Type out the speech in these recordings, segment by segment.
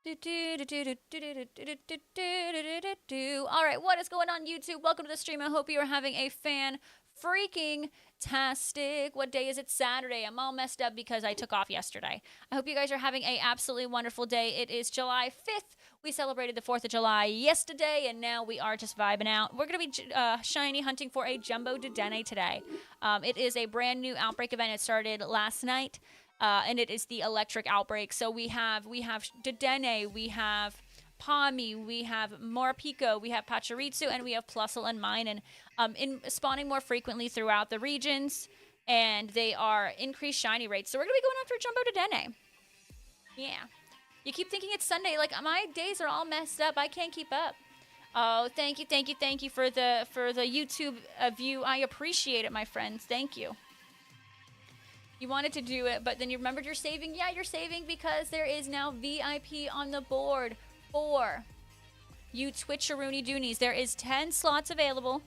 All right, what is going on, YouTube? Welcome to the stream. I hope you are having a freaking tastic. What day is it? Saturday. I'm all messed up because I took off yesterday. I hope you guys are having a absolutely wonderful day. It is July 5th. We celebrated the 4th of July yesterday, and now we are just vibing out. We're going to be shiny hunting for a jumbo Dedenne today. It is a brand new outbreak event. It started last night. And it is the electric outbreak. So we have Dedenne, we have Palmy, we have Morpico, we have Pachirisu, and we have Plusle and Mine, and in spawning more frequently throughout the regions, and they are increased shiny rates. So we're gonna be going after Jumbo Dedenne. Yeah. You keep thinking it's Sunday, like my days are all messed up. I can't keep up. Oh, thank you for the YouTube view. I appreciate it, my friends. Thank you. You wanted to do it, but then you remembered you're saving. Yeah, you're saving because there is now VIP on the board for you Twitcheroony Doonies. There is 10 slots available.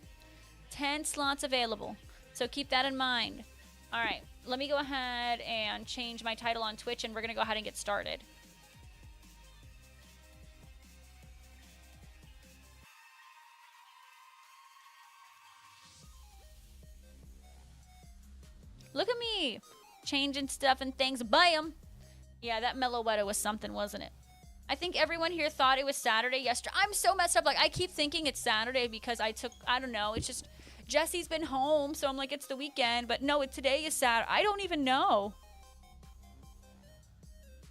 10 slots available. So keep that in mind. All right, let me go ahead and change my title on Twitch, and we're going to go ahead and get started. Look at me. Changing stuff and things. Bam! Yeah, that Meloetta was something, wasn't it? I think everyone here thought it was Saturday yesterday. I'm so messed up. Like, I keep thinking it's Saturday because I don't know. It's just, Jesse's been home, so I'm like, it's the weekend. But no, today is Saturday. I don't even know.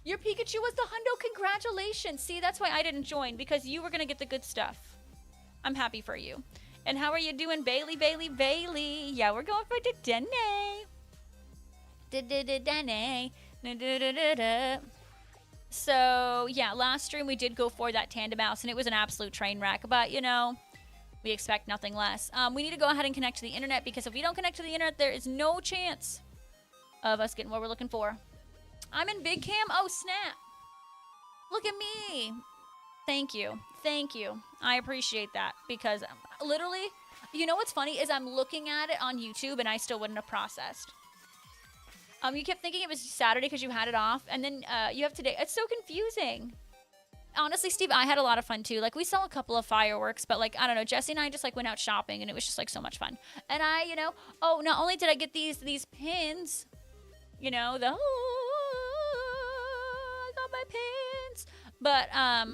Your Pikachu was the hundo. Congratulations. See, that's why I didn't join, because you were going to get the good stuff. I'm happy for you. And how are you doing, Bailey? Yeah, we're going for Dedenne. So yeah, last stream we did go for that tandem mouse, and it was an absolute train wreck, but you know, we expect nothing less. We need to go ahead and connect to the internet, because if we don't connect to the internet, there is no chance of us getting what we're looking for. I'm in big cam. Oh snap, look at me. Thank you, I appreciate that, because literally, you know what's funny is I'm looking at it on YouTube and I still wouldn't have processed. You kept thinking it was Saturday because you had it off, and then you have today. It's so confusing. Honestly, Steve, I had a lot of fun too. Like, we saw a couple of fireworks, but like, I don't know, Jesse and I just like went out shopping, and it was just like so much fun. And I, you know, oh, not only did I get these pins, you know, I got my pins, but I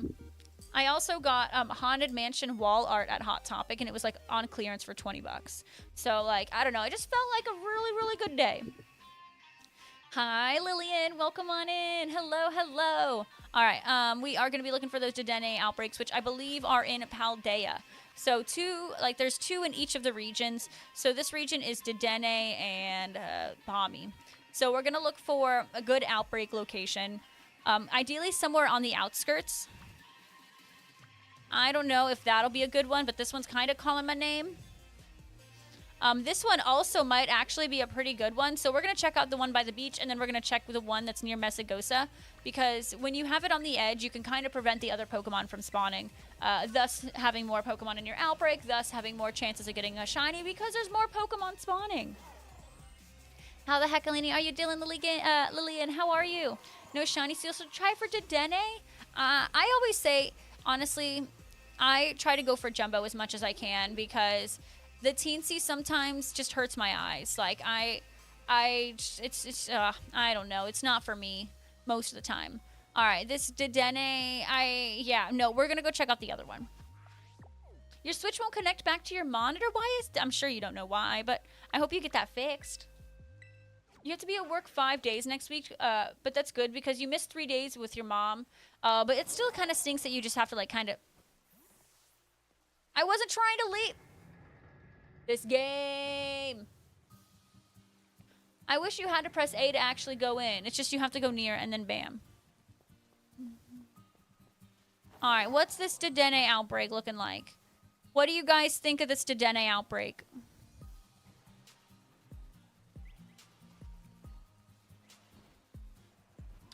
also got Haunted Mansion wall art at Hot Topic, and it was like on clearance for $20. So like, I don't know, it just felt like a really good day. Hi, Lillian. Welcome on in. Hello. All right. We are going to be looking for those Dedenne outbreaks, which I believe are in Paldea. So there's 2 in each of the regions. So this region is Dedenne and Palmy. So we're going to look for a good outbreak location. Ideally somewhere on the outskirts. I don't know if that'll be a good one, but this one's kind of calling my name. This one also might actually be a pretty good one. So we're going to check out the one by the beach, and then we're going to check the one that's near Messagosa, because when you have it on the edge, you can kind of prevent the other Pokemon from spawning, thus having more Pokemon in your outbreak, thus having more chances of getting a shiny, because there's more Pokemon spawning. How the heck, Alini, are you doing, Lillian? How are you? No shiny seal, so try for Dedenne. I always say, honestly, I try to go for Jumbo as much as I can, because the teensy sometimes just hurts my eyes. Like, I don't know. It's not for me most of the time. All right, this Dedenne, no, we're going to go check out the other one. Your Switch won't connect back to your monitor? I'm sure you don't know why, but I hope you get that fixed. You have to be at work 5 days next week, but that's good because you missed 3 days with your mom. But it still kind of stinks that you just have to, like, kind of... I wasn't trying to leave... This game. I wish you had to press A to actually go in. It's just you have to go near and then bam. Alright, what's this Dedenne outbreak looking like? What do you guys think of this Dedenne outbreak?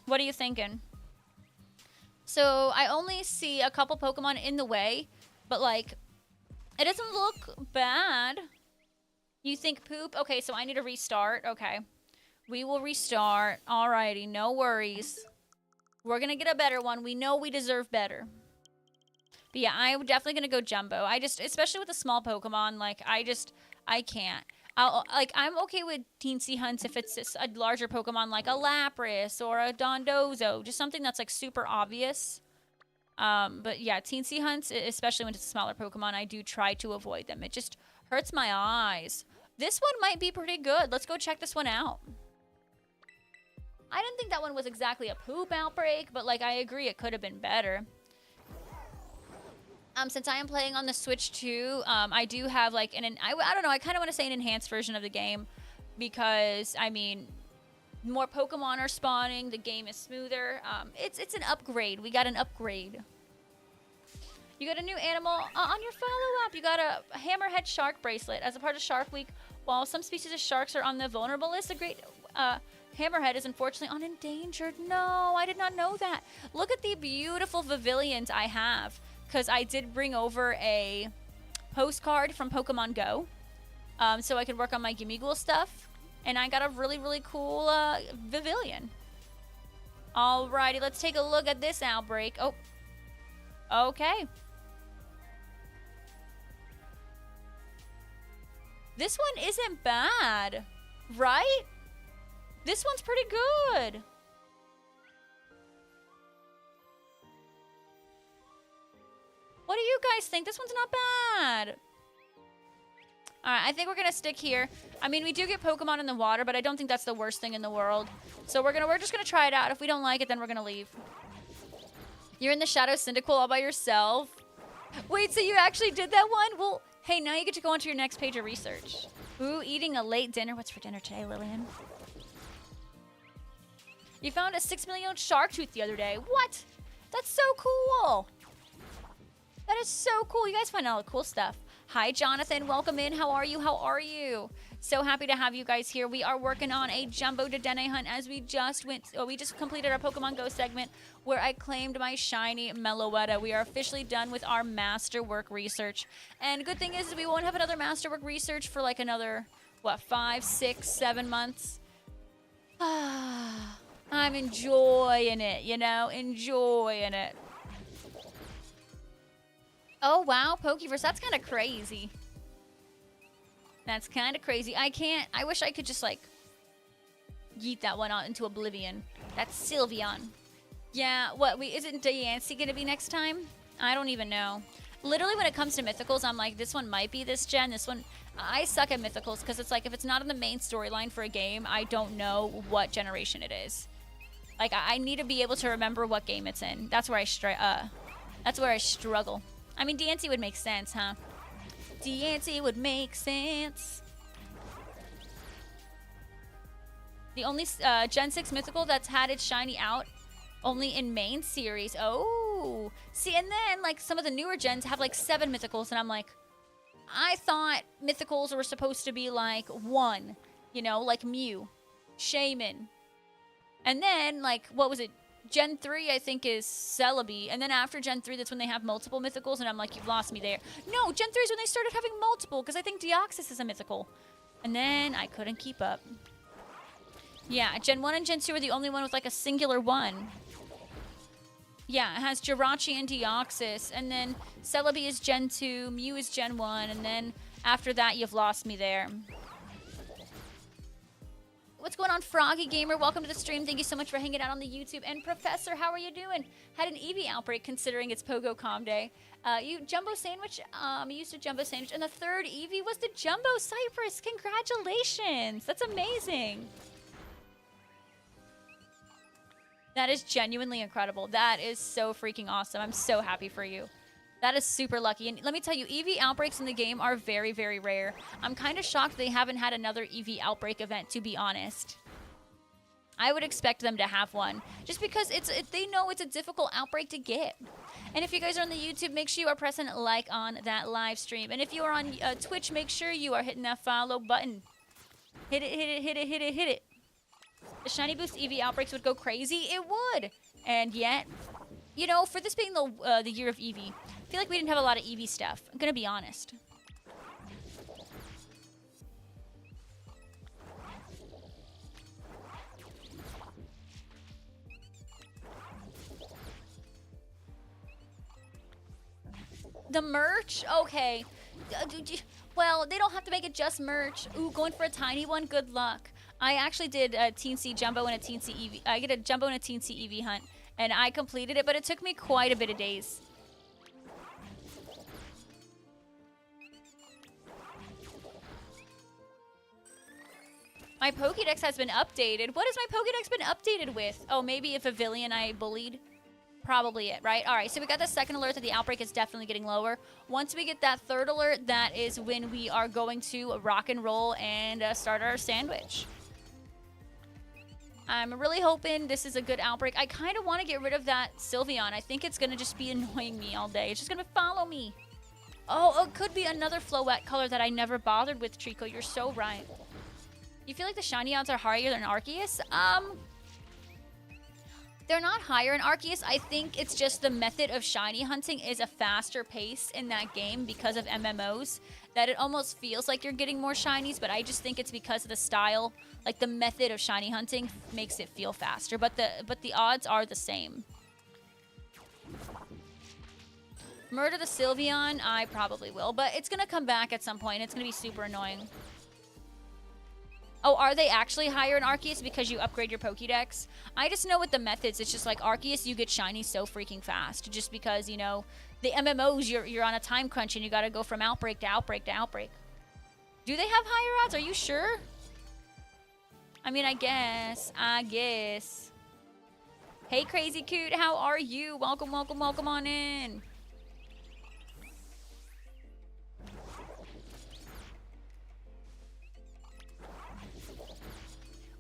What are you thinking? So, I only see a couple Pokemon in the way, but like... It doesn't look bad. You think poop? Okay, so I need to restart. Okay. We will restart. Alrighty, no worries. We're going to get a better one. We know we deserve better. But yeah, I'm definitely going to go Jumbo. Especially with a small Pokemon, like, I can't. I'm okay with teensy hunts if it's a larger Pokemon like a Lapras or a Dondozo. Just something that's, like, super obvious. But yeah, teensy hunts, especially when it's a smaller Pokemon, I do try to avoid them. It just hurts my eyes. This one might be pretty good. Let's go check this one out. I didn't think that one was exactly a poop outbreak, but, like, I agree it could have been better. Since I am playing on the Switch too, I do have, like, I don't know, I kind of want to say an enhanced version of the game because, I mean, more Pokemon are spawning, the game is smoother. It's an upgrade. We got an upgrade. You got a new animal on your follow-up. You got a hammerhead shark bracelet. As a part of Shark Week, while some species of sharks are on the vulnerable list, the great hammerhead is unfortunately on endangered. No, I did not know that. Look at the beautiful pavilions I have. Because I did bring over a postcard from Pokemon Go. So I could work on my Gimmighoul stuff. And I got a really, really cool pavilion. Alrighty, let's take a look at this outbreak. Oh. Okay. This one isn't bad. Right? This one's pretty good. What do you guys think? This one's not bad. Alright, I think we're gonna stick here. I mean, we do get Pokemon in the water, but I don't think that's the worst thing in the world. So we're just gonna try it out. If we don't like it, then we're gonna leave. You're in the Shadow Cyndaquil all by yourself? Wait, so you actually did that one? Well, hey, now you get to go on to your next page of research. Ooh, eating a late dinner. What's for dinner today, Lillian? You found a 6 million shark tooth the other day. What? That's so cool. That is so cool. You guys find all the cool stuff. Hi, Jonathan. Welcome in. How are you? How are you? So happy to have you guys here. We are working on a Jumbo Dedenne hunt as we just completed our Pokemon Go segment where I claimed my shiny Meloetta. We are officially done with our Masterwork research. And good thing is we won't have another Masterwork research for like another, what, 5, 6, 7 months? I'm enjoying it, you know? Enjoying it. Oh, wow, Pokeverse. That's kind of crazy. That's kind of crazy. I wish I could just, like, yeet that one out into oblivion. That's Sylveon. Yeah, isn't Diancie going to be next time? I don't even know. Literally, when it comes to Mythicals, I'm like, this one might be this gen. This one, I suck at Mythicals because it's like, if it's not in the main storyline for a game, I don't know what generation it is. Like, I need to be able to remember what game it's in. That's where I struggle. I mean, Diancie would make sense, huh? Diancie would make sense. The only Gen 6 Mythical that's had its shiny out only in main series. Oh. See, and then, like, some of the newer gens have, like, 7 Mythicals, and I'm like, I thought Mythicals were supposed to be, like, 1. You know, like Mew, Shaman. And then, like, what was it? Gen 3, I think, is Celebi. And then after Gen 3, that's when they have multiple Mythicals. And I'm like, you've lost me there. No, Gen 3 is when they started having multiple. Because I think Deoxys is a Mythical. And then I couldn't keep up. Yeah, Gen 1 and Gen 2 are the only one with, like, a singular one. Yeah, it has Jirachi and Deoxys. And then Celebi is Gen 2. Mew is Gen 1. And then after that, you've lost me there. What's going on, Froggy Gamer? Welcome to the stream. Thank you so much for hanging out on the YouTube. And Professor, how are you doing? Had an Eevee outbreak considering it's Pogo Com Day. You Jumbo Sandwich? You used a Jumbo Sandwich. And the third Eevee was the Jumbo Cypress. Congratulations. That's amazing. That is genuinely incredible. That is so freaking awesome. I'm so happy for you. That is super lucky. And let me tell you, Eevee outbreaks in the game are very, very rare. I'm kind of shocked they haven't had another Eevee outbreak event, to be honest. I would expect them to have one. Just because they know it's a difficult outbreak to get. And if you guys are on the YouTube, make sure you are pressing like on that live stream. And if you are on Twitch, make sure you are hitting that follow button. Hit it, hit it, hit it, hit it, hit it. The Shiny Boost Eevee outbreaks would go crazy. It would. And yet, you know, for this being the year of Eevee, I feel like we didn't have a lot of Eevee stuff. I'm gonna be honest. The merch? Okay. Well, they don't have to make it just merch. Ooh, going for a tiny one? Good luck. I actually did a teensy jumbo and a teensy EV. I get a jumbo and a teensy EV hunt, and I completed it, but it took me quite a bit of days. My Pokédex has been updated. What has my Pokédex been updated with? Oh, maybe if a villain I bullied? Probably it, right? All right, so we got the second alert that the outbreak is definitely getting lower. Once we get that third alert, that is when we are going to rock and roll and start our sandwich. I'm really hoping this is a good outbreak. I kind of want to get rid of that Sylveon. I think it's going to just be annoying me all day. It's just going to follow me. Oh, it could be another Floette color that I never bothered with, Trico. You're so right. You feel like the shiny odds are higher than Arceus? They're not higher in Arceus. I think it's just the method of shiny hunting is a faster pace in that game because of MMOs, that it almost feels like you're getting more shinies, but I just think it's because of the style. Like, the method of shiny hunting makes it feel faster, but the odds are the same. Murder the Sylveon? I probably will, but it's going to come back at some point. It's going to be super annoying. Oh, are they actually higher in Arceus because you upgrade your Pokédex? I just know with the methods, it's just like Arceus, you get shiny so freaking fast. Just because, you know, the MMOs, you're on a time crunch and you gotta go from outbreak to outbreak to outbreak. Do they have higher odds? Are you sure? I mean, I guess. Hey, Crazy Coot, how are you? Welcome, welcome, welcome on in.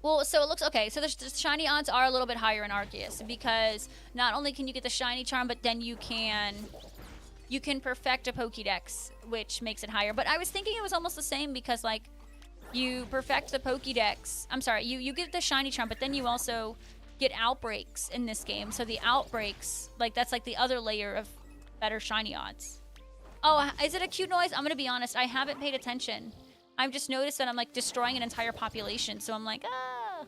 Well, so it looks okay. So the shiny odds are a little bit higher in Arceus because not only can you get the shiny charm, but then you can perfect a Pokédex, which makes it higher. But I was thinking it was almost the same because, like, you perfect the Pokédex. I'm sorry, you get the shiny charm, but then you also get outbreaks in this game. So the outbreaks, like, that's like the other layer of better shiny odds. Oh, is it a cute noise? I'm gonna be honest, I haven't paid attention. I've just noticed that I'm, like, destroying an entire population, so I'm like, ah.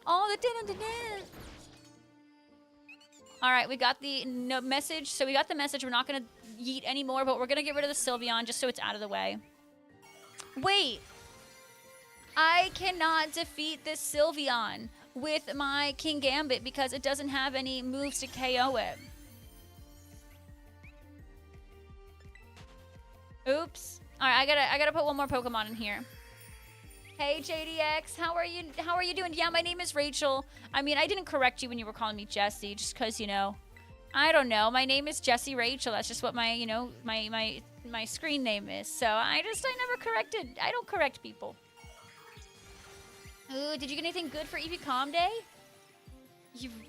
Oh, the Dedenne. All right, we got the message. So we got the message. We're not going to yeet anymore, but we're going to get rid of the Sylveon just so it's out of the way. Wait. I cannot defeat this Sylveon with my King Gambit because it doesn't have any moves to KO it. Oops. All right, I gotta put one more Pokemon in here. Hey, JDX, how are you? How are you doing? Yeah, my name is Rachel. I mean, I didn't correct you when you were calling me Jessie, just because, you know, I don't know. My name is Jessie Rachel. That's just what my, you know, my screen name is. So I never corrected. I don't correct people. Ooh, did you get anything good for EV Com Day?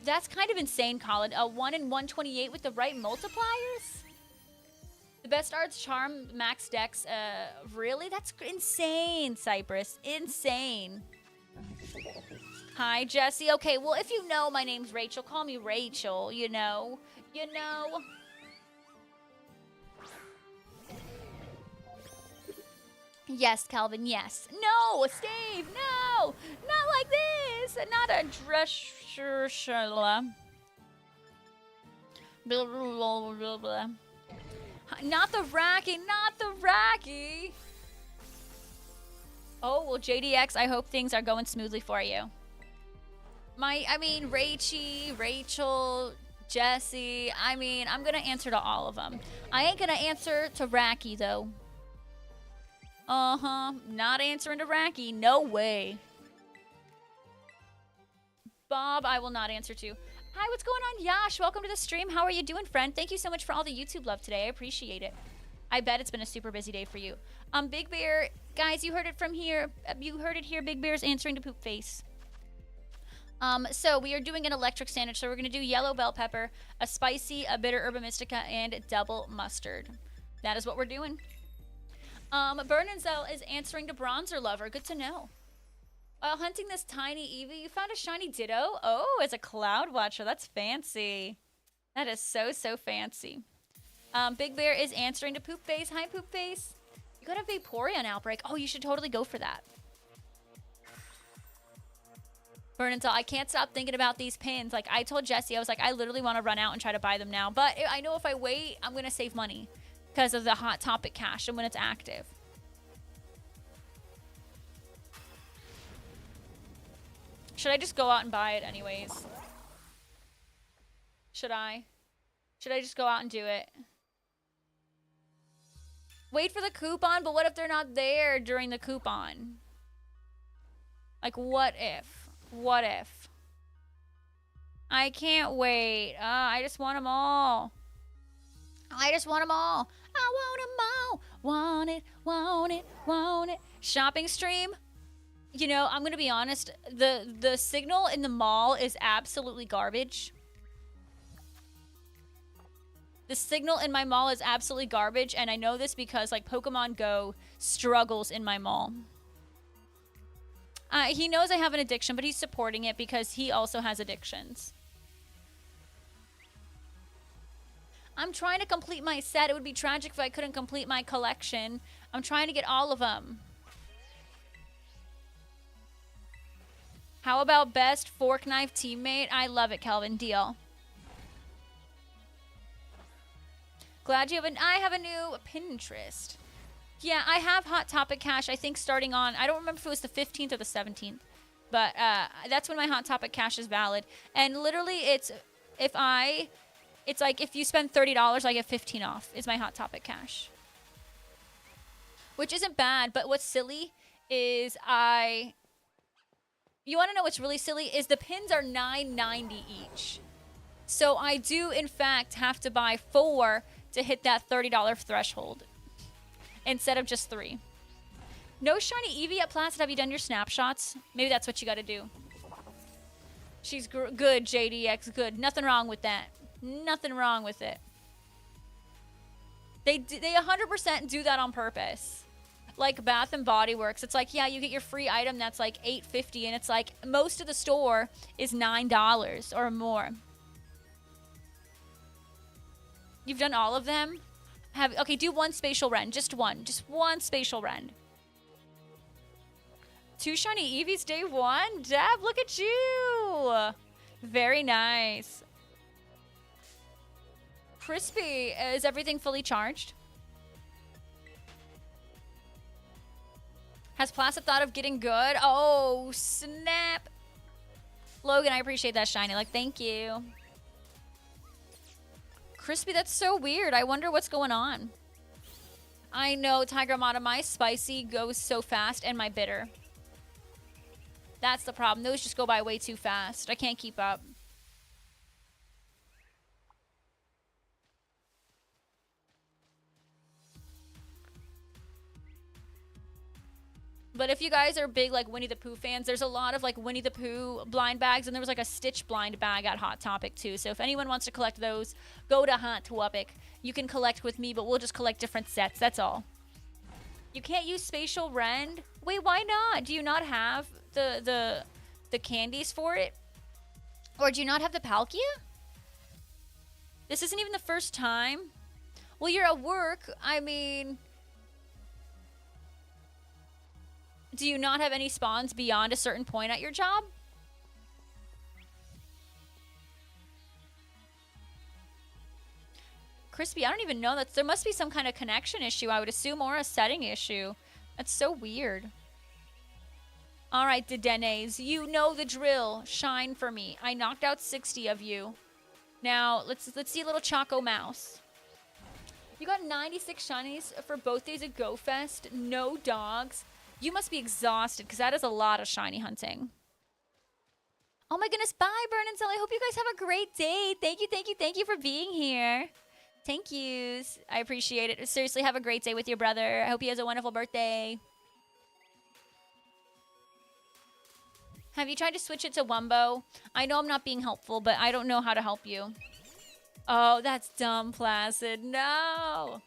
That's kind of insane, Colin. A 1 in 128 with the right multipliers? The best arts charm max dex, really? That's insane, Cypress. Insane. Hi, Jesse. Okay, well, if you know my name's Rachel, call me Rachel, you know. You know. Yes, Calvin, yes. No, Steve, no! Not like this! Not a dress... Blah, blah, blah, blah. Not the Racky, not the Racky. Oh, well, JDX, I hope things are going smoothly for you. I mean, Rachel, Jesse, I mean, I'm going to answer to all of them. I ain't going to answer to Racky, though. Uh-huh, not answering to Racky, no way. Bob, I will not answer to. Hi, what's going on, Yash? Welcome to the stream. How are you doing, friend? Thank you so much for all the YouTube love today. I appreciate it. I bet it's been a super busy day for you. Big Bear, guys, you heard it from here. You heard it here. Big Bear's answering to Poop Face. So we are doing an electric sandwich. So we're going to do yellow bell pepper, a spicy, a bitter herba mystica, and double mustard. That is what we're doing. Bernanzel is answering to Bronzer Lover. Good to know. While hunting this tiny Eevee, you found a shiny Ditto? Oh, as a Cloud Watcher. That's fancy. That is so, so fancy. Big Bear is answering to Poop Face. Hi, Poop Face. You got a Vaporeon outbreak. Oh, you should totally go for that. Bernanzel, I can't stop thinking about these pins. Like, I told Jesse, I was like, I literally want to run out and try to buy them now. But I know if I wait, I'm going to save money. because of the Hot Topic cache and when it's active. Should I just go out and buy it anyways? Should I? Should I just go out and do it? Wait for the coupon, but what if they're not there during the coupon? Like, what if? What if? I can't wait. I just want them all. I just want them all. I want them all. Want it, want it, want it. Shopping stream? You know, I'm going to be honest. The signal in the mall is absolutely garbage. The signal in my mall is absolutely garbage, and I know this because, like, Pokemon Go struggles in my mall. He knows I have an addiction, but he's supporting it because he also has addictions. I'm trying to complete my set. It would be tragic if I couldn't complete my collection. I'm trying to get all of them. How about best fork knife teammate? I love it, Kelvin. Deal. Glad you have I have a new Pinterest. Yeah, I have Hot Topic cache, I think, starting on, I don't remember if it was the 15th or the 17th. But that's when my Hot Topic cache is valid. And literally, it's like if you spend $30, I get 15 off, is my Hot Topic cache. Which isn't bad, but what's silly is you want to know what's really silly? Is the pins are $9.90 each. So I do, in fact, have to buy 4 to hit that $30 threshold instead of just 3. No shiny Eevee at Placid. Have you done your snapshots? Maybe that's what you got to do. She's good, JDX, good. Nothing wrong with that. Nothing wrong with it. They 100% do that on purpose. Like Bath and Body Works. It's like, yeah, you get your free item that's like $8.50, and it's like most of the store is $9 or more. You've done all of them? Okay, do one spatial rend. Just one. Just one spatial rend. 2 shiny Eevees day 1? Deb, look at you! Very nice. Crispy, is everything fully charged? Has Placid thought of getting good? Oh, snap. Logan, I appreciate that shiny. Like, thank you. Crispy, that's so weird. I wonder what's going on. I know, Tiger Mata, my spicy goes so fast and my bitter. That's the problem. Those just go by way too fast. I can't keep up. But if you guys are big, like, Winnie the Pooh fans, there's a lot of, like, Winnie the Pooh blind bags, and there was, like, a Stitch blind bag at Hot Topic, too. So if anyone wants to collect those, go to Hot Topic. You can collect with me, but we'll just collect different sets. That's all. You can't use Spatial Rend? Wait, why not? Do you not have the candies for it? Or do you not have the Palkia? This isn't even the first time. Well, you're at work. I mean... Do you not have any spawns beyond a certain point at your job? Crispy, I don't even know that. There must be some kind of connection issue, I would assume, or a setting issue. That's so weird. All right, Dedennes, you know the drill. Shine for me. I knocked out 60 of you. Now, let's see a little Choco Mouse. You got 96 shinies for both days of Go Fest. No dogs. You must be exhausted, because that is a lot of shiny hunting. Oh my goodness, bye, Burn and Cell. I hope you guys have a great day. Thank you for being here. Thank yous. I appreciate it. Seriously, have a great day with your brother. I hope he has a wonderful birthday. Have you tried to switch it to Wumbo? I know I'm not being helpful, but I don't know how to help you. Oh, that's dumb, Placid. No.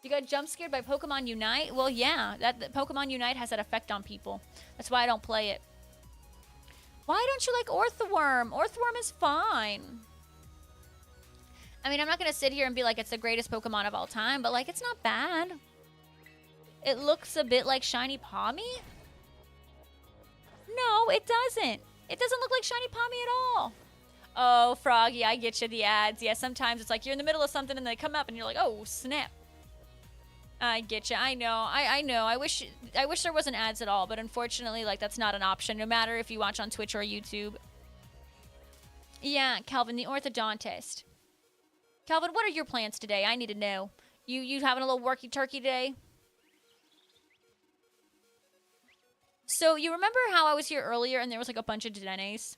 You got jump scared by Pokemon Unite? Well, yeah, that Pokemon Unite has that effect on people. That's why I don't play it. Why don't you like Orthworm? Orthworm is fine. I mean, I'm not going to sit here and be like it's the greatest Pokemon of all time, but like it's not bad. It looks a bit like Shiny Pawmi. No, it doesn't. It doesn't look like Shiny Pawmi at all. Oh, Froggy, I get you, the ads. Yeah, sometimes it's like you're in the middle of something and they come up and you're like, oh, snap. I get you. I know. I know. I wish there wasn't ads at all, but unfortunately, like, that's not an option, no matter if you watch on Twitch or YouTube. Yeah, Calvin, the orthodontist. Calvin, what are your plans today? I need to know. You having a little worky turkey today? So, you remember how I was here earlier and there was like a bunch of Dedennes?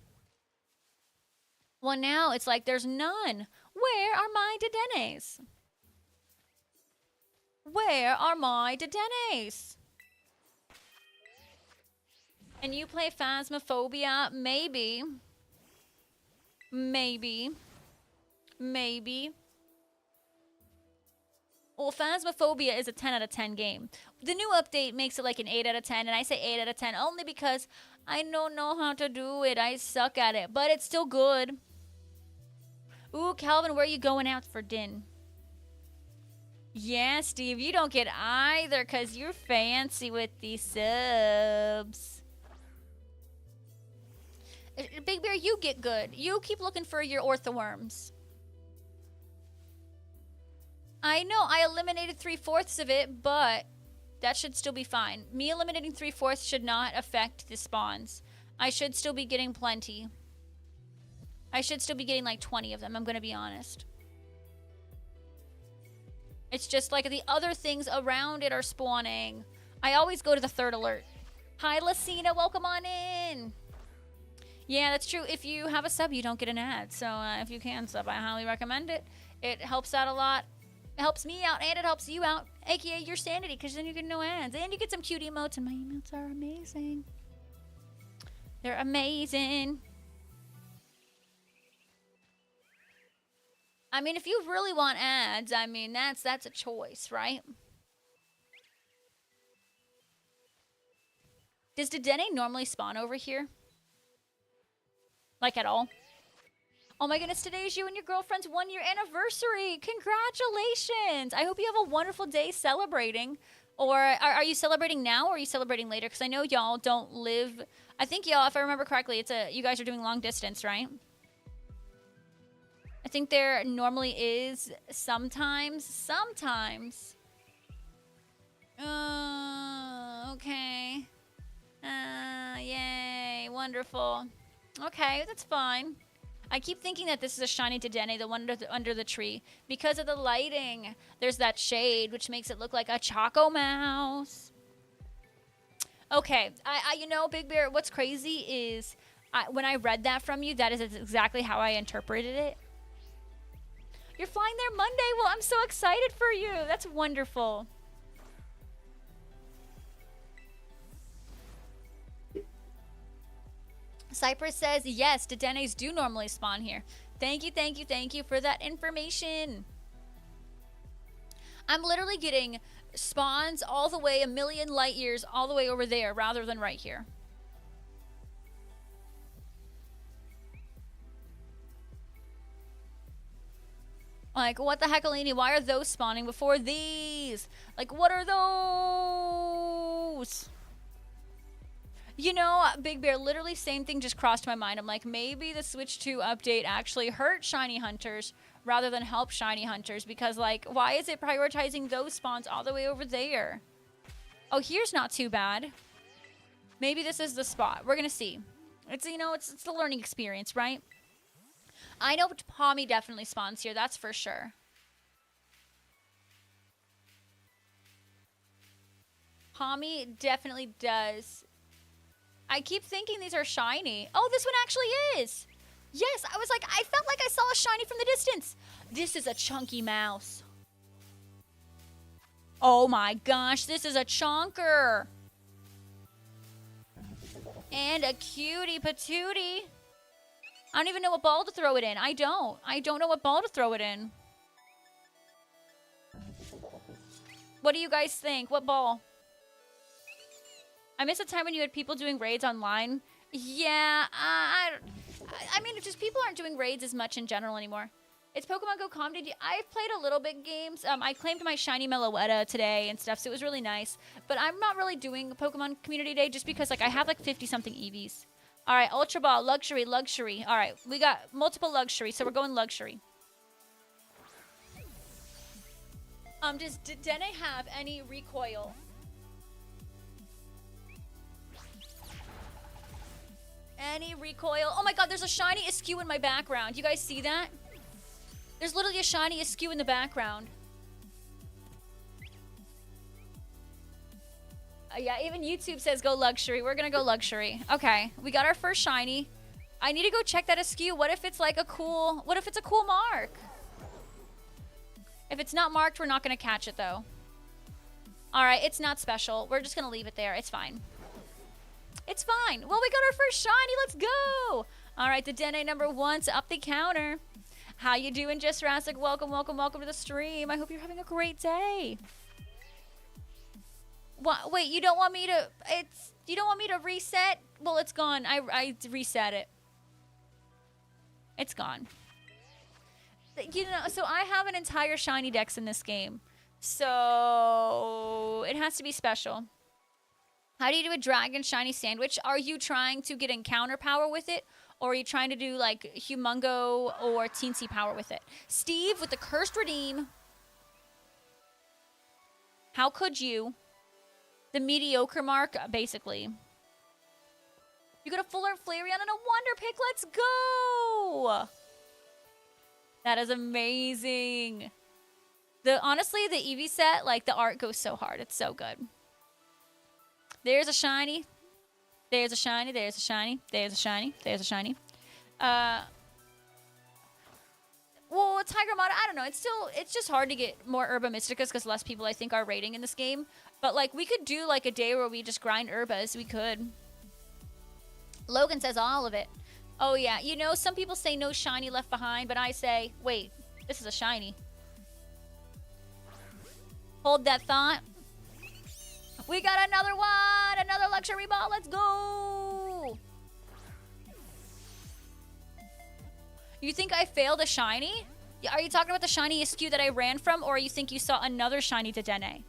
Well, now it's like there's none. Where are my Dedennes? Where are my Dedennes? And you play Phasmophobia? Maybe. Maybe. Maybe. Well, Phasmophobia is a 10 out of 10 game. The new update makes it like an 8 out of 10, and I say 8 out of 10 only because I don't know how to do it. I suck at it, but it's still good. Ooh, Calvin, where are you going out for din? Yeah, Steve, you don't get either because you're fancy with these subs. Big Bear, you get good. You keep looking for your orthoworms. I know, I eliminated 3/4 of it, but that should still be fine. Me eliminating 3/4 should not affect the spawns. I should still be getting plenty. I should still be getting like 20 of them, I'm going to be honest. It's just like the other things around it are spawning. I always go to the 3rd alert. Hi, Lucina, welcome on in. Yeah, that's true. If you have a sub, you don't get an ad. So if you can sub, I highly recommend it. It helps out a lot. It helps me out, and it helps you out, aka your sanity, because then you get no ads. And you get some cute emotes, and my emotes are amazing. They're amazing. I mean, if you really want ads, I mean, that's a choice, right? Does Dedenne normally spawn over here? Like at all? Oh my goodness, today is you and your girlfriend's 1-year anniversary. Congratulations. I hope you have a wonderful day celebrating. Or are you celebrating now or are you celebrating later? Because I know y'all don't live... I think y'all, if I remember correctly, you guys are doing long distance, right? I think there normally is sometimes. Okay. Yay, wonderful. Okay, that's fine. I keep thinking that this is a shiny Dedenne, the one under the tree. Because of the lighting, there's that shade, which makes it look like a Choco Mouse. Okay, you know, Big Bear, what's crazy is when I read that from you, that is exactly how I interpreted it. You're flying there Monday? Well, I'm so excited for you. That's wonderful. Cypress says, yes, Dedennes do normally spawn here. Thank you for that information. I'm literally getting spawns all the way 1,000,000 light years all the way over there rather than right here. Like, what the heck, Alini? Why are those spawning before these? Like, what are those? You know, Big Bear, literally same thing just crossed my mind. I'm like, maybe the Switch 2 update actually hurt shiny hunters rather than help shiny hunters. Because, like, why is it prioritizing those spawns all the way over there? Oh, here's not too bad. Maybe this is the spot. We're going to see. It's, you know, it's the learning experience, right? I know Pommy definitely spawns here. That's for sure. Pommy definitely does. I keep thinking these are shiny. Oh, this one actually is. Yes, I was like, I felt like I saw a shiny from the distance. This is a chunky mouse. Oh my gosh, this is a chonker. And a cutie patootie. I don't even know what ball to throw it in. I don't know what ball to throw it in. What do you guys think? What ball? I miss a time when you had people doing raids online. Yeah, I mean, just people aren't doing raids as much in general anymore. It's Pokemon Go Comedy. I've played a little bit games. I claimed my shiny Meloetta today and stuff, so it was really nice. But I'm not really doing Pokemon Community Day just because, like, I have like 50-something EVs. All right, Ultra Ball, luxury, luxury. All right, we got multiple luxury, so we're going luxury. Does Dedenne have any recoil? Any recoil? Oh my god, there's a shiny askew in my background. You guys see that? There's literally a shiny askew in the background. Yeah, even YouTube says go luxury. We're gonna go luxury. Okay, we got our first shiny. I need to go check that askew. What if it's like a cool... What if it's a cool mark? If it's not marked, we're not gonna catch it though. Alright, it's not special. We're just gonna leave it there. It's fine. It's fine. Well, we got our first shiny. Let's go. Alright, the Dedenne number 1's up the counter. How you doing, Just Jurassic? Welcome, welcome, welcome to the stream. I hope you're having a great day. What? Wait, you don't want me to... You don't want me to reset? Well, it's gone. I reset it. It's gone. You know, so I have an entire shiny dex in this game. So it has to be special. How do you do a dragon shiny sandwich? Are you trying to get encounter power with it? Or are you trying to do like Humongo or Teensy power with it? Steve with the cursed redeem. How could you? The mediocre mark, basically. You got a full art Flareon and a Wonder Pick. Let's go! That is amazing. Honestly, the Eevee set, like, the art goes so hard. It's so good. There's a shiny. There's a shiny. There's a shiny. There's a shiny. There's a shiny. Well, Tiger Mod, I don't know. It's just hard to get more Herba Mysticas because less people, I think, are raiding in this game. But, like, we could do, like, a day where we just grind Herbas. We could. Logan says all of it. Oh, yeah. You know, some people say no shiny left behind, but I say, wait, this is a shiny. Hold that thought. We got another one! Another luxury ball! Let's go! You think I failed a shiny? Are you talking about the shiny askew that I ran from, or you think you saw another shiny Dedenne?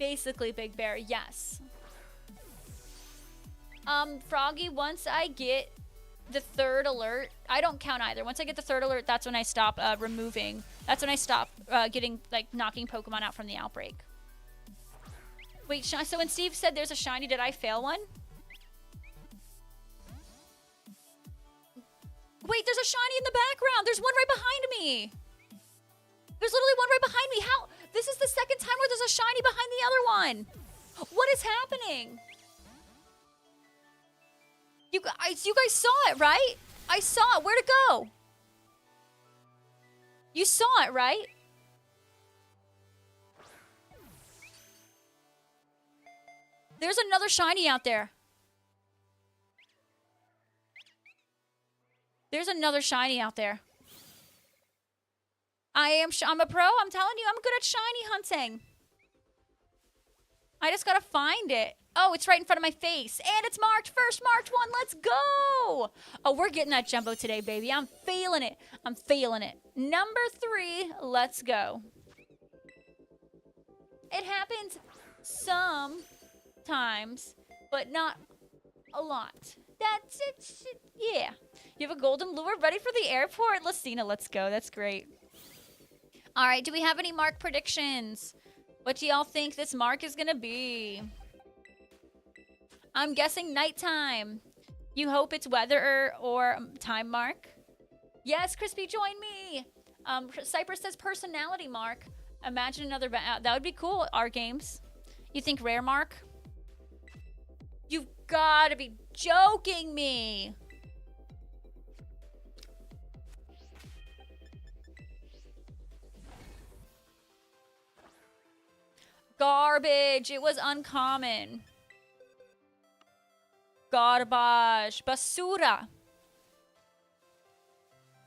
Basically, Big Bear, yes. Froggy, once I get the 3rd alert, I don't count either. Once I get the 3rd alert, that's when I stop removing. That's when I stop getting, like, knocking Pokemon out from the outbreak. Wait, so when Steve said there's a shiny, did I fail one? Wait, there's a shiny in the background. There's one right behind me. There's literally one right behind me. How? This is the second time where there's a shiny behind the other one. What is happening? You guys saw it, right? I saw it. Where'd it go? You saw it, right? There's another shiny out there. There's another shiny out there. I'm a pro. I'm telling you, I'm good at shiny hunting. I just gotta find it. Oh, it's right in front of my face. And it's marked. First marked one. Let's go. Oh, we're getting that jumbo today, baby. I'm feeling it. I'm feeling it. Number 3. Let's go. It happens sometimes, but not a lot. That's it. Yeah. You have a golden lure ready for the airport? Lucina, let's go. That's great. All right. Do we have any mark predictions? What do y'all think this mark is going to be? I'm guessing nighttime. You hope it's weather or time mark. Yes, Crispy, join me. Cypress says personality mark. Imagine another... that would be cool, our games. You think rare mark? You've got to be joking me. Garbage. It was uncommon. Garbage. Basura.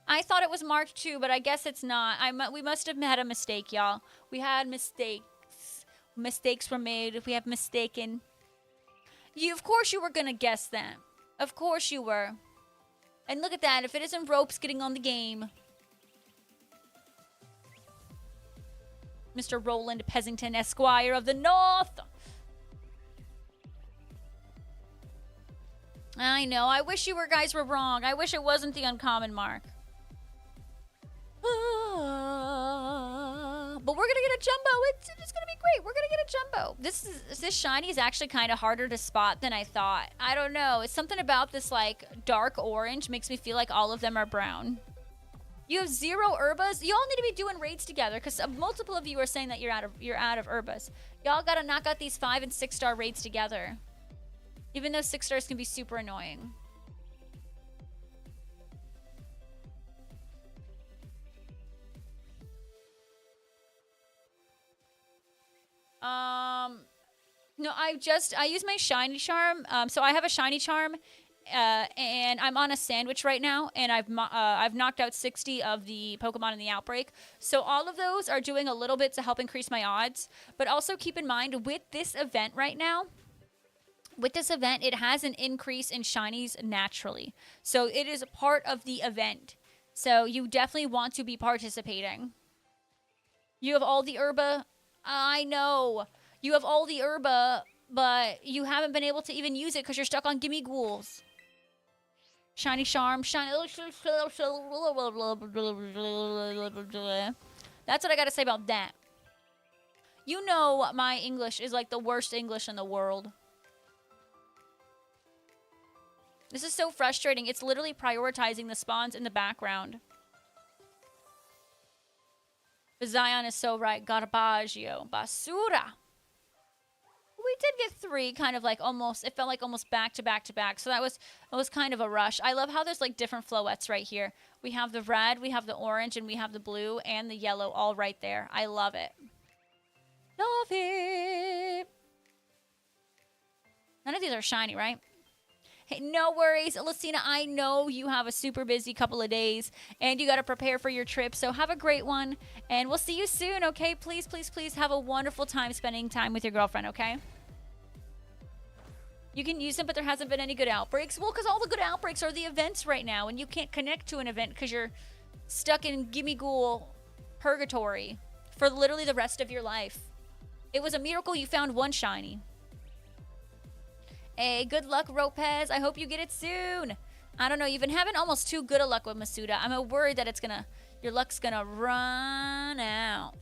I thought it was marked too, but I guess it's not. We must have had a mistake, y'all. We had mistakes. Mistakes were made. We have mistaken. Of course you were going to guess that. Of course you were. And look at that. If it isn't Ropes getting on the game. Mr. Roland Pesington, Esquire of the North. I know. I wish you guys were wrong. I wish it wasn't the uncommon mark. But we're gonna get a jumbo. It's gonna be great. We're gonna get a jumbo. This shiny is actually kind of harder to spot than I thought. I don't know. It's something about this like dark orange makes me feel like all of them are brown. You have 0 Urbas. You all need to be doing raids together because multiple of you are saying that you're out of Urbas. Y'all gotta knock out these 5 and 6 star raids together. Even though 6 stars can be super annoying. No, I use my shiny charm. So I have a shiny charm, and I'm on a sandwich right now, and I've knocked out 60 of the Pokemon in the outbreak. So all of those are doing a little bit to help increase my odds. But also keep in mind with this event right now, it has an increase in shinies naturally. So it is a part of the event. So you definitely want to be participating. You have all the Herba. I know. You have all the Herba, but you haven't been able to even use it because you're stuck on Gimme Ghouls. Shiny Charm. Shiny. That's what I got to say about that. You know my English is like the worst English in the world. This is so frustrating. It's literally prioritizing the spawns in the background. Zion is so right. Garbaggio. Basura. We did get 3 kind of like almost, it felt like almost back to back to back. So that was kind of a rush. I love how there's like different floettes right here. We have the red, we have the orange, and we have the blue and the yellow all right there. I love it. Love it. None of these are shiny, right? Hey, no worries, Lucina. I know you have a super busy couple of days and you got to prepare for your trip. So have a great one and we'll see you soon, okay? Please, please, please have a wonderful time spending time with your girlfriend, okay? You can use them, but there hasn't been any good outbreaks. Well, because all the good outbreaks are the events right now and you can't connect to an event because you're stuck in Gimme Ghoul purgatory for literally the rest of your life. It was a miracle you found 1 shiny. Hey, good luck, Ropez. I hope you get it soon. I don't know. You've been having almost too good a luck with Masuda. I'm worried that your luck's gonna run out.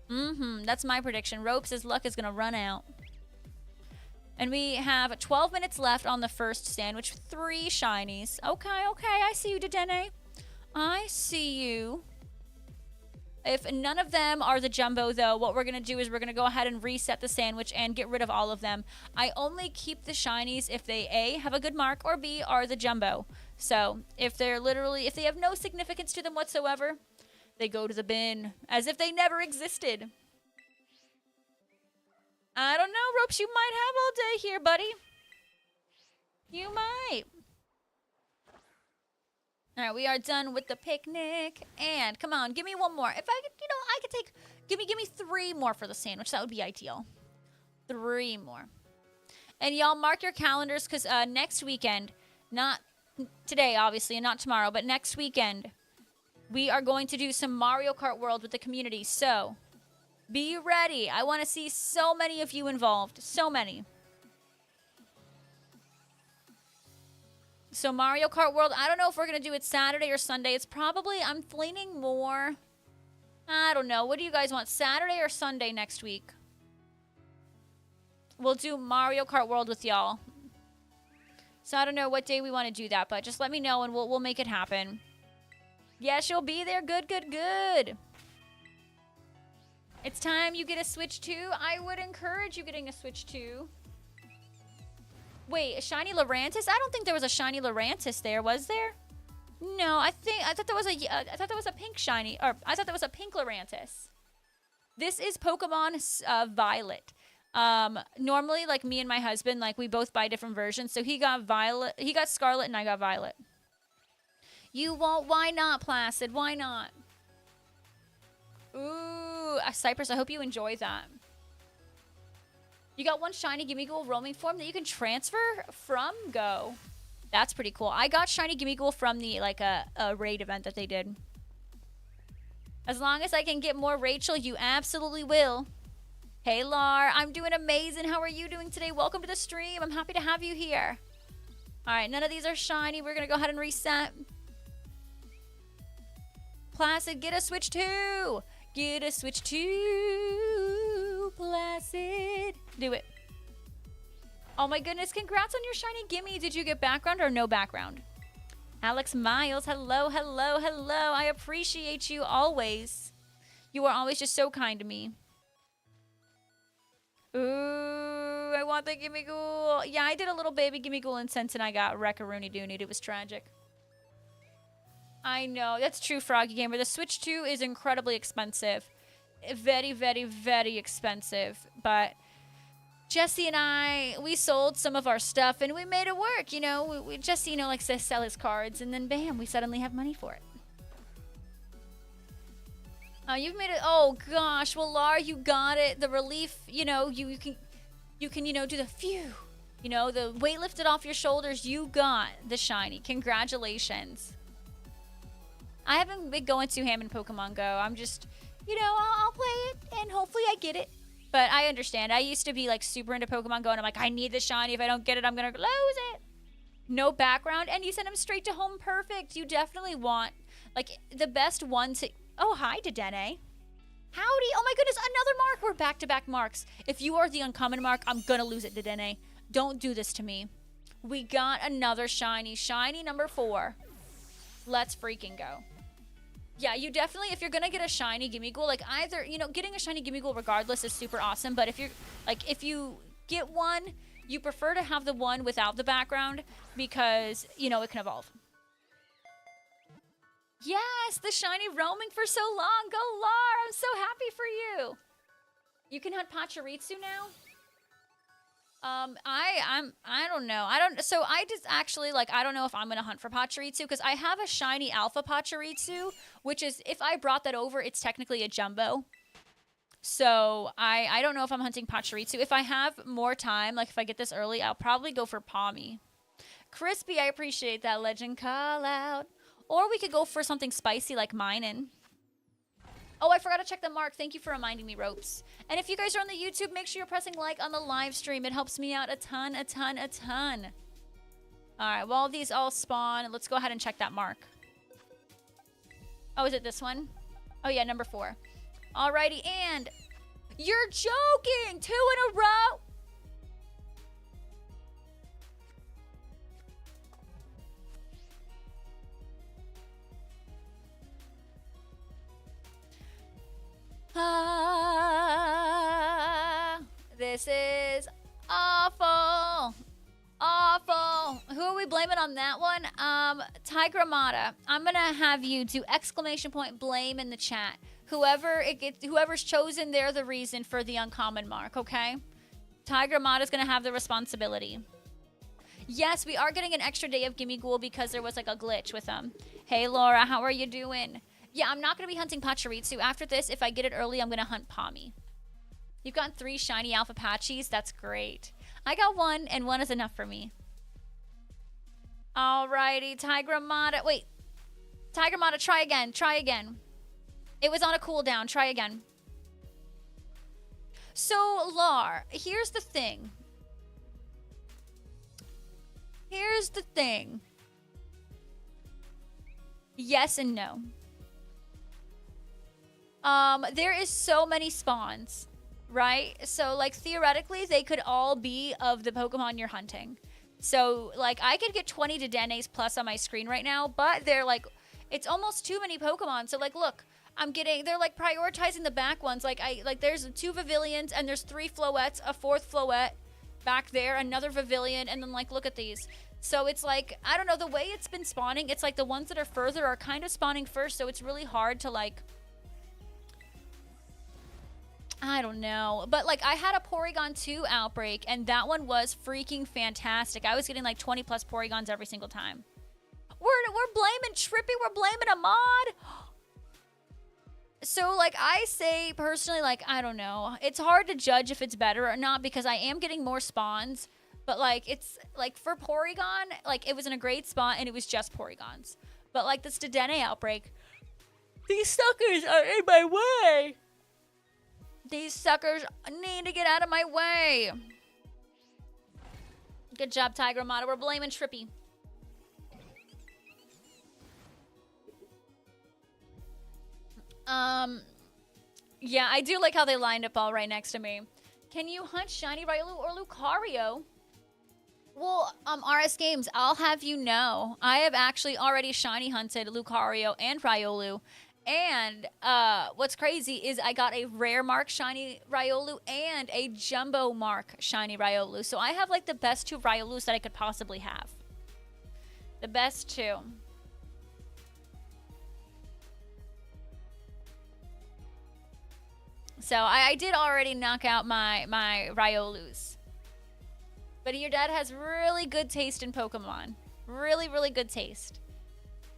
That's my prediction. Rope says luck is gonna run out. And we have 12 minutes left on the first sandwich. 3 shinies. Okay. I see you, Dedenne. I see you. If none of them are the jumbo, though, what we're going to do is we're going to go ahead and reset the sandwich and get rid of all of them. I only keep the shinies if they, A, have a good mark, or B, are the jumbo. So if they have no significance to them whatsoever, they go to the bin as if they never existed. I don't know, Ropes, you might have all day here, buddy. You might. All right, we are done with the picnic. And come on, give me one more. If I could, I could take, give me 3 more for the sandwich. That would be ideal. 3 more. And y'all mark your calendars because next weekend, not today, obviously, and not tomorrow, but next weekend, we are going to do some Mario Kart World with the community. So be ready. I want to see so many of you involved. So many. So Mario Kart World, I don't know if we're going to do it Saturday or Sunday. It's probably, I'm leaning more, I don't know. What do you guys want, Saturday or Sunday next week? We'll do Mario Kart World with y'all. So I don't know what day we want to do that, but just let me know and we'll make it happen. Yes, you'll be there. Good. It's time you get a Switch too. I would encourage you getting a Switch too. Wait, a shiny Lurantis? I don't think there was a shiny Lurantis there, was there? No, I thought there was a pink shiny, or I thought there was a pink Lurantis. This is Pokemon Violet. Normally, like me and my husband, like we both buy different versions. So he got Scarlet and I got Violet. You won't? Why not, Placid? Why not? Ooh, Cypress, I hope you enjoy that. You got 1 shiny Gimme Ghoul roaming form that you can transfer from Go. That's pretty cool. I got shiny Gimme Ghoul from the a raid event that they did. As long as I can get more Rachel, you absolutely will. Hey, Lar, I'm doing amazing. How are you doing today? Welcome to the stream. I'm happy to have you here. All right, none of these are shiny. We're going to go ahead and reset. Placid, get a switch too. Get a switch too. Placid. Do it. Oh my goodness, congrats on your shiny gimme. Did you get background or no background? Alex Miles, hello, hello, hello. I appreciate you always. You are always just so kind to me. Ooh, I want the Gimme Ghoul. Yeah, I did a little baby Gimme Ghoul incense and I got Wreck-a-Rooney Dooney. It was tragic. I know. That's true, Froggy Gamer. The Switch 2 is incredibly expensive. Very, very, very expensive. But Jesse and I, we sold some of our stuff and we made it work. You know, Jesse, you know, likes to sell his cards and then bam, we suddenly have money for it. You've made it. Oh gosh, well, Lar, you got it. The relief, you know, you can, you know, do the phew. You know, the weight lifted off your shoulders. You got the shiny. Congratulations. I haven't been going too ham in Pokemon Go. I'm just, you know, I'll play it and hopefully I get it. But I understand. I used to be like super into Pokemon Go and I'm like, I need the shiny. If I don't get it, I'm gonna lose it. No background, and you sent him straight to home. Perfect. You definitely want like the best one to. Oh, hi, Dedenne. Howdy. Oh my goodness, another mark. We're back-to-back marks. If you are the uncommon mark, I'm gonna lose it, Dedenne. Don't do this to me. We got another shiny. Shiny number 4. Let's freaking go. Yeah, you definitely, if you're gonna get a shiny Gimme Ghoul, like either, you know, getting a shiny Gimme Ghoul regardless is super awesome, but if you're, like, if you get one, you prefer to have the one without the background because, you know, it can evolve. Yes, the shiny roaming for so long. Go, Lar. I'm so happy for you. You can hunt Pachirisu now? I don't know. So I just actually, like, I don't know if I'm going to hunt for Pachirisu because I have a shiny alpha Pachirisu, which is, if I brought that over, it's technically a jumbo. So I don't know if I'm hunting Pachirisu. If I have more time, like if I get this early, I'll probably go for Palmy. Crispy, I appreciate that legend call out. Or we could go for something spicy like Minin. Oh, I forgot to check the mark. Thank you for reminding me, Ropes. And if you guys are on the YouTube, make sure you're pressing like on the live stream. It helps me out a ton, a ton, a ton. All right, well, these all spawn. Let's go ahead and check that mark. Oh, is it this one? Oh, yeah, number 4. Alrighty, and you're joking! 2 in a row! This is awful. Awful. Who are we blaming on that one? Tigramata. I'm gonna have you do exclamation point blame in the chat. Whoever's chosen, they're the reason for the uncommon mark, okay? Tigramata's gonna have the responsibility. Yes, we are getting an extra day of Gimme Ghoul because there was like a glitch with them. Hey Laura, how are you doing? Yeah, I'm not going to be hunting Pachirisu. After this, if I get it early, I'm going to hunt Palmy. You've gotten 3 shiny Alpha Pachis. That's great. I got 1, and 1 is enough for me. Alrighty, Tigramata. Wait. Tigramata, try again. Try again. It was on a cooldown. Try again. So, Lar, here's the thing. Here's the thing. Yes and no. There is so many spawns, right? So, like, theoretically, they could all be of the Pokemon you're hunting. So, like, I could get 20 Dedennes plus on my screen right now, but they're, like, it's almost too many Pokemon. So, like, look, they're, like, prioritizing the back ones. Like, there's 2 Vivillons, and there's 3 Floettes, a 4th Floette back there, another Vivillon, and then, like, look at these. So, it's, like, I don't know, the way it's been spawning, it's, like, the ones that are further are kind of spawning first, so it's really hard to, like... I don't know. But, like, I had a Porygon 2 outbreak, and that one was freaking fantastic. I was getting, like, 20 plus Porygons every single time. We're blaming Trippy. We're blaming a mod. So, like, I say, personally, like, I don't know. It's hard to judge if it's better or not, because I am getting more spawns. But, like, it's, like, for Porygon, like, it was in a great spot, and it was just Porygons. But, like, this Dedenne outbreak, these suckers are in my way. These suckers need to get out of my way. Good job, Tiger Mata. We're blaming Trippy. Yeah, I do like how they lined up all right next to me. Can you hunt Shiny Riolu or Lucario? Well, RS Games, I'll have you know, I have actually already shiny hunted Lucario and Riolu. And what's crazy is I got a rare mark shiny Riolu and a jumbo mark shiny Riolu. So I have like the best two Riolus that I could possibly have. The best two. So I did already knock out my Riolus. But your dad has really good taste in Pokemon. Really, really good taste.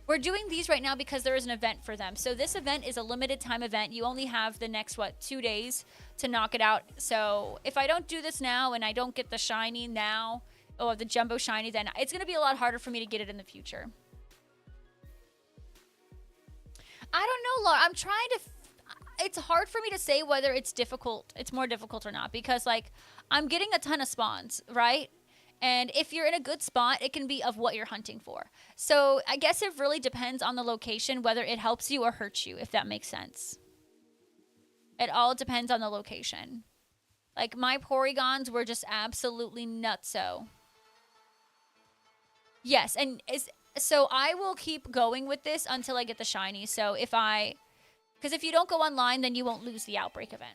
We're doing these right now because there is an event for them. So this event is a limited time event. You only have the next, 2 days to knock it out. So if I don't do this now and I don't get the shiny now, or the jumbo shiny, then it's going to be a lot harder for me to get it in the future. I don't know, Laura. I'm trying to... It's hard for me to say whether it's difficult. It's more difficult or not. Because, like, I'm getting a ton of spawns, right? And if you're in a good spot, it can be of what you're hunting for. So I guess it really depends on the location, whether it helps you or hurts you, if that makes sense. It all depends on the location. Like, my Porygons were just absolutely nutso. Yes, and so I will keep going with this until I get the shiny. So if I... Because if you don't go online, then you won't lose the Outbreak event.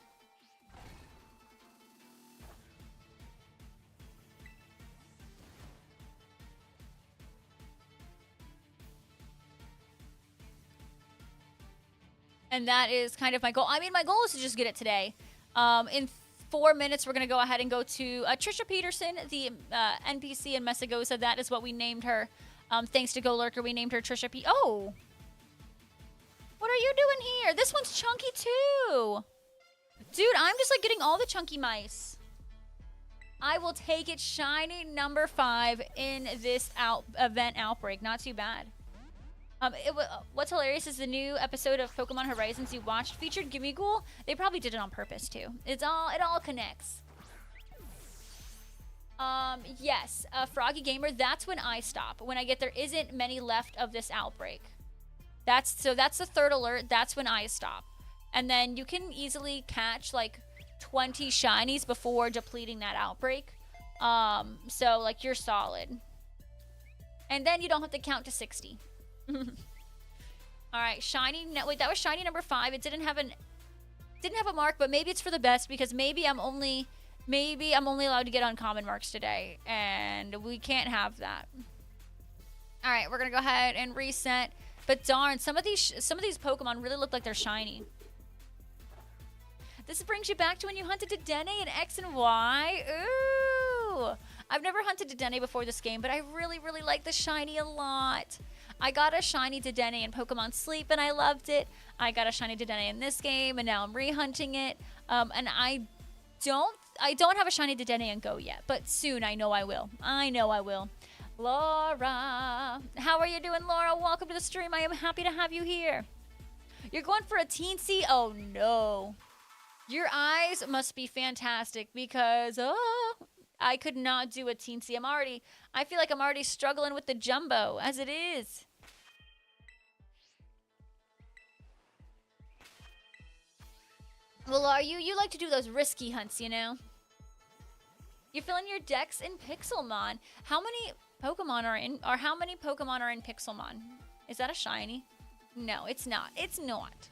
And that is kind of my goal. I mean, my goal is to just get it today. In 4 minutes, we're going to go ahead and go to Trisha Peterson, the NPC in Messagosa. That is what we named her. Thanks to Go Lurker, we named her Trisha P. Oh! What are you doing here? This one's chunky too. Dude, I'm just like getting all the chunky mice. I will take it shiny number 5 in this event Outbreak. Not too bad. What's hilarious is the new episode of Pokemon Horizons you watched featured Gimmighoul. They probably did it on purpose too. It all connects. Yes, Froggy Gamer, that's when I stop. When I get there isn't many left of this Outbreak. That's the third alert. That's when I stop. And then you can easily catch like 20 shinies before depleting that Outbreak. So like you're solid. And then you don't have to count to 60. All right, shiny. Wait, that was shiny number 5. It didn't have a mark, but maybe it's for the best because maybe I'm only allowed to get uncommon marks today, and we can't have that. All right, we're gonna go ahead and reset. But darn, some of these Pokemon really look like they're shiny. This brings you back to when you hunted Dedenne in X and Y. Ooh! I've never hunted Dedenne before this game, but I really, really like the shiny a lot. I got a shiny Dedenne in Pokemon Sleep, and I loved it. I got a shiny Dedenne in this game, and now I'm re-hunting it. And I don't have a shiny Dedenne in Go yet, but soon I know I will. I know I will. Laura, how are you doing, Laura? Welcome to the stream. I am happy to have you here. You're going for a teensy? Oh no. Your eyes must be fantastic because I could not do a teensy. I feel like I'm already struggling with the jumbo as it is. Well, are you like to do those risky hunts, you know? You're filling your decks in Pixelmon. How many Pokemon are in Pixelmon? Is that a shiny? No, it's not. It's not.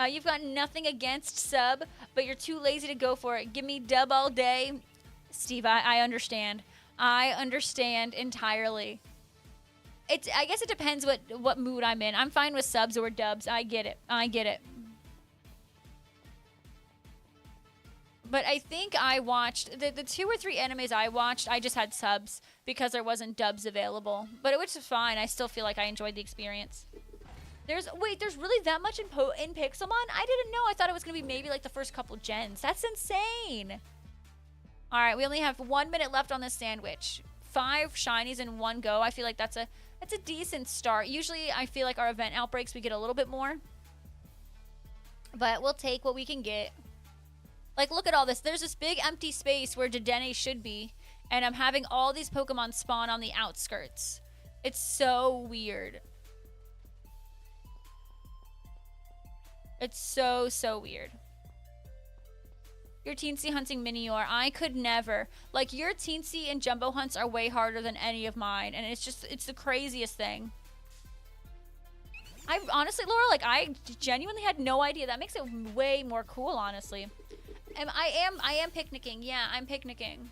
You've got nothing against sub, but you're too lazy to go for it. Give me dub all day. Steve, I understand. I understand entirely. I guess it depends what mood I'm in. I'm fine with subs or dubs. I get it. I get it. But I think I watched, the 2 or 3 animes I watched, I just had subs because there wasn't dubs available. But it was fine. I still feel like I enjoyed the experience. There's really that much in Pixelmon? I didn't know. I thought it was going to be maybe like the first couple gens. That's insane. All right, we only have 1 minute left on this sandwich. 5 shinies in one go. I feel like that's a decent start. Usually I feel like our event outbreaks, we get a little bit more. But we'll take what we can get. Like, look at all this. There's this big empty space where Dedenne should be, and I'm having all these Pokemon spawn on the outskirts. It's so weird. It's so, so weird. Your teensy hunting Minior. I could never. Like, your teensy and jumbo hunts are way harder than any of mine, and it's just, it's the craziest thing. I honestly, Laura, like, I genuinely had no idea. That makes it way more cool, honestly. And I am picnicking. Yeah, I'm picnicking.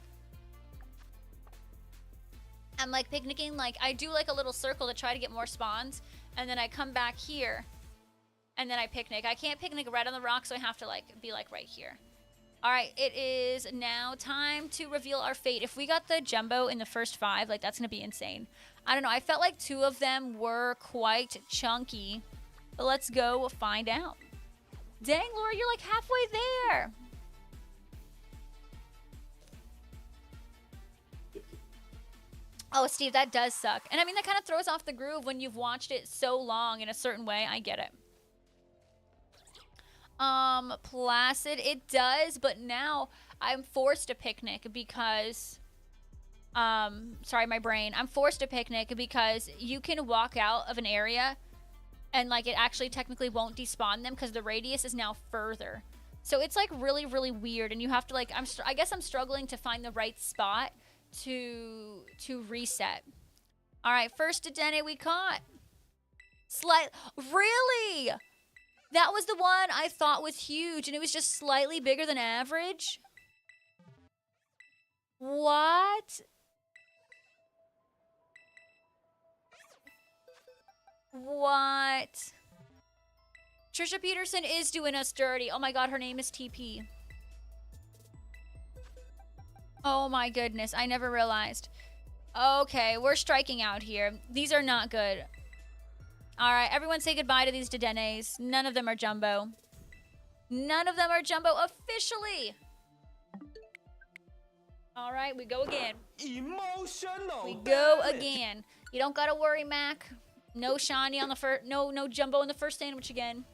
I'm like picnicking, like I do like a little circle to try to get more spawns, and then I come back here, and then I picnic. I can't picnic right on the rock, so I have to like be like right here. All right, it is now time to reveal our fate. If we got the jumbo in the first 5, like that's gonna be insane. I don't know. I felt like 2 of them were quite chunky, but let's go find out. Dang, Laura, you're like halfway there. Oh, Steve, that does suck. And I mean, that kind of throws off the groove when you've watched it so long in a certain way. I get it. Placid, it does, but now I'm forced to picnic because, sorry, my brain. I'm forced to picnic because you can walk out of an area and, like, it actually technically won't despawn them because the radius is now further. So it's, like, really, really weird, and you have to, like, I guess I'm struggling to find the right spot to reset. All right, first Dedenne we caught. Really? That was the one I thought was huge, and it was just slightly bigger than average? What? What? Trisha Peterson is doing us dirty. Oh my god, her name is TP. Oh my goodness, I never realized. Okay, we're striking out here. These are not good. All right, everyone say goodbye to these Dedennes. None of them are jumbo. None of them are jumbo officially. All right, we go again. Emotional. We go again. You don't gotta worry, Mac. No shiny on the first. No jumbo in the first sandwich again.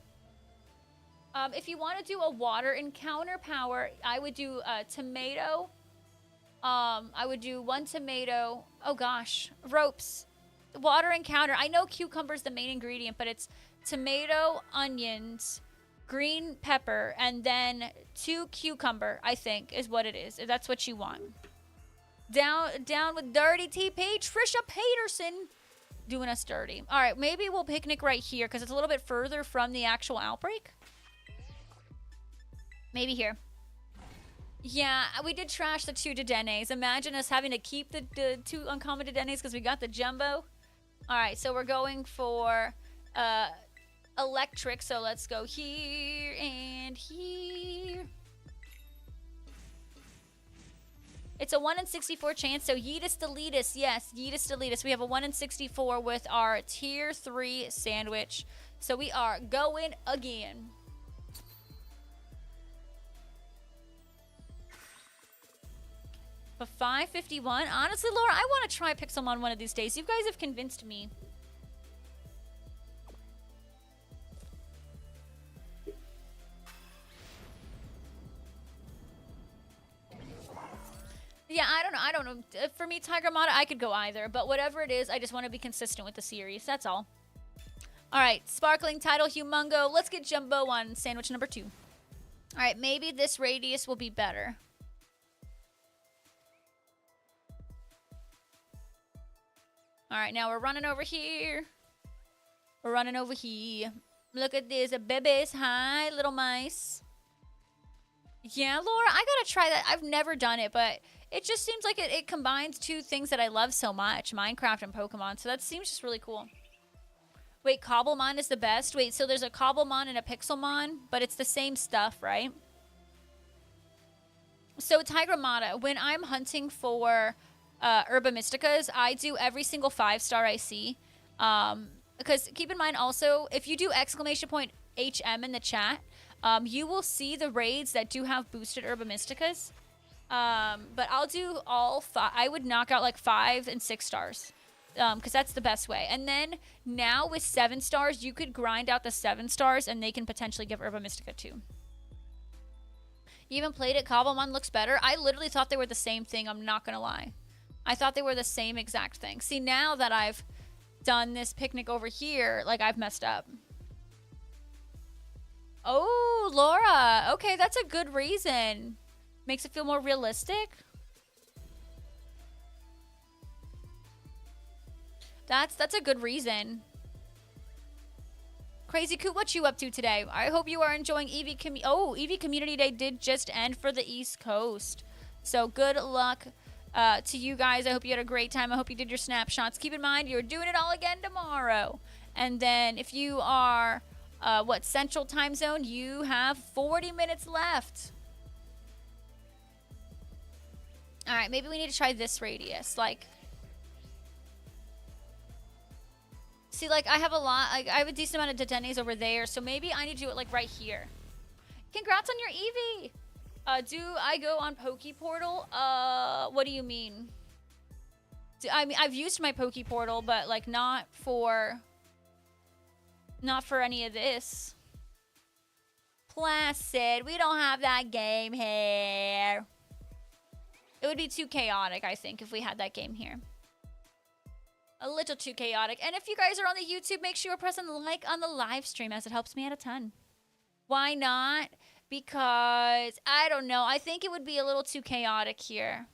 If you want to do a water encounter power, I would do tomato. I would do 1 tomato. Oh gosh, ropes. Water encounter. I know cucumber's the main ingredient, but it's tomato, onions, green pepper, and then 2 cucumber, I think, is what it is. If that's what you want. Down with dirty TP, Trisha Peterson doing us dirty. All right, maybe we'll picnic right here because it's a little bit further from the actual outbreak. Maybe here. Yeah, we did trash the 2 Dedennes. Imagine us having to keep the 2 uncommon Dedennes because we got the jumbo. All right, so we're going for electric. So let's go here and here. It's a 1 in 64 chance, so Yeetus Deletus. Yes, Yeetus Deletus. We have a 1 in 64 with our tier 3 sandwich. So we are going again. For 551, honestly, Laura, I want to try Pixelmon one of these days. You guys have convinced me. Yeah, I don't know. For me, Tiger Mata, I could go either. But whatever it is, I just want to be consistent with the series. That's all. All right, Sparkling Title Humongo. Let's get Jumbo on sandwich number 2. All right, maybe this radius will be better. All right, now we're running over here. We're running over here. Look at this, babies. Hi, little mice. Yeah, Laura, I gotta try that. I've never done it, but it just seems like it combines 2 things that I love so much, Minecraft and Pokemon. So that seems just really cool. Wait, Cobblemon is the best? Wait, so there's a Cobblemon and a Pixelmon, but it's the same stuff, right? So Tigramata, when I'm hunting for Herba Mysticas, I do every single 5-star I see. Because keep in mind also, if you do !HM in the chat, you will see the raids that do have boosted Herba Mysticas. But I'll do all 5. I would knock out like 5 and 6 stars. Because that's the best way. And then now with 7 stars, you could grind out the 7 stars and they can potentially give Herba Mystica too. You even played it? Cobblemon looks better. I literally thought they were the same thing. I'm not gonna lie. I thought they were the same exact thing. See, now that I've done this picnic over here, like, I've messed up. Oh, Laura. Okay, that's a good reason. Makes it feel more realistic. That's a good reason. Crazy Coot, what you up to today? I hope you are enjoying Eevee Eevee Community Day did just end for the East Coast. So good luck to you guys. I hope you had a great time. I hope you did your snapshots. Keep in mind, you're doing it all again tomorrow. And then if you are, Central Time Zone, you have 40 minutes left. All right, maybe we need to try this radius. Like, see, like, I have a lot. I have a decent amount of Dedennes over there, so maybe I need to do it, like, right here. Congrats on your Eevee! Do I go on Pokeportal? What do you mean? I mean, I've used my Pokeportal, but, like, not for any of this. Placid, we don't have that game here. It would be too chaotic, I think, if we had that game here. A little too chaotic. And if you guys are on the YouTube, make sure you're pressing like on the live stream, as it helps me out a ton. Why not? Because, I don't know, I think it would be a little too chaotic here.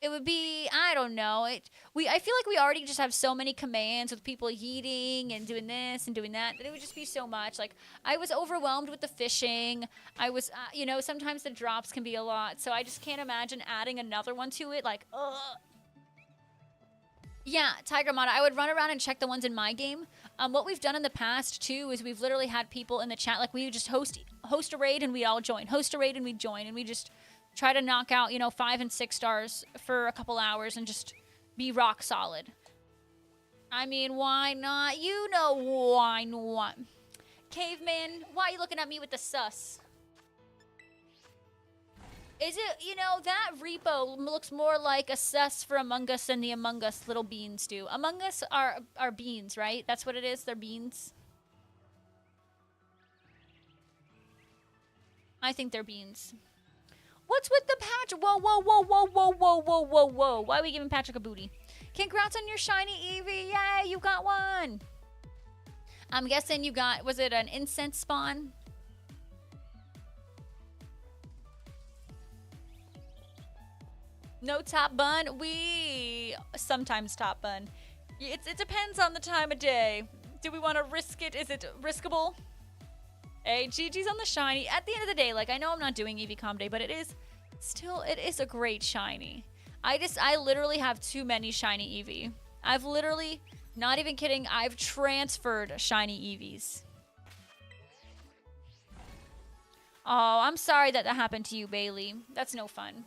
It would be, I don't know. I feel like we already just have so many commands with people eating and doing this and doing that it would just be so much. Like, I was overwhelmed with the fishing. I was, you know, sometimes the drops can be a lot. So I just can't imagine adding another one to it. Like, ugh. Yeah, Tiger Mata, I would run around and check the ones in my game. What we've done in the past, too, is we've literally had people in the chat, like, we would just host a raid and we'd all join. Host a raid and we'd join. And we just try to knock out, you know, 5 and 6 stars for a couple hours and just be rock solid. I mean, why not? You know why not. Caveman, why are you looking at me with the sus? Is it, you know, that repo looks more like a sus for Among Us than the Among Us little beans do. Among Us are beans, right? That's what it is? They're beans? I think they're beans. What's with the Patrick? Whoa, whoa, whoa, whoa, whoa, whoa, whoa, whoa, whoa. Why are we giving Patrick a booty? Congrats on your shiny Eevee. Yay, you got one. I'm guessing you got, was it an incense spawn? No top bun? We sometimes top bun. It depends on the time of day. Do we want to risk it? Is it riskable? Hey, GG's on the shiny. At the end of the day, like, I know I'm not doing Eevee Com Day, but it is a great shiny. I literally have too many shiny Eevee. I've literally, not even kidding, I've transferred shiny Eevees. Oh, I'm sorry that happened to you, Bailey. That's no fun.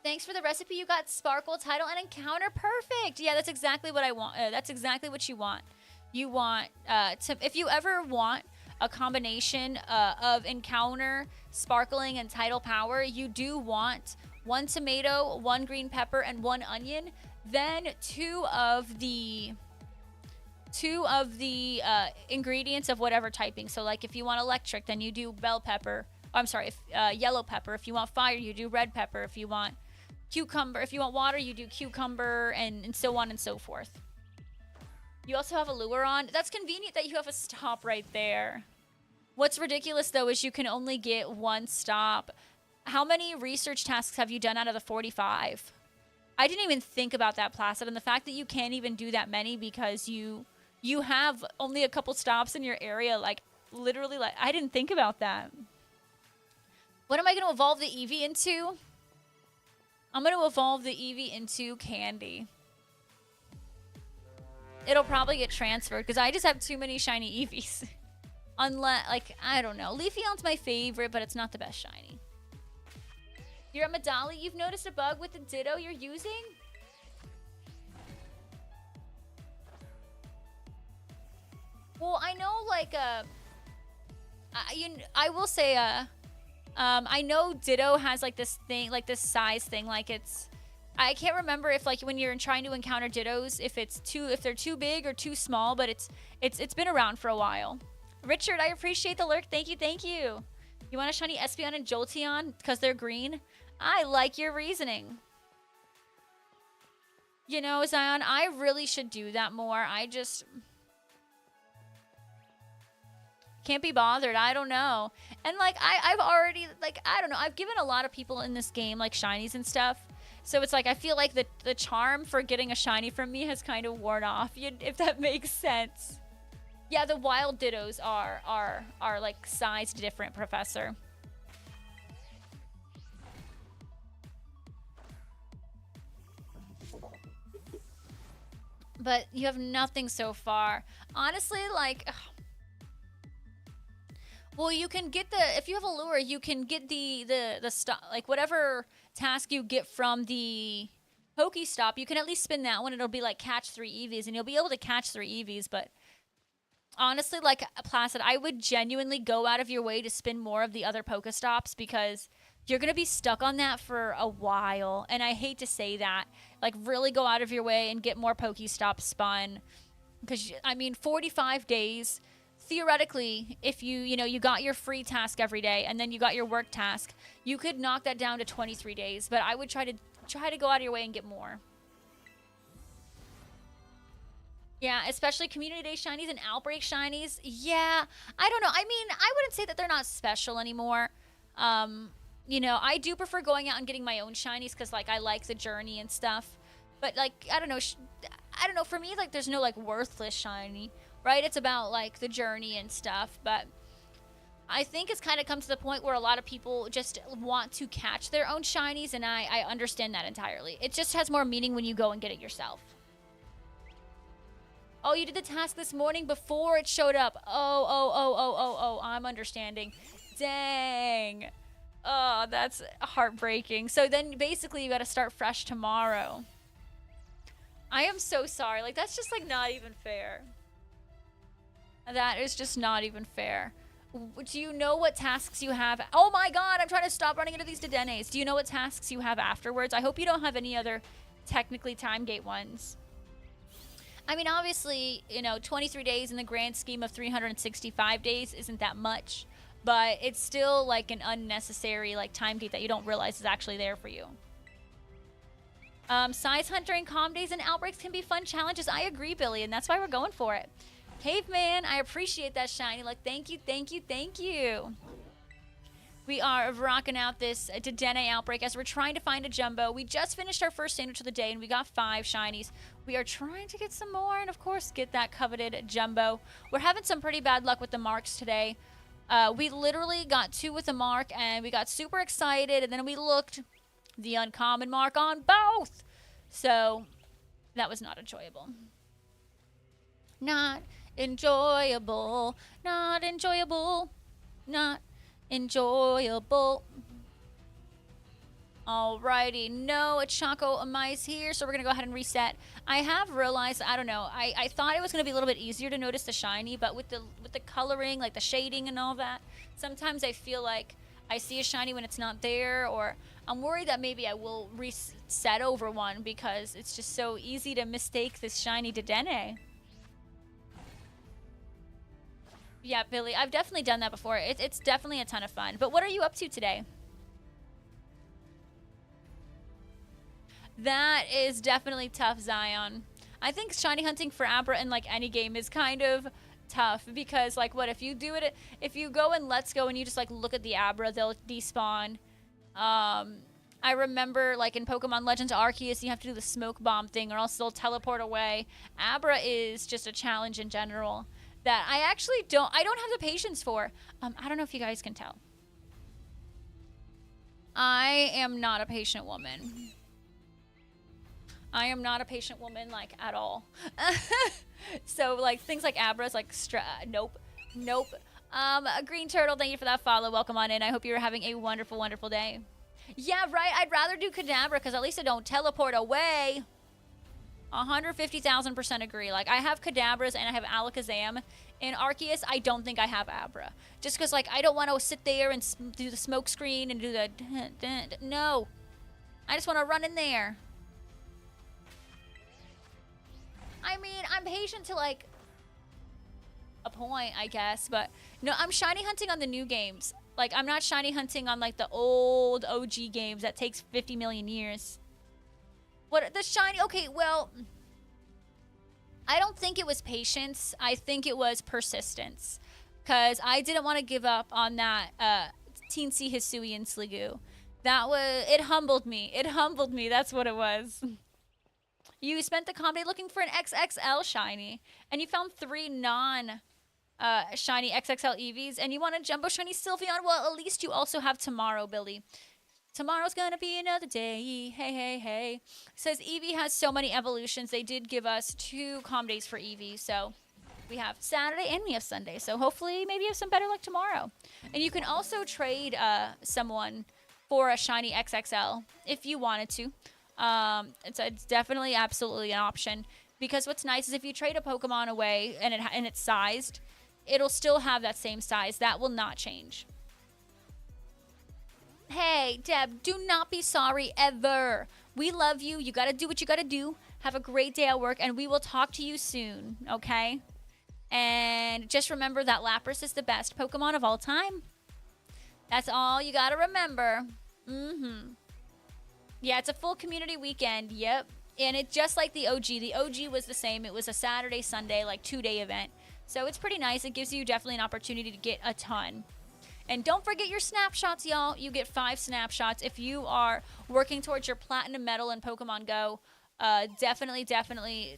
Thanks for the recipe. You got Sparkle, Title, and Encounter. Perfect. Yeah, that's exactly what I want. That's exactly what you want. You want, if you ever want a combination of Encounter, Sparkling, and Title Power, you do want 1 tomato, 1 green pepper, and 1 onion. Then two of the ingredients of whatever typing. So, like, if you want electric, then you do bell pepper. Oh, I'm sorry, yellow pepper. If you want fire, you do red pepper. If you want cucumber, if you want water, you do cucumber, and so on and so forth. You also have a lure on. That's convenient that you have a stop right there. What's ridiculous, though, is you can only get 1 stop. How many research tasks have you done out of the 45? I didn't even think about that, Placid, and the fact that you can't even do that many because you have only a couple stops in your area, like, literally, like, I didn't think about that. What am I going to evolve the Eevee into? I'm going to evolve the Eevee into Candy. It'll probably get transferred because I just have too many shiny Eevees. Unless, like, I don't know. Leafeon's my favorite, but it's not the best shiny. You're at Medali. You've noticed a bug with the Ditto you're using? Well, I know, like, I will say, I know Ditto has, like, this thing, like, this size thing, like, it's, I can't remember if, like, when you're trying to encounter Dittos, if they're too big or too small, but it's been around for a while. Richard, I appreciate the lurk. Thank you, thank you. You want a shiny Espeon and Jolteon because they're green? I like your reasoning. You know, Zion, I really should do that more. I just can't be bothered. I don't know. And, like, I've already, like, I don't know. I've given a lot of people in this game, like, shinies and stuff. So it's like, I feel like the charm for getting a shiny from me has kind of worn off, if that makes sense. Yeah, the wild Dittos are like, sized different, Professor. But you have nothing so far. Honestly, like... Ugh. Well, you can get if you have a lure, you can get the stuff, like whatever task you get from the Pokestop, you can at least spin that one. It'll be like catch 3 EVs, and you'll be able to catch 3 EVs. But honestly, like Placid, I would genuinely go out of your way to spin more of the other Pokestops because you're going to be stuck on that for a while. And I hate to say that. Like, really go out of your way and get more Pokestops spun. Because, I mean, 45 days... Theoretically, if you got your free task every day and then you got your work task, you could knock that down to 23 days. But I would try to go out of your way and get more. Yeah, especially Community Day shinies and Outbreak shinies. Yeah, I don't know. I mean, I wouldn't say that they're not special anymore. You know, I do prefer going out and getting my own shinies because, like, I like the journey and stuff. But, like, I don't know. For me, like, there's no, like, worthless shiny. Right? It's about, like, the journey and stuff, but I think it's kind of come to the point where a lot of people just want to catch their own shinies, and I understand that entirely. It just has more meaning when you go and get it yourself. Oh, you did the task this morning before it showed up. Oh, I'm understanding. Dang. Oh, that's heartbreaking. So then, basically, you got to start fresh tomorrow. I am so sorry. Like, that's just, like, not even fair. That is just not even fair. Do you know what tasks you have? Oh my god, I'm trying to stop running into these Dedennes. Do you know what tasks you have afterwards? I hope you don't have any other technically time gate ones. I mean, obviously, you know, 23 days in the grand scheme of 365 days isn't that much. But it's still like an unnecessary like time gate that you don't realize is actually there for you. Size Hunter and Calm Days and Outbreaks can be fun challenges. I agree, Billy, and that's why we're going for it. Caveman, I appreciate that shiny. Like, thank you, thank you, thank you. We are rocking out this Dedenne Outbreak as we're trying to find a Jumbo. We just finished our first sandwich of the day, and we got 5 shinies. We are trying to get some more, and of course, get that coveted Jumbo. We're having some pretty bad luck with the marks today. We literally got 2 with a mark, and we got super excited, and then we looked the uncommon mark on both. So, that was not enjoyable. Not enjoyable, not enjoyable, not enjoyable. Alrighty, no Choco Mice here, so we're gonna go ahead and reset. I have realized, I don't know, I thought it was gonna be a little bit easier to notice the shiny, but with the coloring, like the shading and all that, sometimes I feel like I see a shiny when it's not there, or I'm worried that maybe I will reset over one because it's just so easy to mistake this shiny Dedenne. Yeah, Billy, I've definitely done that before. It's definitely a ton of fun. But what are you up to today? That is definitely tough, Zion. I think shiny hunting for Abra in, like, any game is kind of tough because, like, what if you do it? If you go in Let's Go and you just, like, look at the Abra, they'll despawn. I remember, like, in Pokemon Legends Arceus, you have to do the smoke bomb thing or else they'll teleport away. Abra is just a challenge in general that I actually don't have the patience for. I don't know if you guys can tell. I am not a patient woman. I am not a patient woman, like, at all. So, like, things like Abra's, like, nope. Green Turtle, thank you for that follow. Welcome on in. I hope you're having a wonderful, wonderful day. Yeah, right. I'd rather do Kadabra because at least I don't teleport away. 150,000% agree. Like, I have Kadabras and I have Alakazam. In Arceus, I don't think I have Abra. Just because, like, I don't want to sit there and do the smoke screen and do the... No. I just want to run in there. I mean, I'm patient to, like, a point, I guess. But, no, I'm shiny hunting on the new games. Like, I'm not shiny hunting on, like, the old OG games that takes 50 million years. What, the shiny, okay, well, I don't think it was patience. I think it was persistence. Because I didn't want to give up on that Teensy Hisui and Sliggoo. That was, it humbled me. It humbled me, that's what it was. You spent the comedy looking for an XXL shiny, and you found 3 shiny XXL EVs, and you want a jumbo shiny Sylveon. Well, at least you also have tomorrow, Billy. Tomorrow's gonna be another day. Hey, hey, hey. It says Eevee has so many evolutions. They did give us 2 calm days for Eevee, so we have Saturday and we have Sunday. So hopefully, maybe you have some better luck tomorrow. And you can also trade someone for a shiny XXL if you wanted to. It's definitely absolutely an option, because what's nice is if you trade a Pokemon away and it's sized, it'll still have that same size. That will not change. Hey, Deb, do not be sorry ever. We love you. You got to do what you got to do. Have a great day at work, and we will talk to you soon, okay? And just remember that Lapras is the best Pokemon of all time. That's all you got to remember. Yeah, it's a full community weekend. Yep. And it's just like the OG. The OG was the same. It was a Saturday, Sunday, like 2-day event. So it's pretty nice. It gives you definitely an opportunity to get a ton. And don't forget your snapshots, y'all. You get 5 snapshots. If you are working towards your platinum medal in Pokemon Go, definitely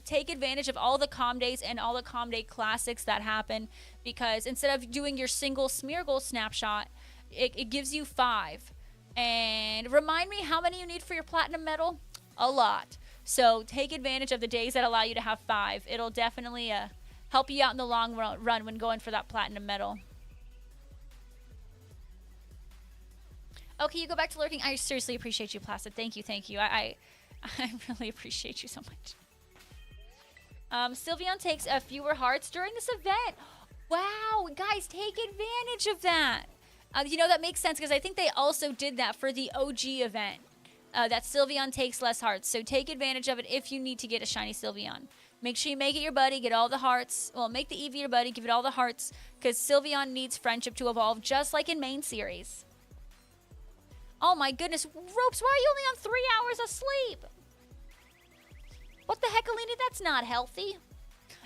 take advantage of all the calm days and all the calm day classics that happen, because instead of doing your single Smeargle snapshot, it gives you 5. And remind me how many you need for your platinum medal? A lot. So take advantage of the days that allow you to have 5. It'll definitely help you out in the long run when going for that platinum medal. Okay, you go back to lurking. I seriously appreciate you, Placid. Thank you. I really appreciate you so much. Sylveon takes fewer hearts during this event. Wow, guys, take advantage of that. You know, that makes sense, because I think they also did that for the OG event. That Sylveon takes less hearts. So take advantage of it if you need to get a shiny Sylveon. Make sure you make it your buddy, get all the hearts. Well, make the Eevee your buddy, give it all the hearts, because Sylveon needs friendship to evolve, just like in main series. Oh my goodness, Ropes, why are you only on 3 hours of sleep? What the heck, Alini? That's not healthy.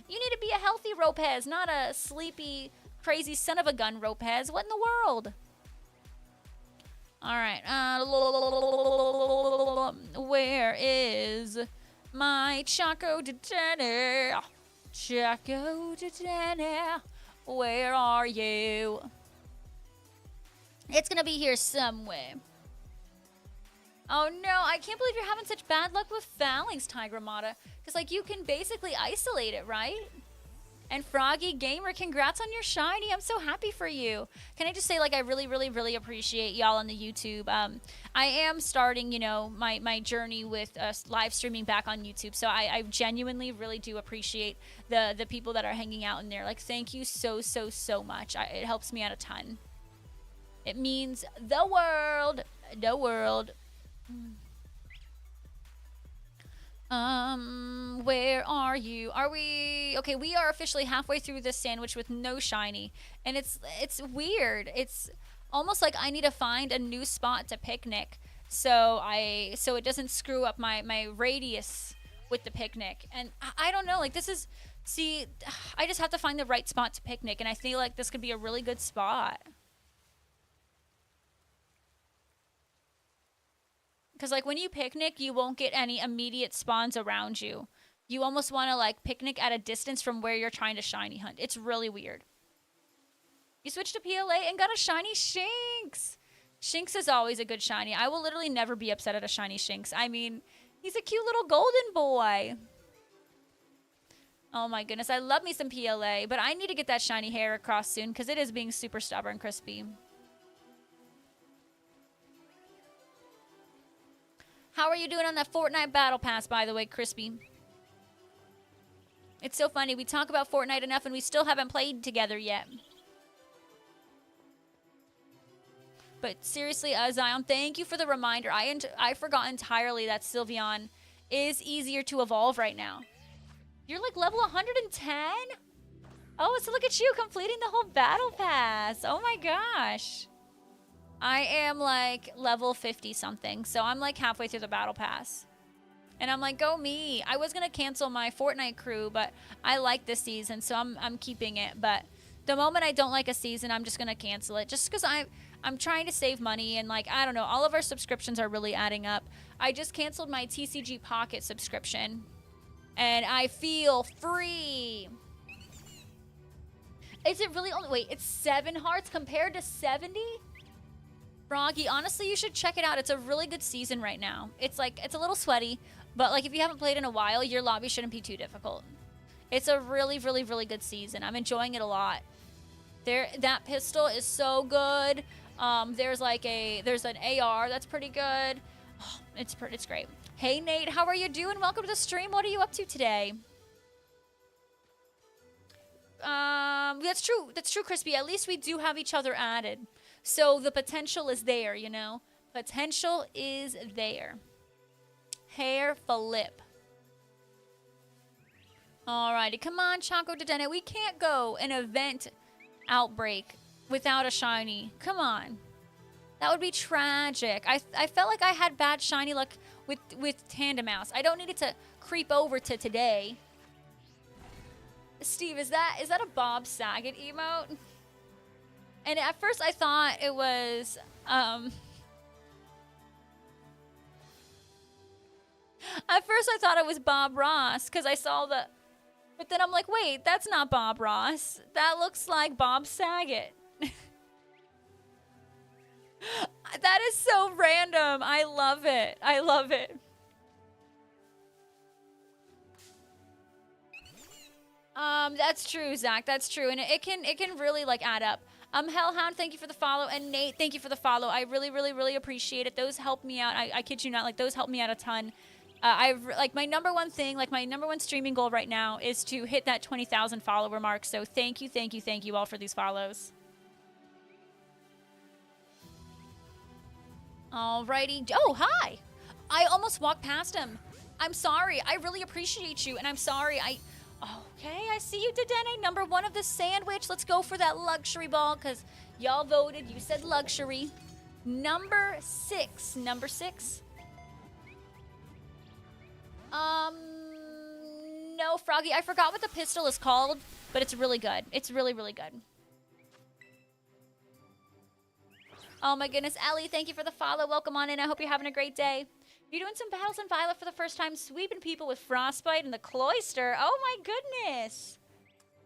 You need to be a healthy Ropez, not a sleepy, crazy son of a gun Ropez. What in the world? Alright, where is my Choco Dedenne? Choco Dedenne, where are you? It's gonna be here somewhere. Oh no, I can't believe you're having such bad luck with Phalanx, Tigramata. Because, like, you can basically isolate it, right? And Froggy Gamer, congrats on your shiny. I'm so happy for you. Can I just say, like, I really appreciate y'all on the YouTube. I am starting, you know, my journey with live streaming back on YouTube. So I genuinely really do appreciate the people that are hanging out in there. Like, thank you so much. It helps me out a ton. It means the world. The world. Where are you? Are we... Okay, we are officially halfway through this sandwich with no shiny. And it's weird. It's almost like I need to find a new spot to picnic so it doesn't screw up my radius with the picnic. And I don't know, like, this is... See, I just have to find the right spot to picnic, and I feel like this could be a really good spot. Because, like, when you picnic, you won't get any immediate spawns around you. You almost want to, like, picnic at a distance from where you're trying to shiny hunt. It's really weird. You switched to PLA and got a shiny Shinx. Shinx is always a good shiny. I will literally never be upset at a shiny Shinx. I mean, he's a cute little golden boy. Oh my goodness, I love me some PLA, but I need to get that shiny hair across soon because it is being super stubborn, Crispy. How are you doing on that Fortnite Battle Pass, by the way, Crispy? It's so funny. We talk about Fortnite enough and we still haven't played together yet. But seriously, Zion, thank you for the reminder. I forgot entirely that Sylveon is easier to evolve right now. You're like level 110? Oh, so look at you completing the whole Battle Pass. Oh my gosh. I am like level 50 something, so I'm like halfway through the battle pass. And I'm like, go me. I was gonna cancel my Fortnite crew, but I like this season, so I'm keeping it. But the moment I don't like a season, I'm just gonna cancel it, just because I'm trying to save money, and like, I don't know, all of our subscriptions are really adding up. I just canceled my TCG Pocket subscription, and I feel free. Is it really only, wait, it's 7 hearts compared to 70? Froggy, honestly, you should check it out. It's a really good season right now. It's like, it's a little sweaty, but like if you haven't played in a while, your lobby shouldn't be too difficult. It's a really, really, really good season. I'm enjoying it a lot. That pistol is so good. There's an AR that's pretty good. Oh, it's great. Hey Nate, how are you doing? Welcome to the stream. What are you up to today? That's true, Crispy. At least we do have each other added. So the potential is there, you know? Potential is there. Hair flip. Alrighty, come on, Choco Dedenne. We can't go an event outbreak without a shiny. Come on. That would be tragic. I felt like I had bad shiny luck with Tandem Mouse. I don't need it to creep over to today. Steve, is that a Bob Saget emote? And at first I thought it was, at first I thought it was Bob Ross, because I saw the, but then I'm like, wait, that's not Bob Ross. That looks like Bob Saget. That is so random. I love it. I love it. That's true, Zach. That's true, and it can really like add up. Hellhound, thank you for the follow, and Nate, thank you for the follow. I really, really, really appreciate it. Those help me out. I kid you not, like those help me out a ton. I've like my number one thing, like my number one streaming goal right now is to hit that 20,000 follower mark. So thank you all for these follows. Alrighty. Oh, hi. I almost walked past him. I'm sorry. I really appreciate you, and I'm sorry. Okay, I see you, Dedenne. Number 1 of the sandwich. Let's go for that luxury ball, because y'all voted. You said luxury. Number 6. Number 6. No, Froggy. I forgot what the pistol is called, but it's really good. It's really, really good. Oh my goodness, Ellie, thank you for the follow. Welcome on in. I hope you're having a great day. You're doing some battles in Violet for the first time, sweeping people with Frostbite and the Cloister. Oh my goodness.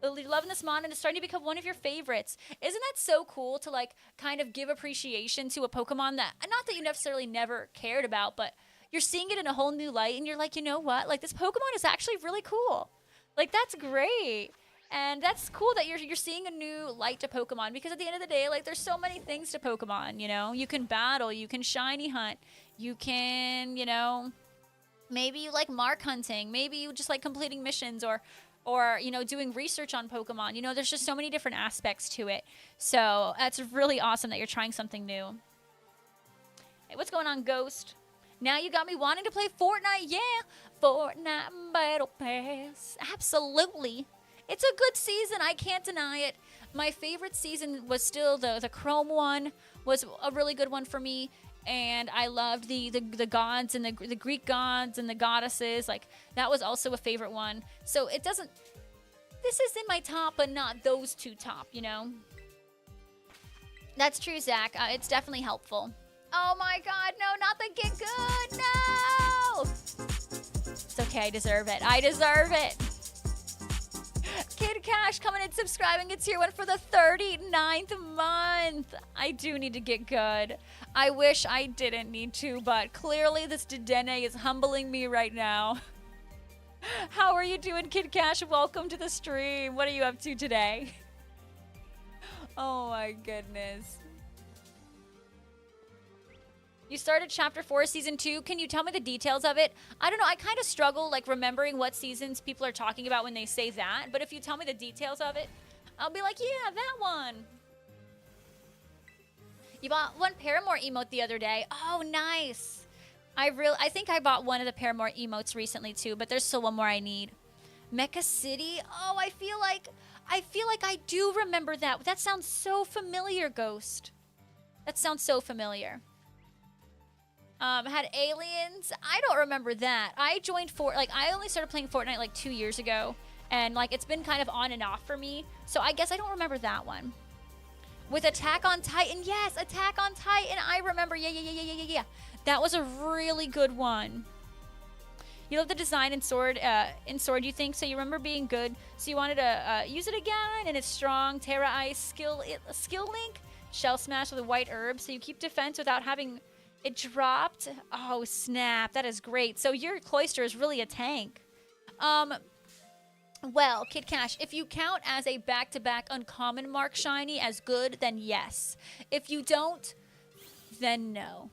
You're loving this mon, and it's starting to become one of your favorites. Isn't that so cool to like kind of give appreciation to a Pokemon that, not that you necessarily never cared about, but you're seeing it in a whole new light, and you're like, you know what? Like, this Pokemon is actually really cool. Like, that's great. And that's cool that you're seeing a new light to Pokemon, because at the end of the day, like, there's so many things to Pokemon, you know? You can battle, you can shiny hunt, you can, you know, maybe you like mark hunting, maybe you just like completing missions or you know, doing research on Pokemon. You know, there's just so many different aspects to it. So that's really awesome that you're trying something new. Hey, what's going on, Ghost? Now you got me wanting to play Fortnite. Yeah, Fortnite Battle Pass. Absolutely. It's a good season. I can't deny it. My favorite season was still the Chrome one. Was a really good one for me. And I loved the gods and the Greek gods and the goddesses. Like, that was also a favorite one. So it doesn't... This is in my top, but not those two top, you know? That's true, Zach. It's definitely helpful. Oh my god, no, not the Get Good, no! It's okay, I deserve it. I deserve it. Kid Cash coming in, subscribing. It's here one for the 39th month. I do need to get good. I wish I didn't need to, but clearly this Dedenne is humbling me right now. How are you doing, Kid Cash? Welcome to the stream. What are you up to today? Oh my goodness. You started Chapter 4, Season 2. Can you tell me the details of it? I don't know. I kind of struggle, like, remembering what seasons people are talking about when they say that. But if you tell me the details of it, I'll be like, yeah, that one. You bought one Paramore emote the other day. Oh, nice. I think I bought one of the Paramore emotes recently, too. But there's still one more I need. Mecha City? Oh, I feel like I do remember that. That sounds so familiar, Ghost. That sounds so familiar. Had aliens. I don't remember that. I joined I only started playing Fortnite like 2 years ago. And like it's been kind of on and off for me. So I guess I don't remember that one. With Attack on Titan. Yes, Attack on Titan. I remember. Yeah. That was a really good one. You love the design in Sword, you think? So you remember being good. So you wanted to use it again, and it's strong. Terra Ice, skill link, Shell Smash with a white herb. So you keep defense without having it dropped. Oh, snap. That is great. So your Cloister is really a tank. Well, Kid Cash, if you count as a back-to-back uncommon mark shiny as good, then yes. If you don't, then no.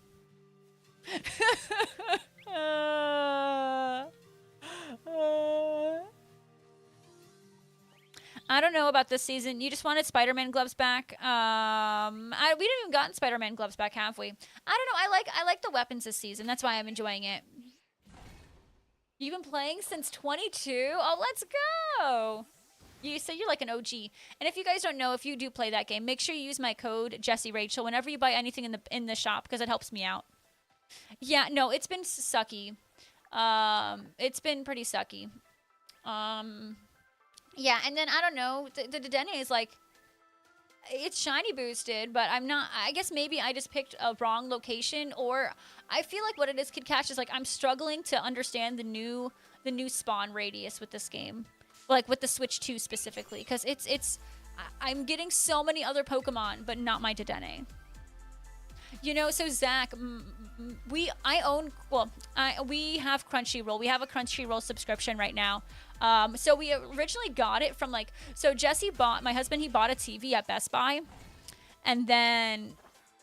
I don't know about this season. You just wanted Spider-Man gloves back. We haven't even gotten Spider-Man gloves back, have we? I don't know. I like the weapons this season. That's why I'm enjoying it. You've been playing since 22? Oh, let's go! So you're like an OG. And if you guys don't know, if you do play that game, make sure you use my code JessieRachel whenever you buy anything in the shop because it helps me out. Yeah, no, it's been sucky. It's been pretty sucky. Yeah, and then I don't know. The Dedenne is like, it's shiny boosted, but I'm not. I guess maybe I just picked a wrong location, or I feel like what it is, Kid Cash, is like I'm struggling to understand the new spawn radius with this game, like with the Switch 2 specifically, because I'm getting so many other Pokemon, but not my Dedenne. You know, so Zach, we have Crunchyroll. We have a Crunchyroll subscription right now. So we originally got it from my husband, he bought a TV at Best Buy, and then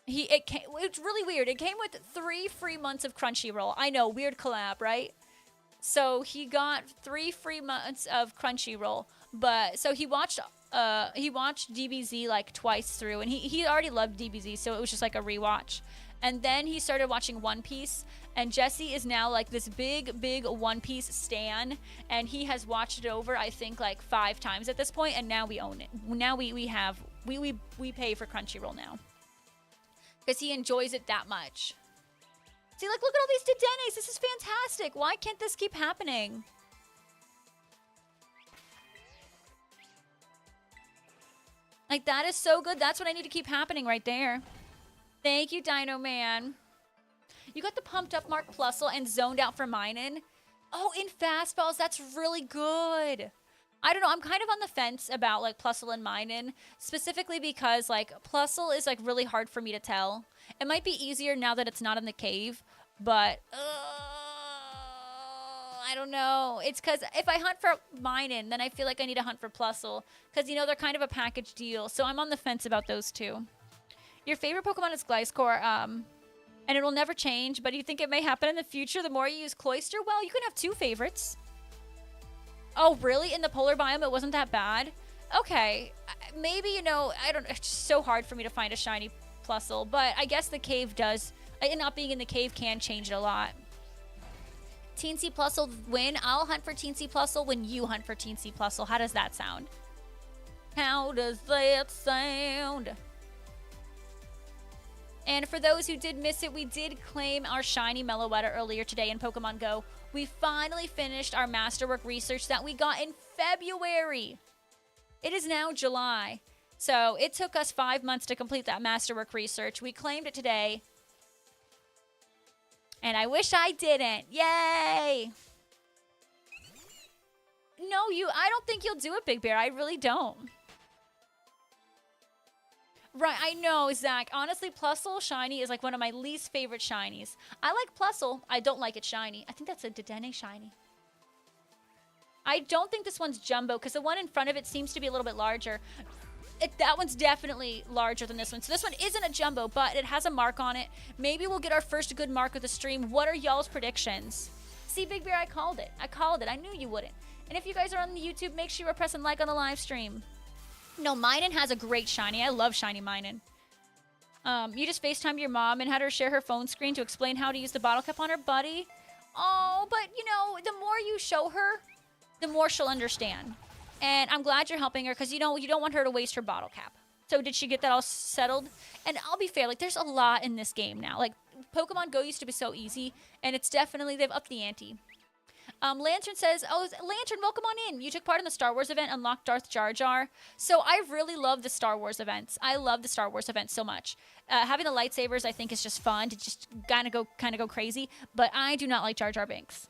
it's really weird. It came with 3 free months of Crunchyroll. I know, weird collab, right? So he got 3 free months of Crunchyroll, but so he watched DBZ like twice through, and he already loved DBZ, so it was just like a rewatch. And then he started watching One Piece, and Jesse is now like this big One Piece stan, and he has watched it over, I think, like 5 times at this point, and now we own it. Now we pay for Crunchyroll now because he enjoys it that much. See, like, look at all these Dedennes. This is fantastic. Why can't this keep happening? Like, that is so good. That's what I need to keep happening right there. Thank you, Dino Man. You got the pumped up Mark Plusle and zoned out for Minun. Oh, in fastballs, that's really good. I don't know. I'm kind of on the fence about like Plusle and Minun, specifically because like Plusle is like really hard for me to tell. It might be easier now that it's not in the cave, but I don't know. It's because if I hunt for Minun, then I feel like I need to hunt for Plusle because, you know, they're kind of a package deal. So I'm on the fence about those two. Your favorite Pokemon is Gliscor, and it will never change, but you think it may happen in the future the more you use Cloyster? Well, you can have 2 favorites. Oh, really? In the polar biome, it wasn't that bad? Okay. Maybe, you know, I don't know. It's just so hard for me to find a shiny Plusle, but I guess the cave does, and not being in the cave can change it a lot. Teensy Plusle win. I'll hunt for Teensy Plusle when you hunt for Teensy Plusle. How does that sound? How does that sound? And for those who did miss it, we did claim our shiny Meloetta earlier today in Pokemon Go. We finally finished our masterwork research that we got in February. It is now July. So it took us 5 months to complete that masterwork research. We claimed it today. And I wish I didn't. Yay! No, I don't think you'll do it, Big Bear. I really don't. Right, I know, Zach. Honestly, Plusle Shiny is like one of my least favorite shinies. I like Plusle. I don't like it shiny. I think that's a Dedenne shiny. I don't think this one's jumbo because the one in front of it seems to be a little bit larger. That one's definitely larger than this one. So this one isn't a jumbo, but it has a mark on it. Maybe we'll get our first good mark of the stream. What are y'all's predictions? See, Big Bear, I called it. I called it. I knew you wouldn't. And if you guys are on the YouTube, make sure you're pressing like on the live stream. No, Minun has a great shiny. I love shiny Minun. You just FaceTimed your mom and had her share her phone screen to explain how to use the bottle cap on her buddy. Oh, but, you know, the more you show her, the more she'll understand. And I'm glad you're helping her because, you know, you don't want her to waste her bottle cap. So did she get that all settled? And I'll be fair, like there's a lot in this game now. Like Pokemon Go used to be so easy, and it's definitely, they've upped the ante. Lantern says, oh, Lantern, welcome on in. You took part in the Star Wars event, unlocked Darth Jar Jar. So I really love the Star Wars events. I love the Star Wars events so much. Having the lightsabers, I think, is just fun to just kind of go crazy. But I do not like Jar Jar Binks.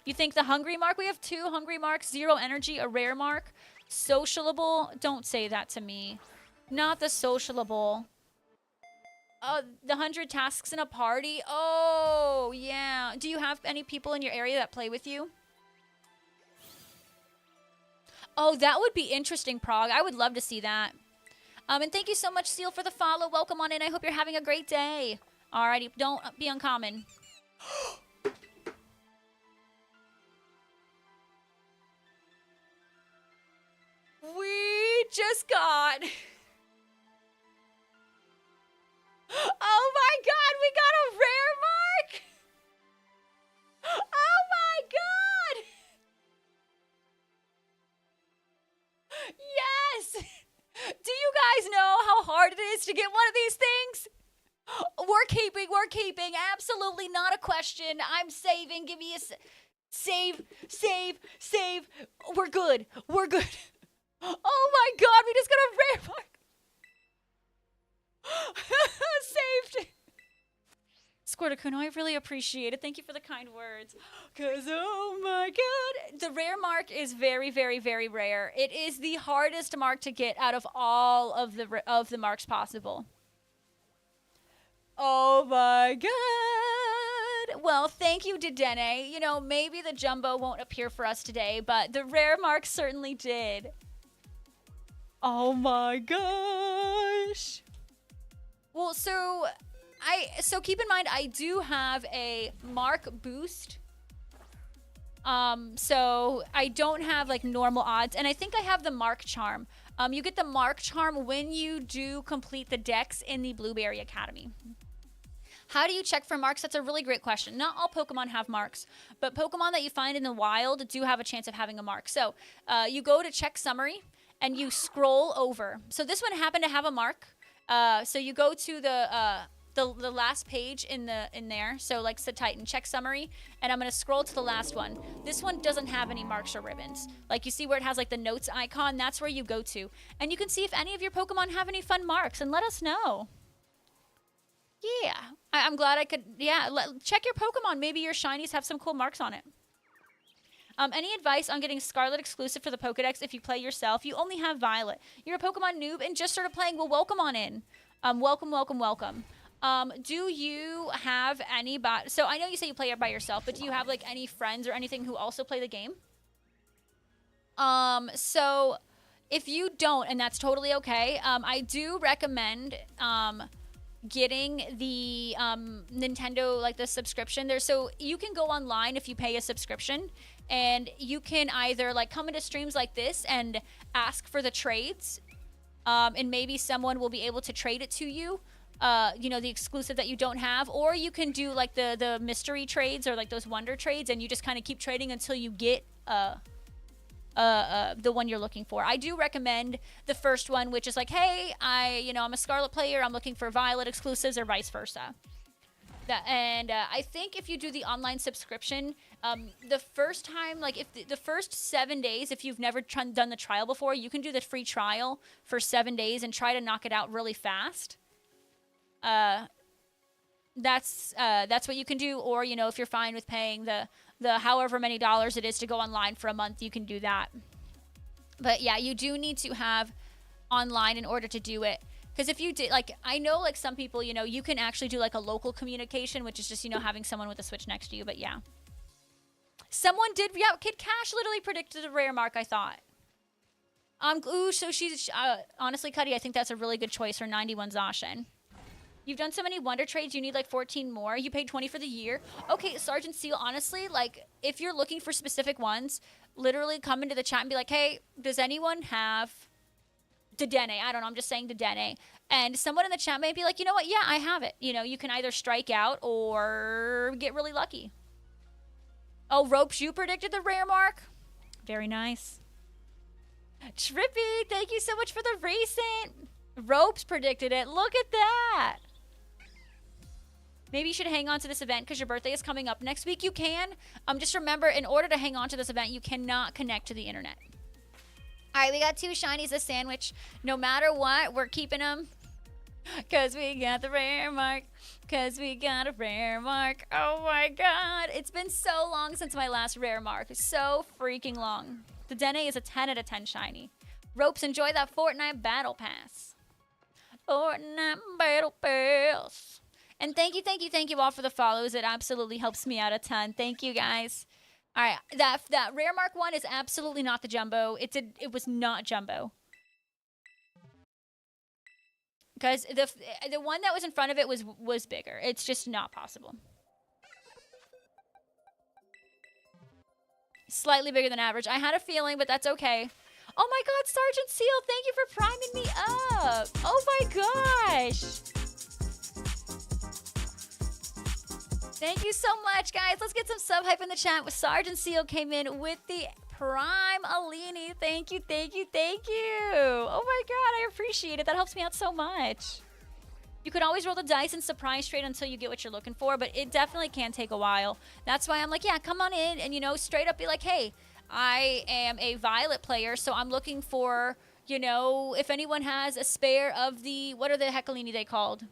You think the hungry mark? We have 2 hungry marks, 0 energy, a rare mark. Socialable? Don't say that to me. Not the socialable. The 100 tasks in a party? Oh, yeah. Do you have any people in your area that play with you? Oh, that would be interesting, Prague. I would love to see that. And thank you so much, Seal, for the follow. Welcome on in. I hope you're having a great day. Alrighty, don't be uncommon. We just got... Oh my god, we got a rare mark! Oh my god! Yes! Do you guys know how hard it is to get one of these things? We're keeping. Absolutely not a question. I'm saving. Give me a save. We're good. Oh my god, we just got a rare mark. Saved. Squirtacuno, I really appreciate it. Thank you for the kind words. Cause oh my god, the rare mark is very, very, very rare. It is the hardest mark to get out of all of the marks possible. Oh my god. Well, thank you, Dedenne. You know, maybe the jumbo won't appear for us today, but the rare mark certainly did. Oh my gosh. Well, so keep in mind I do have a mark boost. So I don't have like normal odds, and I think I have the mark charm. You get the mark charm when you do complete the dex in the Blueberry Academy. How do you check for marks? That's a really great question. Not all Pokemon have marks, but Pokemon that you find in the wild do have a chance of having a mark. So you go to check summary and you scroll over. So this one happened to have a mark. So you go to the last page in there. So like sit tight and check summary, and I'm gonna scroll to the last one. This one doesn't have any marks or ribbons. Like you see where it has like the notes icon, that's where you go to. And you can see if any of your Pokemon have any fun marks and let us know. Yeah, I'm glad I could, yeah, check your Pokemon. Maybe your shinies have some cool marks on it. Any advice on getting Scarlet exclusive for the Pokedex if you play yourself? You only have Violet. You're a Pokemon noob and just started playing. Well, welcome on in. Welcome. Do you have anybody? So I know you say you play it by yourself, but do you have like any friends or anything who also play the game? So if you don't, and that's totally okay, I do recommend getting the Nintendo, like the subscription there. So you can go online if you pay a subscription, and you can either like come into streams like this and ask for the trades, and maybe someone will be able to trade it to you, you know, the exclusive that you don't have, or you can do like the mystery trades or like those wonder trades, and you just kind of keep trading until you get the one you're looking for. I do recommend the first one, which is like, hey, I'm a Scarlet player, I'm looking for Violet exclusives, or vice versa. I think if you do the online subscription, the first time, like if the first 7 days, if you've never done the trial before, you can do the free trial for 7 days and try to knock it out really fast. That's what you can do. Or, you know, if you're fine with paying the however many dollars it is to go online for a month, you can do that. But yeah, you do need to have online in order to do it. Because if you did, like, I know, like, some people, you know, you can actually do, like, a local communication, which is just, you know, having someone with a Switch next to you. But, yeah. Someone did, yeah, Kid Cash literally predicted a rare mark, I thought. Ooh, so she's, honestly, Cuddy, I think that's a really good choice for 91 Zacian. You've done so many Wonder Trades, you need, like, 14 more. You paid 20 for the year. Okay, Sergeant Seal, honestly, like, if you're looking for specific ones, literally come into the chat and be like, hey, does anyone have Dedenne? I don't know, I'm just saying Dedenne. And someone in the chat may be like, you know what, yeah, I have it. You know, you can either strike out or get really lucky. Oh, Ropes, you predicted the rare mark? Very nice. Trippy, thank you so much for the recent. Ropes predicted it. Look at that. Maybe you should hang on to this event because your birthday is coming up next week. You can. Just remember, in order to hang on to this event, you cannot connect to the internet. All right, we got 2 shinies a sandwich. No matter what, we're keeping them. Because we got the rare mark. Because we got a rare mark. Oh my god. It's been so long since my last rare mark. So freaking long. The Dedenne is a 10 out of 10 shiny. Ropes, enjoy that Fortnite Battle Pass. Fortnite Battle Pass. And thank you all for the follows. It absolutely helps me out a ton. Thank you, guys. All right, that rare mark one is absolutely not the jumbo. It was not jumbo. Because the one that was in front of it was bigger. It's just not possible. Slightly bigger than average. I had a feeling, but that's okay. Oh my god, Sergeant Seal, thank you for priming me up. Oh my gosh. Thank you so much, guys. Let's get some sub hype in the chat. Sergeant Seal came in with the Prime Alini. Thank you, thank you, thank you. Oh my god, I appreciate it. That helps me out so much. You can always roll the dice and surprise trade until you get what you're looking for, but it definitely can take a while. That's why I'm like, yeah, come on in and, you know, straight up be like, hey, I am a Violet player, so I'm looking for, you know, if anyone has a spare of the, what are the Heckalini they called?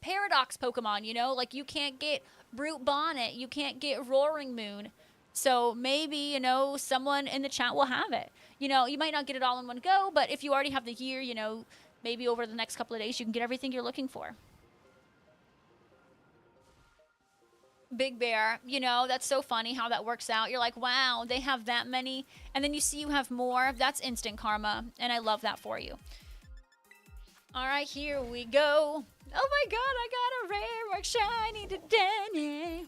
Paradox Pokemon, you know? Like, you can't get Brute Bonnet, you can't get Roaring Moon. So maybe, you know, someone in the chat will have it. You know, you might not get it all in one go, but if you already have the gear, you know, maybe over the next couple of days, you can get everything you're looking for. Big Bear, you know, that's so funny how that works out. You're like, wow, they have that many. And then you see you have more. That's instant karma. And I love that for you. All right, here we go. Oh my god, I got a rare mark shiny Dedenne.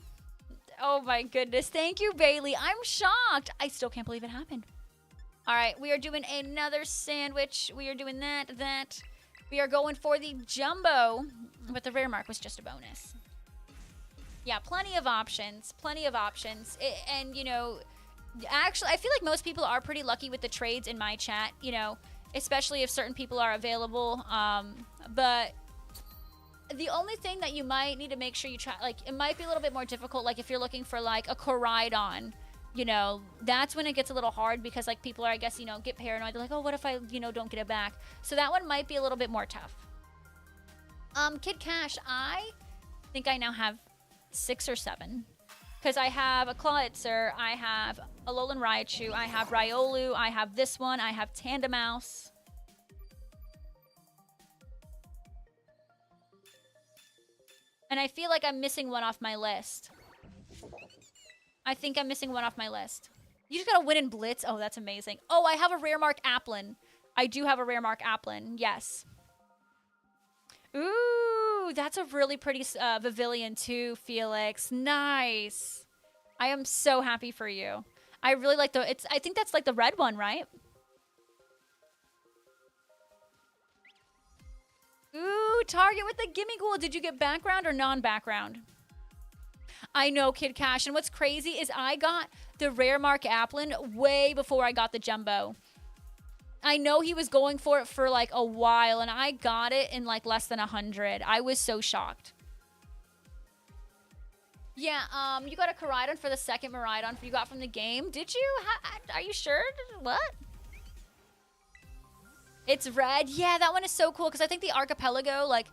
Oh my goodness. Thank you, Bailey. I'm shocked. I still can't believe it happened. All right, we are doing another sandwich. We are doing that. We are going for the jumbo, but the rare mark was just a bonus. Yeah, plenty of options. And, you know, actually, I feel like most people are pretty lucky with the trades in my chat, you know, especially if certain people are available. But the only thing that you might need to make sure you try, like, it might be a little bit more difficult, like, if you're looking for, like, a Koraidon, you know, that's when it gets a little hard because, like, people are, I guess, you know, get paranoid. They're like, oh, what if I, you know, don't get it back? So that one might be a little bit more tough. Kid Cash, I think I now have 6 or 7. Because I have a Clawitzer, I have a Alolan Raichu, I have Riolu, I have this one, I have Tandemaus. And I feel like I'm missing one off my list. I think I'm missing one off my list. You just gotta win in Blitz? Oh, that's amazing. Oh, I have a rare mark Applin. I do have a rare mark Applin, yes. Ooh, that's a really pretty Pavilion too, Felix. Nice. I am so happy for you. I really like I think that's like the red one, right? Ooh, Target with the Gimme Ghoul. Did you get background or non-background? I know, Kid Cash. And what's crazy is I got the rare mark Applin way before I got the jumbo. I know he was going for it for like a while, and I got it in like less than 100. I was so shocked. Yeah, you got a Koraidon for the second Miraidon you got from the game. Did you? Are you sure? What? It's red. Yeah, that one is so cool because I think the Archipelago, like,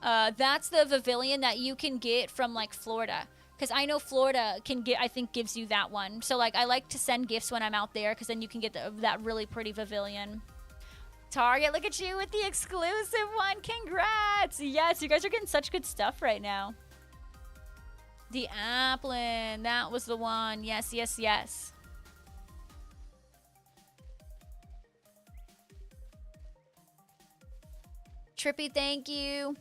that's the Pavilion that you can get from like Florida. Because I know Florida I think gives you that one. So like I like to send gifts when I'm out there because then you can get that really pretty Pavilion. Target, look at you with the exclusive one. Congrats. Yes, you guys are getting such good stuff right now. The Applin, that was the one. Yes, yes, yes. Trippy, thank you.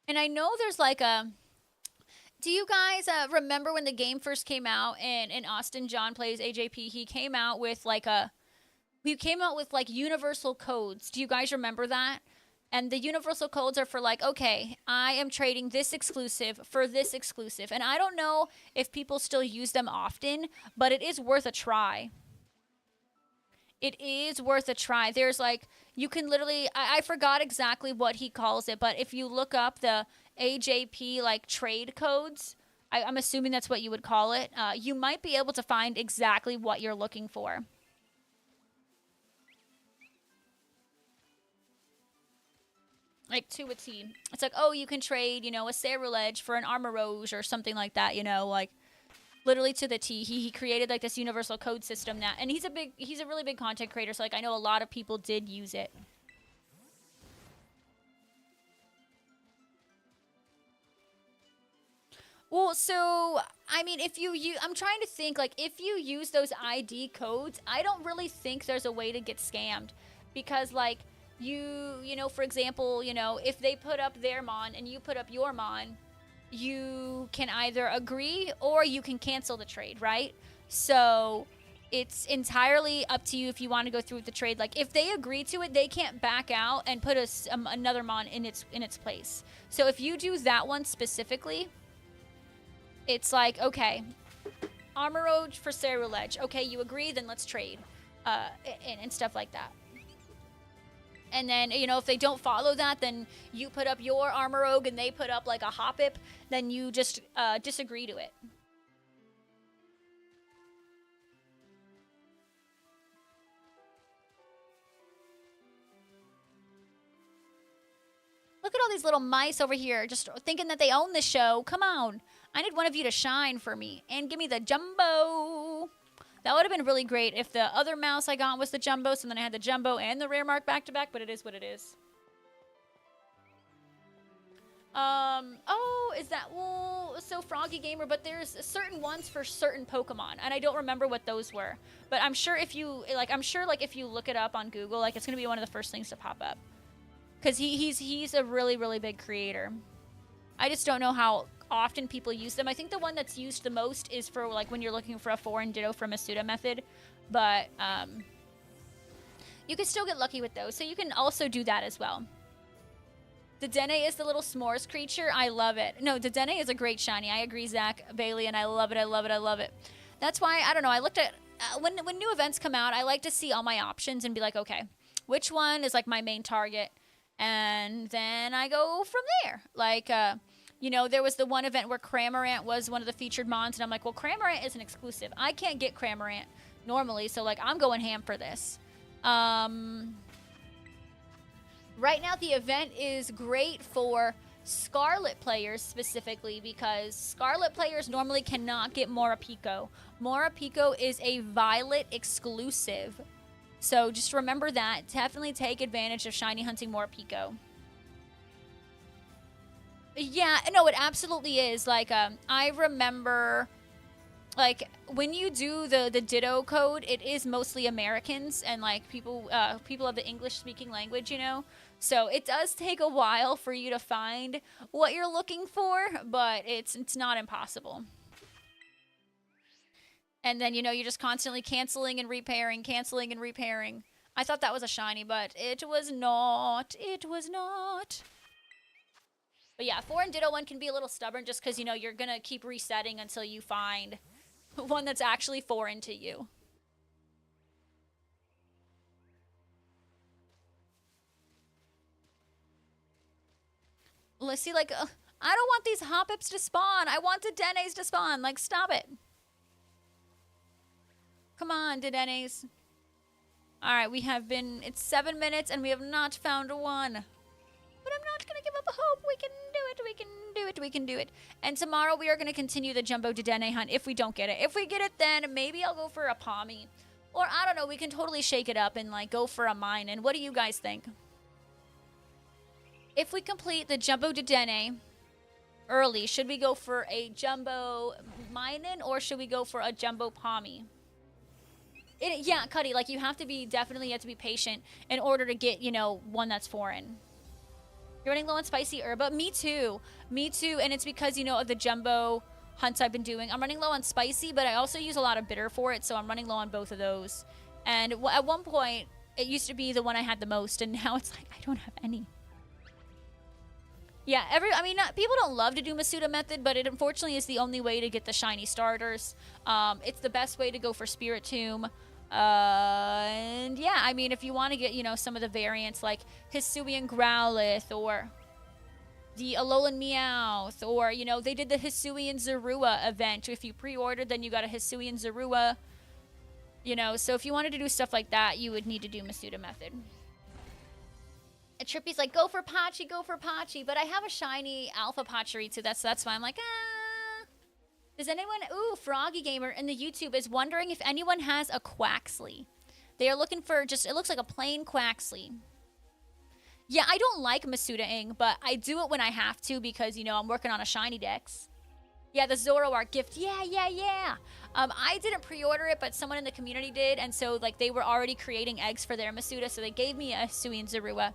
And I know there's like a... Do you guys remember when the game first came out and Austin John plays AJP? He came out with like universal codes. Do you guys remember that? And the universal codes are for like, okay, I am trading this exclusive for this exclusive. And I don't know if people still use them often, but it is worth a try. It is worth a try. There's like, you can literally, I forgot exactly what he calls it, but if you look up the AJP like trade codes, I'm assuming that's what you would call it, you might be able to find exactly what you're looking for. Like to a T. It's like, oh, you can trade, you know, a Cerulege for an Armorage or something like that, you know, like literally to the T. He created like this universal code system that, and he's a really big content creator, so like I know a lot of people did use it. Well, so I mean, if you use, I'm trying to think like if you use those ID codes, I don't really think there's a way to get scammed, because like you know, for example, you know, if they put up their mon and you put up your mon, you can either agree or you can cancel the trade, right? So it's entirely up to you if you want to go through with the trade. Like if they agree to it, they can't back out and put another mon in its place. So if you do that one specifically, it's like, okay, Armorage for Cerulege. Okay, you agree, then let's trade, and stuff like that. And then, you know, if they don't follow that, then you put up your Armorogue and they put up like a Hoppip, then you just disagree to it. Look at all these little mice over here just thinking that they own the show. Come on. I need one of you to shine for me and give me the Jumbo. That would have been really great if the other mouse I got was the Jumbo, so then I had the Jumbo and the Rare Mark back to back, but it is what it is. Oh, is that, well, so Froggy Gamer, but there's certain ones for certain Pokemon, and I don't remember what those were. But I'm sure if you, like, if you look it up on Google, like, it's going to be one of the first things to pop up. Because he's a really, really big creator. I just don't know how often people use them. I think the one that's used the most is for like when you're looking for a foreign ditto from a pseudo method, but you can still get lucky with those, so you can also do that as well. Dedenne is the little s'mores creature. I love it. No, Dedenne is a great shiny. I agree, Zach Bailey, and I love it. I love it. I love it. That's why, I don't know, I looked at when new events come out, I like to see all my options and be like, okay, which one is like my main target, and then I go from there. Like you know, there was the one event where Cramorant was one of the featured mons, and I'm like, well, Cramorant is an exclusive. I can't get Cramorant normally, so, like, I'm going ham for this. Right now, the event is great for Scarlet players specifically, because Scarlet players normally cannot get Morpeko. Morpeko is a Violet exclusive. So just remember that. Definitely take advantage of shiny hunting Morpeko. Yeah, no, it absolutely is. Like, I remember, like, when you do the Ditto code, it is mostly Americans and, like, people of the English-speaking language, you know? So it does take a while for you to find what you're looking for, but it's not impossible. And then, you know, you're just constantly canceling and repairing, canceling and repairing. I thought that was a shiny, but it was not. It was not. But yeah, foreign Ditto one can be a little stubborn just because, you know, you're going to keep resetting until you find one that's actually foreign to you. Let's see, like, I don't want these Hoppips to spawn. I want Dedennes to spawn. Like, stop it. Come on, Dedennes. All right, we have been, it's 7 minutes and we have not found one. But I'm not going to give up hope. We can do it. We can do it. We can do it. And tomorrow we are going to continue the Jumbo Dedenne hunt if we don't get it. If we get it, then maybe I'll go for a Pommy. Or, I don't know, we can totally shake it up and, like, go for a mine. And what do you guys think? If we complete the Jumbo Dedenne early, should we go for a Jumbo Minin or should we go for a Jumbo Pommy? Yeah, Cuddy, like, you have to be, definitely you have to be patient in order to get, you know, one that's foreign. You're running low on spicy herba? Me too. Me too, and it's because, you know, of the Jumbo hunts I've been doing. I'm running low on spicy, but I also use a lot of bitter for it, so I'm running low on both of those. And at one point, it used to be the one I had the most, and now it's like, I don't have any. Yeah, I mean, people don't love to do Masuda method, but it unfortunately is the only way to get the shiny starters. It's the best way to go for Spirit Tomb. And yeah, I mean, if you want to get, you know, some of the variants like Hisuian Growlithe or the Alolan Meowth, or, you know, they did the Hisuian Zorua event. If you pre-ordered, then you got a Hisuian Zorua. You know, so if you wanted to do stuff like that, you would need to do Masuda method. And Trippy's like, go for Pachi, go for Pachi. But I have a shiny Alpha Pachirisu, that's why I'm like, ah. Does anyone, ooh, Froggy Gamer in the YouTube is wondering if anyone has a Quaxley. They are looking for just, it looks like a plain Quaxley. Yeah, I don't like Masuda-ing, but I do it when I have to because, you know, I'm working on a shiny dex. Yeah, the Zoroark gift. Yeah. I didn't pre-order it, but someone in the community did, and so, like, they were already creating eggs for their Masuda, so they gave me a Hisuian Zorua.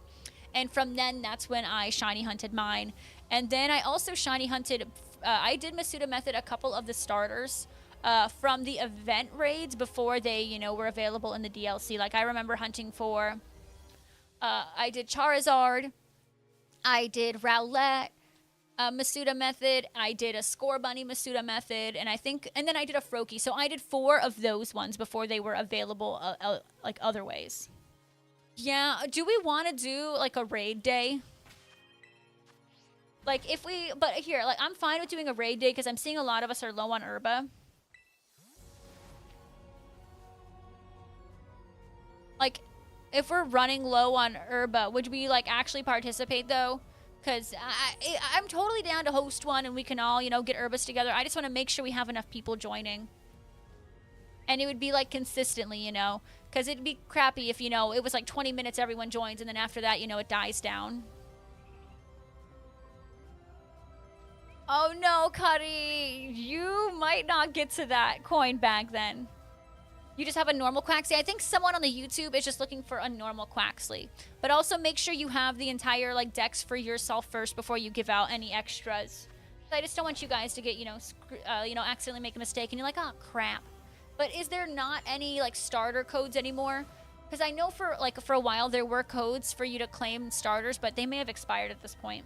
And from then, that's when I shiny hunted mine. And then I also shiny hunted, I did Masuda method a couple of the starters from the event raids before they, you know, were available in the DLC. Like, I remember hunting for, I did Charizard, I did Rowlet, Masuda method, I did a Score Bunny Masuda method, and then I did a Froakie. So I did 4 of those ones before they were available, like, other ways. Yeah, do we want to do, like, a raid day? Like, but here, like, I'm fine with doing a raid day because I'm seeing a lot of us are low on Herba. Like, if we're running low on Herba, would we, like, actually participate, though? Because I'm totally down to host one and we can all, you know, get Herbas together. I just want to make sure we have enough people joining. And it would be, like, consistently, you know. Because it'd be crappy if, you know, it was, like, 20 minutes everyone joins and then after that, you know, it dies down. Oh, no, Cuddy. You might not get to that coin bag then. You just have a normal Quaxley. I think someone on the YouTube is just looking for a normal Quaxley. But also make sure you have the entire, like, dex for yourself first before you give out any extras. I just don't want you guys to get, you know, accidentally make a mistake and you're like, oh, crap. But is there not any, like, starter codes anymore? Because I know for a while there were codes for you to claim starters, but they may have expired at this point.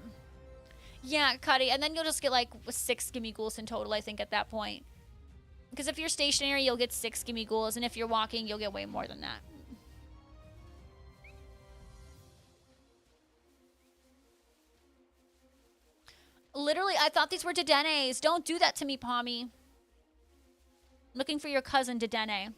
Yeah, Cuddy, and then you'll just get, like, 6 Gimme Ghouls in total, I think, at that point. Because if you're stationary, you'll get 6 Gimme Ghouls, and if you're walking, you'll get way more than that. Literally, I thought these were Dedennes. Don't do that to me, Pommy. Looking for your cousin, Dedenne.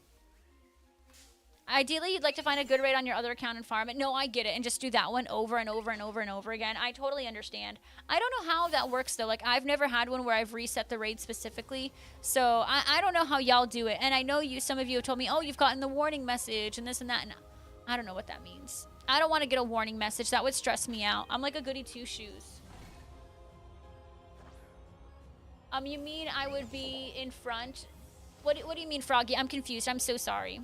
Ideally, you'd like to find a good raid on your other account and farm it. No, I get it. And just do that one over and over and over and over again. I totally understand. I don't know how that works, though. Like, I've never had one where I've reset the raid specifically. So, I don't know how y'all do it. And I know some of you have told me, oh, you've gotten the warning message and this and that. And I don't know what that means. I don't want to get a warning message. That would stress me out. I'm like a goody two-shoes. You mean I would be in front? What do you mean, Froggy? I'm confused. I'm so sorry.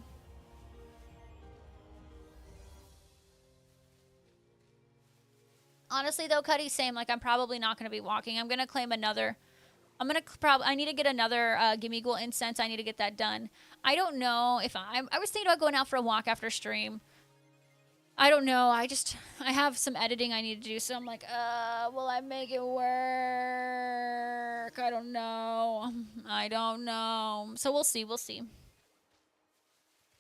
Honestly, though, Cuddy, same. Like, I'm probably not going to be walking. I'm going to claim another. I need to get another Gimme Ghoul incense. I need to get that done. I don't know if I was thinking about going out for a walk after stream. I don't know. I have some editing I need to do. So I'm like, will I make it work? I don't know. So we'll see.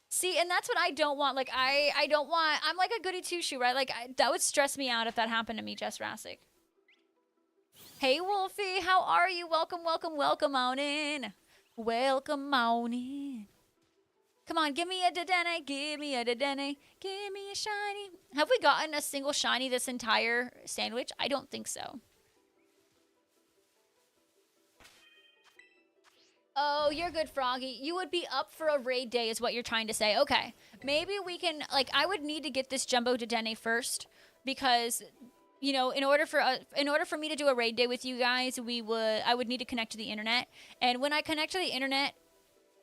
See, and that's what I don't want. Like, I don't want, I'm like a goody two-shoe, right? Like, that would stress me out if that happened to me, Jess Rassick. Hey, Wolfie, how are you? Welcome on in. Welcome on in. Come on, give me a Dedenne, give me a Dedenne, give me a shiny. Have we gotten a single shiny this entire sandwich? I don't think so. Oh, you're good, Froggy. You would be up for a raid day is what you're trying to say. Okay. Maybe we can, like, I would need to get this Jumbo Dedenne first because, you know, in order for me to do a raid day with you guys, I would need to connect to the internet. And when I connect to the internet,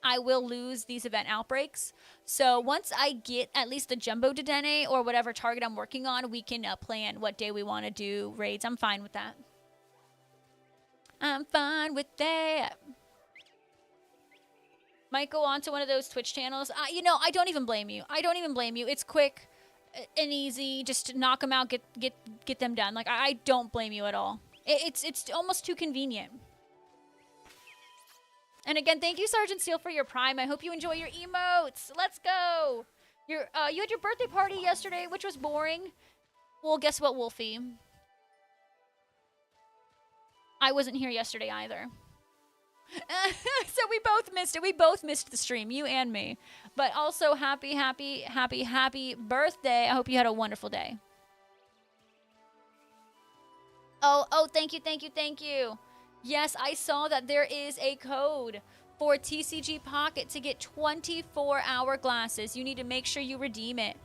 I will lose these event outbreaks. So once I get at least the Jumbo Dedenne or whatever target I'm working on, we can plan what day we want to do raids. I'm fine with that. I'm fine with that. Might go on to one of those Twitch channels. You know, I don't even blame you. It's quick. and easy. Just knock them out, get them done. Like, I don't blame you at all. It's almost too convenient. And again, thank you, Sergeant Steel, for your Prime. I hope you enjoy your emotes. Let's go. You had your birthday party yesterday, which was boring. Well, guess what, Wolfie? I wasn't here yesterday either. So we both missed it. We both missed the stream, you and me. But also, happy birthday. I hope you had a wonderful day. Oh, thank you. Yes, I saw that there is a code for TCG Pocket to get 24-hour glasses. You need to make sure you redeem it.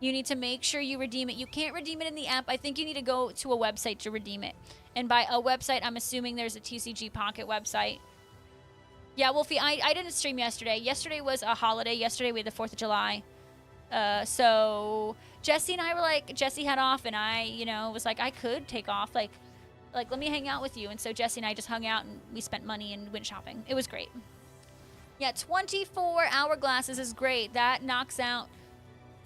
You can't redeem it in the app. I think you need to go to a website to redeem it. And by a website, I'm assuming there's a TCG Pocket website. Yeah, Wolfie, I didn't stream yesterday. Yesterday was a holiday. Yesterday we had the 4th of July. So Jesse and I were like, Jesse had off, and I, was like, I could take off. Like, let me hang out with you. And so Jesse and I just hung out, and we spent money and went shopping. It was great. Yeah, 24-hour glasses is great. That knocks out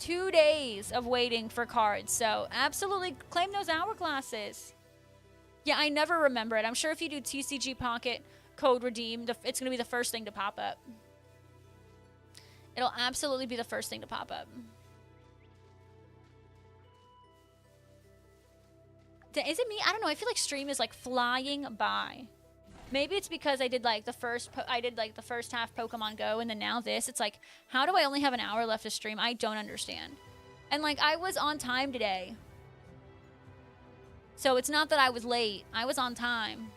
2 days of waiting for cards. So absolutely claim those hourglasses. Yeah, I never remember it. I'm sure if you do TCG Pocket code redeem, it's going to be the first thing to pop up. It'll absolutely be the first thing to pop up. Is it me? I don't know. I feel like stream is like flying by. Maybe it's because I did like the first half Pokemon Go, and then now this. It's like, how do I only have an hour left to stream? I don't understand. And like, I was on time today. So it's not that I was late. I was on time.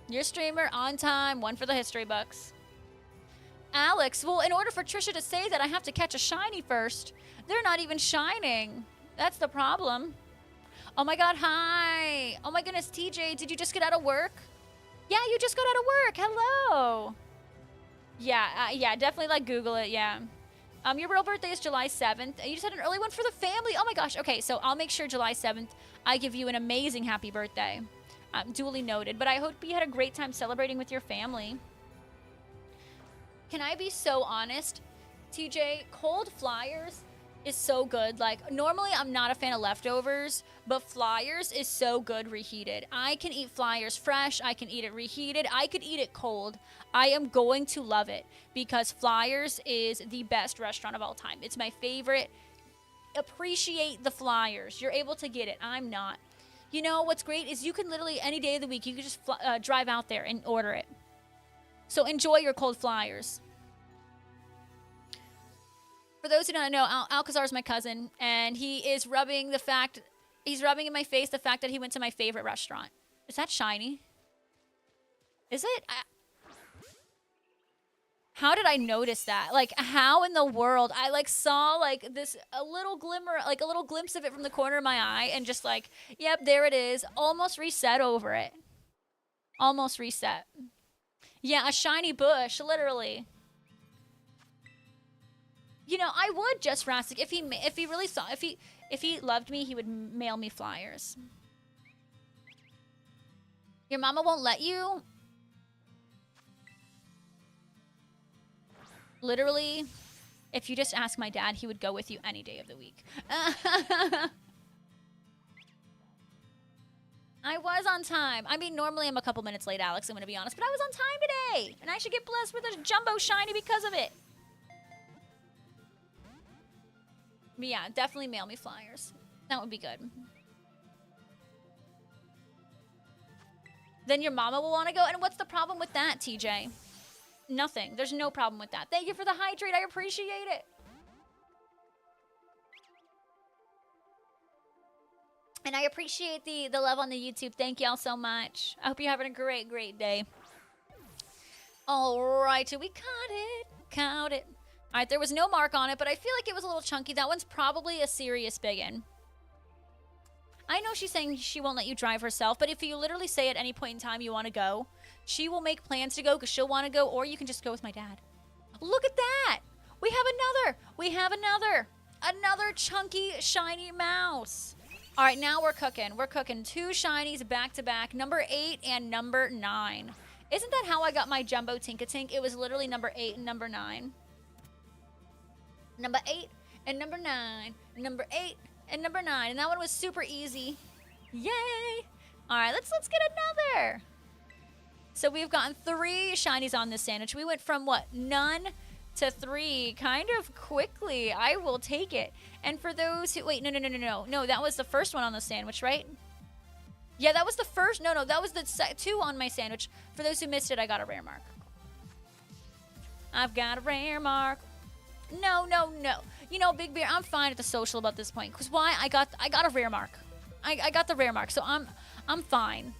Your streamer on time. One for the history books. Alex, well, in order for Trisha to say that, I have to catch a shiny first. They're not even shining. That's the problem. Oh my god, hi. Oh my goodness, TJ, did you just get out of work? Yeah, you just got out of work. Hello. Yeah, definitely like Google it, yeah. Your real birthday is July 7th. You just had an early one for the family. Oh my gosh. Okay, so I'll make sure July 7th I give you an amazing happy birthday. Duly noted. But I hope you had a great time celebrating with your family. Can I be so honest? TJ, cold Flyers is so good. Like, normally I'm not a fan of leftovers, but Flyers is so good reheated. I can eat Flyers fresh. I can eat it reheated. I could eat it cold. I am going to love it because Flyers is the best restaurant of all time. It's my favorite. Appreciate the Flyers. You're able to get it. I'm not. You know what's great is you can literally any day of the week, you can just drive out there and order it. So enjoy your cold Flyers. For those who don't know, Alcazar is my cousin, and he is rubbing in my face the fact that he went to my favorite restaurant. Is that shiny? Is it? How did I notice that? Like, how in the world? I like saw like this a little glimmer, like a little glimpse of it from the corner of my eye, and just like, yep, there it is. Almost reset over it. Almost reset. Yeah, a shiny bush, literally. You know, I would just Rastic if he loved me, he would mail me Flyers. Your mama won't let you? Literally, if you just ask my dad, he would go with you any day of the week. I was on time. I mean, normally I'm a couple minutes late, Alex, I'm going to be honest, but I was on time today, and I should get blessed with a jumbo shiny because of it. But yeah, definitely mail me Flyers. That would be good. Then your mama will want to go. And what's the problem with that, TJ? Nothing. There's no problem with that. Thank you for the hydrate. I appreciate it. And I appreciate the love on the YouTube. Thank y'all so much. I hope you're having a great, great day. All right. We caught it. Caught it. All right, there was no mark on it, but I feel like it was a little chunky. That one's probably a serious biggin. I know she's saying she won't let you drive herself, but if you literally say at any point in time you want to go, she will make plans to go because she'll want to go, or you can just go with my dad. Look at that. We have another chunky, shiny mouse. All right, now we're cooking. We're cooking 2 shinies back to back, number 8 and number 9. Isn't that how I got my Jumbo Tinkatink? It was literally number 8 and number 9. Number 8 and number 9. Number 8 and number 9. And that one was super easy. Yay! All right, let's get another. So we've gotten 3 shinies on this sandwich. We went from what? None to 3 kind of quickly. I will take it. And for those who wait, no, that was the first one on the sandwich, right? Yeah, that was the first. No, that was the 2 on my sandwich. For those who missed it, I got a rare mark. I've got a rare mark. No. You know, Big Bear, I'm fine at the social about this point. Cause why? I got a rare mark. I got the rare mark, so I'm fine.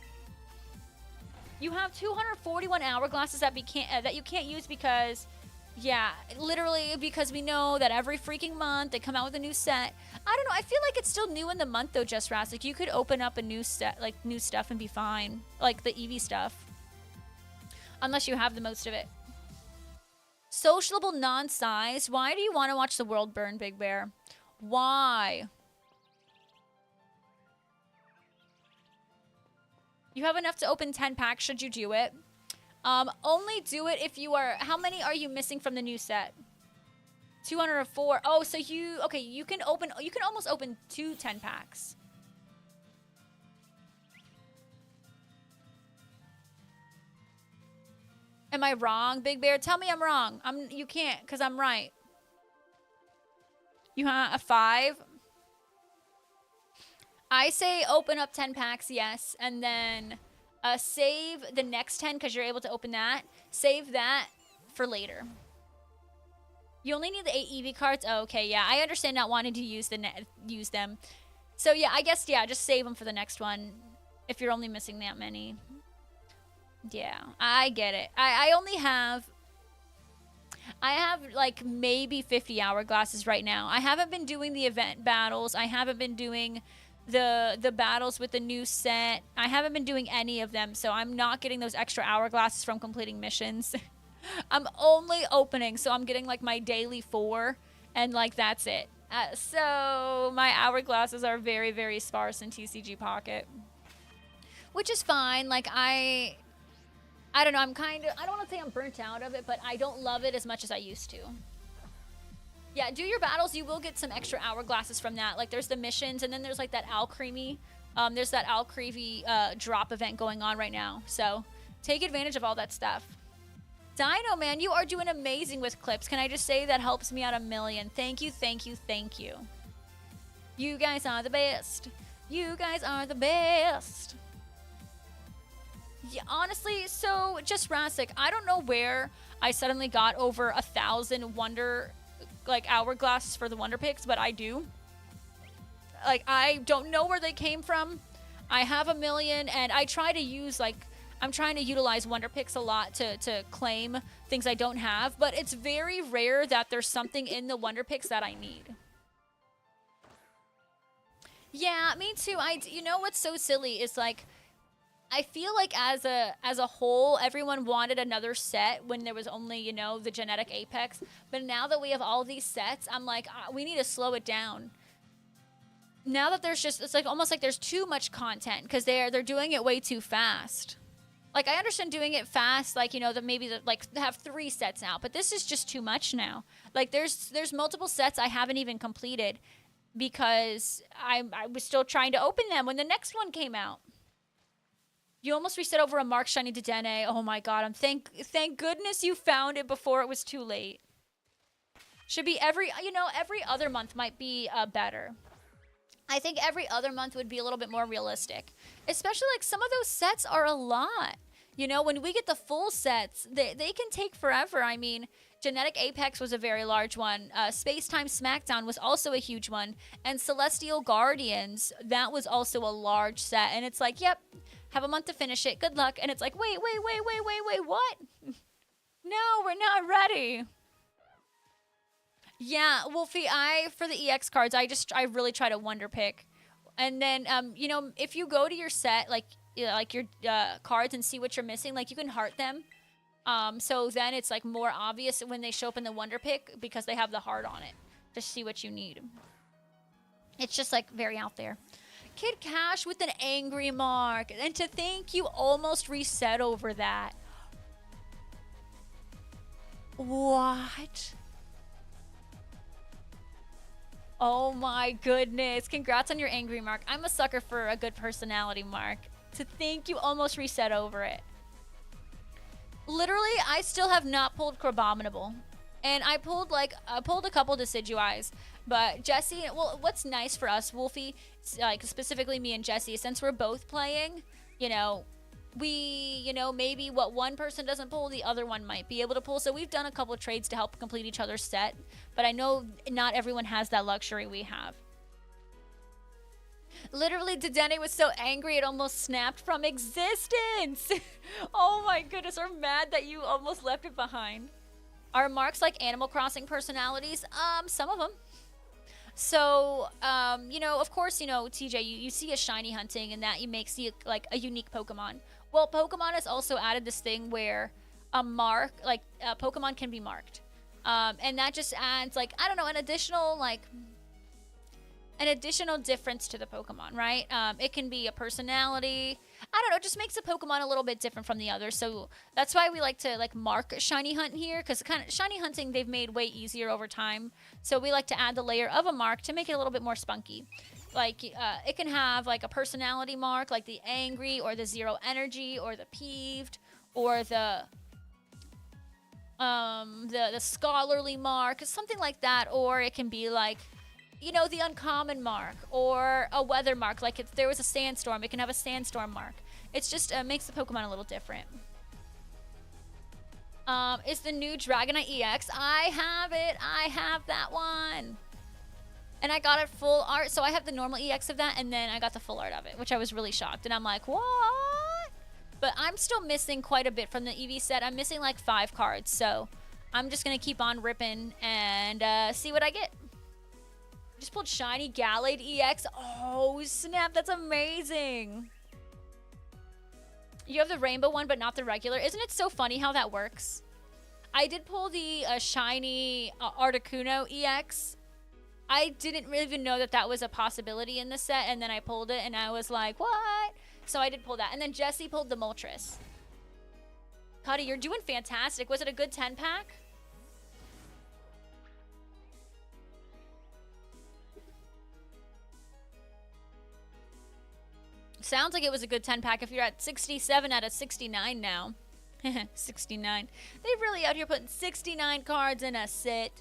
You have 241 hourglasses that you can't use because, yeah, literally because we know that every freaking month they come out with a new set. I don't know. I feel like it's still new in the month though, Just Ras. Like you could open up a new set, like new stuff, and be fine, like the Eevee stuff, unless you have the most of it. Sociable non-size. Why do you want to watch the world burn, Big Bear? Why? You have enough to open 10 packs should you do it. Only do it if you are... How many are you missing from the new set? 204. Oh, so you... Okay, you can open... You can almost open 2 10 packs. Am I wrong, Big Bear? Tell me I'm wrong. You can't, because I'm right. You have a 5? I say open up 10 packs, yes. And then save the next 10, because you're able to open that. Save that for later. You only need the 8 Eevee cards? Oh, okay, yeah. I understand not wanting to use them. So, yeah, I guess, yeah, just save them for the next one. If you're only missing that many. Yeah, I get it. I only have... I have, like, maybe 50 hourglasses right now. I haven't been doing the event battles. I haven't been doing the battles with the new set. I haven't been doing any of them, so I'm not getting those extra hourglasses from completing missions. I'm only opening, so I'm getting, like, my daily 4, and, like, that's it. So my hourglasses are very, very sparse in TCG Pocket. Which is fine. Like, I don't know, I don't want to say I'm burnt out of it, but I don't love it as much as I used to. Yeah, do your battles. You will get some extra hourglasses from that. Like, there's the missions, and then there's, like, that Alcremie. There's that Alcremie drop event going on right now. So, take advantage of all that stuff. Dino, man, you are doing amazing with clips. Can I just say that helps me out a million? Thank you, thank you, thank you. You guys are the best. You guys are the best. Yeah, honestly, so just Rasik, I don't know where I suddenly got over 1,000 wonder, like, hourglasses for the wonder picks, but I do. Like, I don't know where they came from. I have a million, and I try to use, like, I'm trying to utilize wonder picks a lot to claim things I don't have, but it's very rare that there's something in the wonder picks that I need. Yeah, me too. You know what's so silly is, like, I feel like as a whole, everyone wanted another set when there was only, you know, the genetic Apex. But now that we have all these sets, I'm like, we need to slow it down. Now that there's just, it's like almost like there's too much content because they're doing it way too fast. Like, I understand doing it fast, like, you know, that maybe like have 3 sets now, but this is just too much now. Like, there's multiple sets I haven't even completed because I was still trying to open them when the next one came out. You almost reset over a Mark Shiny Dedenne. Oh my god, thank goodness you found it before it was too late. Should be every other month might be better. I think every other month would be a little bit more realistic. Especially, like, some of those sets are a lot. You know, when we get the full sets, they can take forever. I mean, Genetic Apex was a very large one. Space Time Smackdown was also a huge one. And Celestial Guardians, that was also a large set. And it's like, yep, have a month to finish it. Good luck. And it's like, wait, what? No, we're not ready. Yeah, Wolfie, for the EX cards, I really try to wonder pick. And then, you know, if you go to your set, like your cards and see what you're missing, like, you can heart them. So then it's, like, more obvious when they show up in the wonder pick because they have the heart on it to see what you need. It's just, like, very out there. Kid Cash with an angry mark. And to think you almost reset over that. What? Oh my goodness. Congrats on your angry mark. I'm a sucker for a good personality mark. To think you almost reset over it. Literally, I still have not pulled Crabominable. And I pulled a couple Decidueyes. But Jesse, well, what's nice for us, Wolfie, like specifically me and Jesse, since we're both playing, you know, maybe what one person doesn't pull, the other one might be able to pull. So we've done a couple of trades to help complete each other's set. But I know not everyone has that luxury we have. Literally, Dedenne was so angry it almost snapped from existence. Oh my goodness, we're mad that you almost left it behind. Are marks like Animal Crossing personalities? Some of them. So, of course, TJ, you see a shiny hunting and that you makes you like a unique Pokemon. Well, Pokemon has also added this thing where a mark, like Pokemon can be marked. And that just adds like, I don't know, an additional difference to the Pokemon, right? It can be a personality. I don't know, it just makes a Pokemon a little bit different from the others. So that's why we like to mark shiny hunt here, because kind of shiny hunting they've made way easier over time. So we like to add the layer of a mark to make it a little bit more spunky. Like it can have like a personality mark, like the angry or the zero energy or the peeved or the scholarly mark, something like that. Or it can be like, the uncommon mark or a weather mark. Like if there was a sandstorm, it can have a sandstorm mark. It's just makes the Pokemon a little different. Is the new Dragonite EX? I have it. I have that one. And I got it full art. So I have the normal EX of that, and then I got the full art of it, which I was really shocked. And I'm like, what? But I'm still missing quite a bit from the EV set. I'm missing like 5 cards. So I'm just going to keep on ripping and see what I get. Just pulled shiny Gallade EX. Oh, snap. That's amazing. You have the rainbow one, but not the regular. Isn't it so funny how that works? I did pull the shiny Articuno EX. I didn't even know that that was a possibility in the set, and then I pulled it, and I was like, what? So I did pull that. And then Jesse pulled the Moltres. Cuddy, you're doing fantastic. Was it a good 10-pack? Sounds like it was a good 10-pack if you're at 67 out of 69 now. 69. They're really out here putting 69 cards in a set.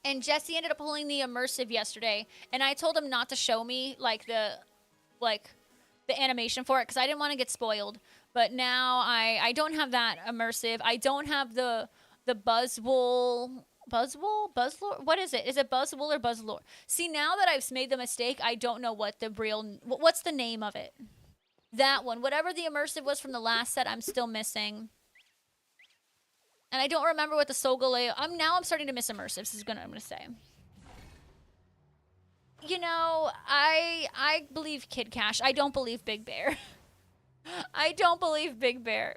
And Jesse ended up pulling the immersive yesterday, and I told him not to show me the animation for it because I didn't want to get spoiled. But now I don't have that immersive. I don't have the Buzzwool. Buzzlore? What is it? Is it Buzzwool or Buzzlore? See, now that I've made the mistake, I don't know what's the name of it. That one. Whatever the immersive was from the last set, I'm still missing. And I don't remember what the Solgaleo... I'm starting to miss immersives, I'm gonna say. I believe Kid Cash. I don't believe Big Bear. I don't believe Big Bear.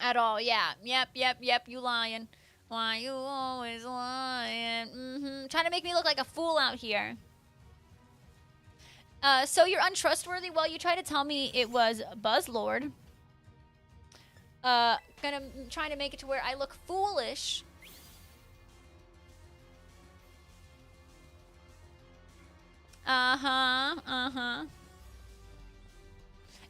At all, yeah. Yep, you lying. Why you always lying? Trying to make me look like a fool out here. So you're untrustworthy? Well, you tried to tell me it was Buzzlord. Trying to make it to where I look foolish.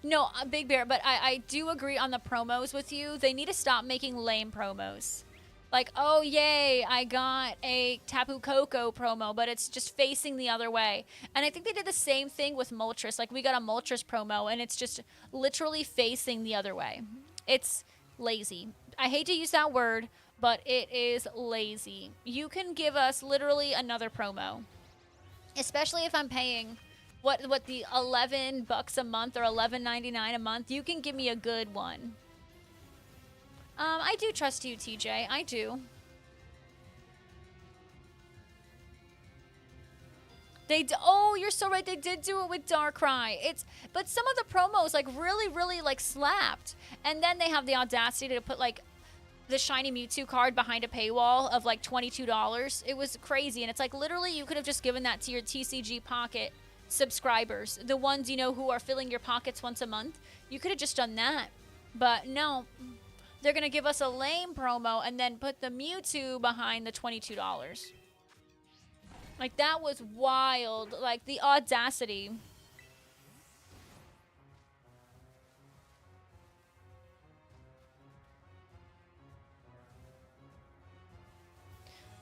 No, Big Bear, but I do agree on the promos with you. They need to stop making lame promos. Like, oh, yay, I got a Tapu Koko promo, but it's just facing the other way. And I think they did the same thing with Moltres. Like, we got a Moltres promo, and it's just literally facing the other way. It's lazy. I hate to use that word, but it is lazy. You can give us literally another promo, especially if I'm paying what the $11 a month or $11.99 a month. You can give me a good one. I do trust you, TJ. I do. Oh, you're so right. They did do it with Darkrai. But some of the promos really slapped. And then they have the audacity to put the shiny Mewtwo card behind a paywall of $22. It was crazy. And it's literally you could have just given that to your TCG Pocket subscribers, the ones who are filling your pockets once a month. You could have just done that. But no. they're going to give us a lame promo and then put the Mewtwo behind the $22. Like, that was wild. Like, the audacity.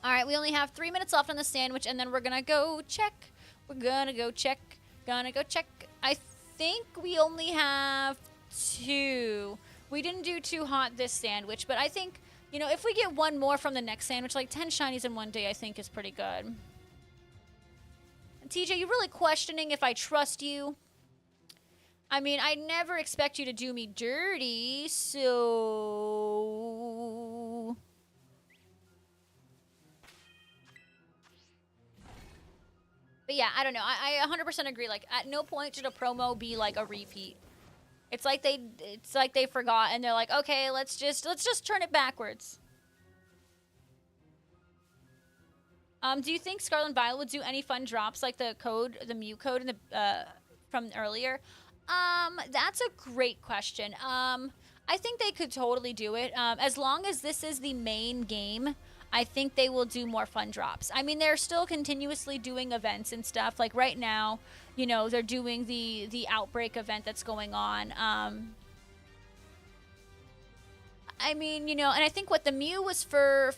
All right, we only have 3 minutes left on the sandwich, and then we're going to go check. We're going to go check. Gonna go check. I think we only have 2. We didn't do too hot this sandwich, but I think, you know, if we get one more from the next sandwich, like 10 shinies in one day, I think is pretty good. And TJ, you're really questioning if I trust you. I mean, I never expect you to do me dirty, so... But yeah, I don't know. I 100% agree. Like, at no point should a promo be like a repeat. It's like they forgot and they're like, okay, let's just turn it backwards. Do you think Scarlet and Violet would do any fun drops like the Mew code in the from earlier? That's a great question. I think they could totally do it. As long as this is the main game, I think they will do more fun drops. I mean, they're still continuously doing events and stuff. Like right now, you know, they're doing the Outbreak event that's going on. I mean, you know, and I think what the Mew was for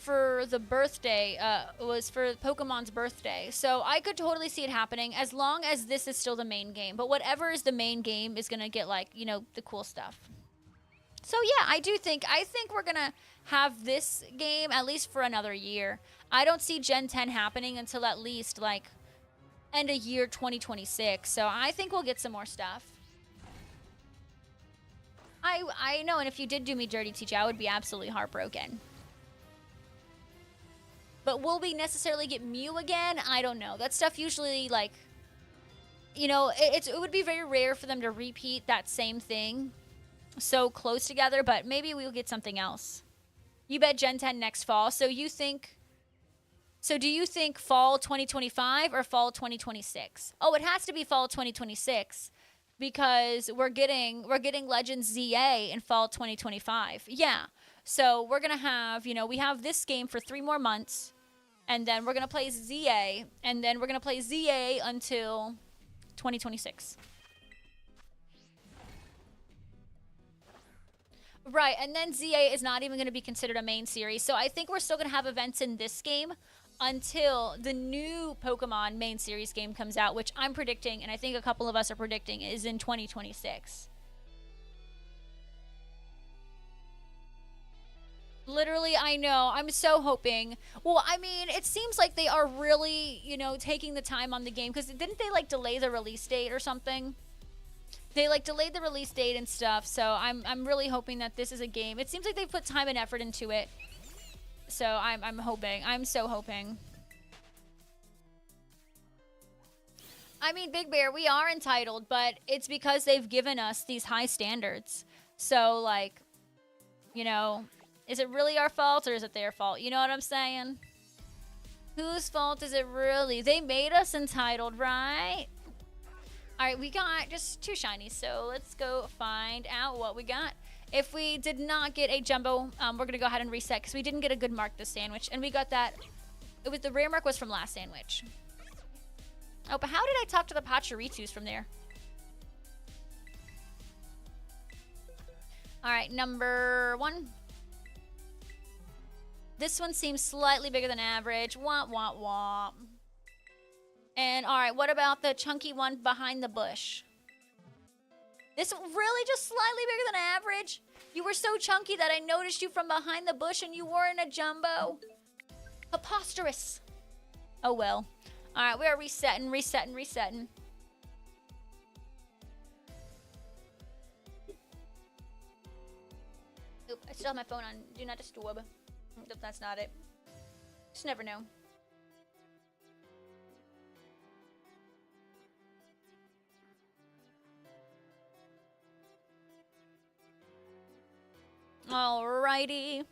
the birthday, was for Pokemon's birthday. So I could totally see it happening as long as this is still the main game. But whatever is the main game is going to get, like, you know, the cool stuff. So yeah, I think we're going to have this game at least for another year. I don't see Gen 10 happening until at least, like, end of year 2026. So I think we'll get some more stuff. I know, and if you did do me dirty, TJ, I would be absolutely heartbroken. But will we necessarily get Mew again? I don't know. That stuff usually, like, you know, it would be very rare for them to repeat that same thing so close together, but maybe we'll get something else. You bet Gen 10 next fall. So do you think fall 2025 or fall 2026? Oh, it has to be fall 2026. Because we're getting Legends ZA in fall 2025. Yeah. So we're going to have, you know, we have this game for 3 more months. And then we're going to play ZA. And then we're going to play ZA until 2026. Right. And then ZA is not even going to be considered a main series. So I think we're still going to have events in this game until the new Pokemon main series game comes out, which I'm predicting, and I think a couple of us are predicting, is in 2026. Literally, I know. I'm so hoping. Well, I mean, it seems like they are really, you know, taking the time on the game, because didn't they, like, delay the release date or something? They, like, delayed the release date and stuff, so I'm really hoping that this is a game. It seems like they've put time and effort into it. So I'm hoping. I'm so hoping. I mean, Big Bear, we are entitled, but it's because they've given us these high standards. So, like, you know, is it really our fault or is it their fault? You know what I'm saying? Whose fault is it really? They made us entitled, right? All right, we got just 2 shinies, so let's go find out what we got. If we did not get a jumbo, we're going to go ahead and reset because we didn't get a good mark this sandwich. And we got that. It was the rare mark was from last sandwich. Oh, but how did I talk to the Pachiritus from there? All right, number 1. This one seems slightly bigger than average. Womp, womp, womp. And all right, what about the chunky one behind the bush? This really just slightly bigger than average? You were so chunky that I noticed you from behind the bush and you weren't a jumbo. Preposterous. Oh, well. All right, we are resetting. Oop, I still have my phone on Do Not Disturb. Nope, that's not it. Just never know. Alrighty. But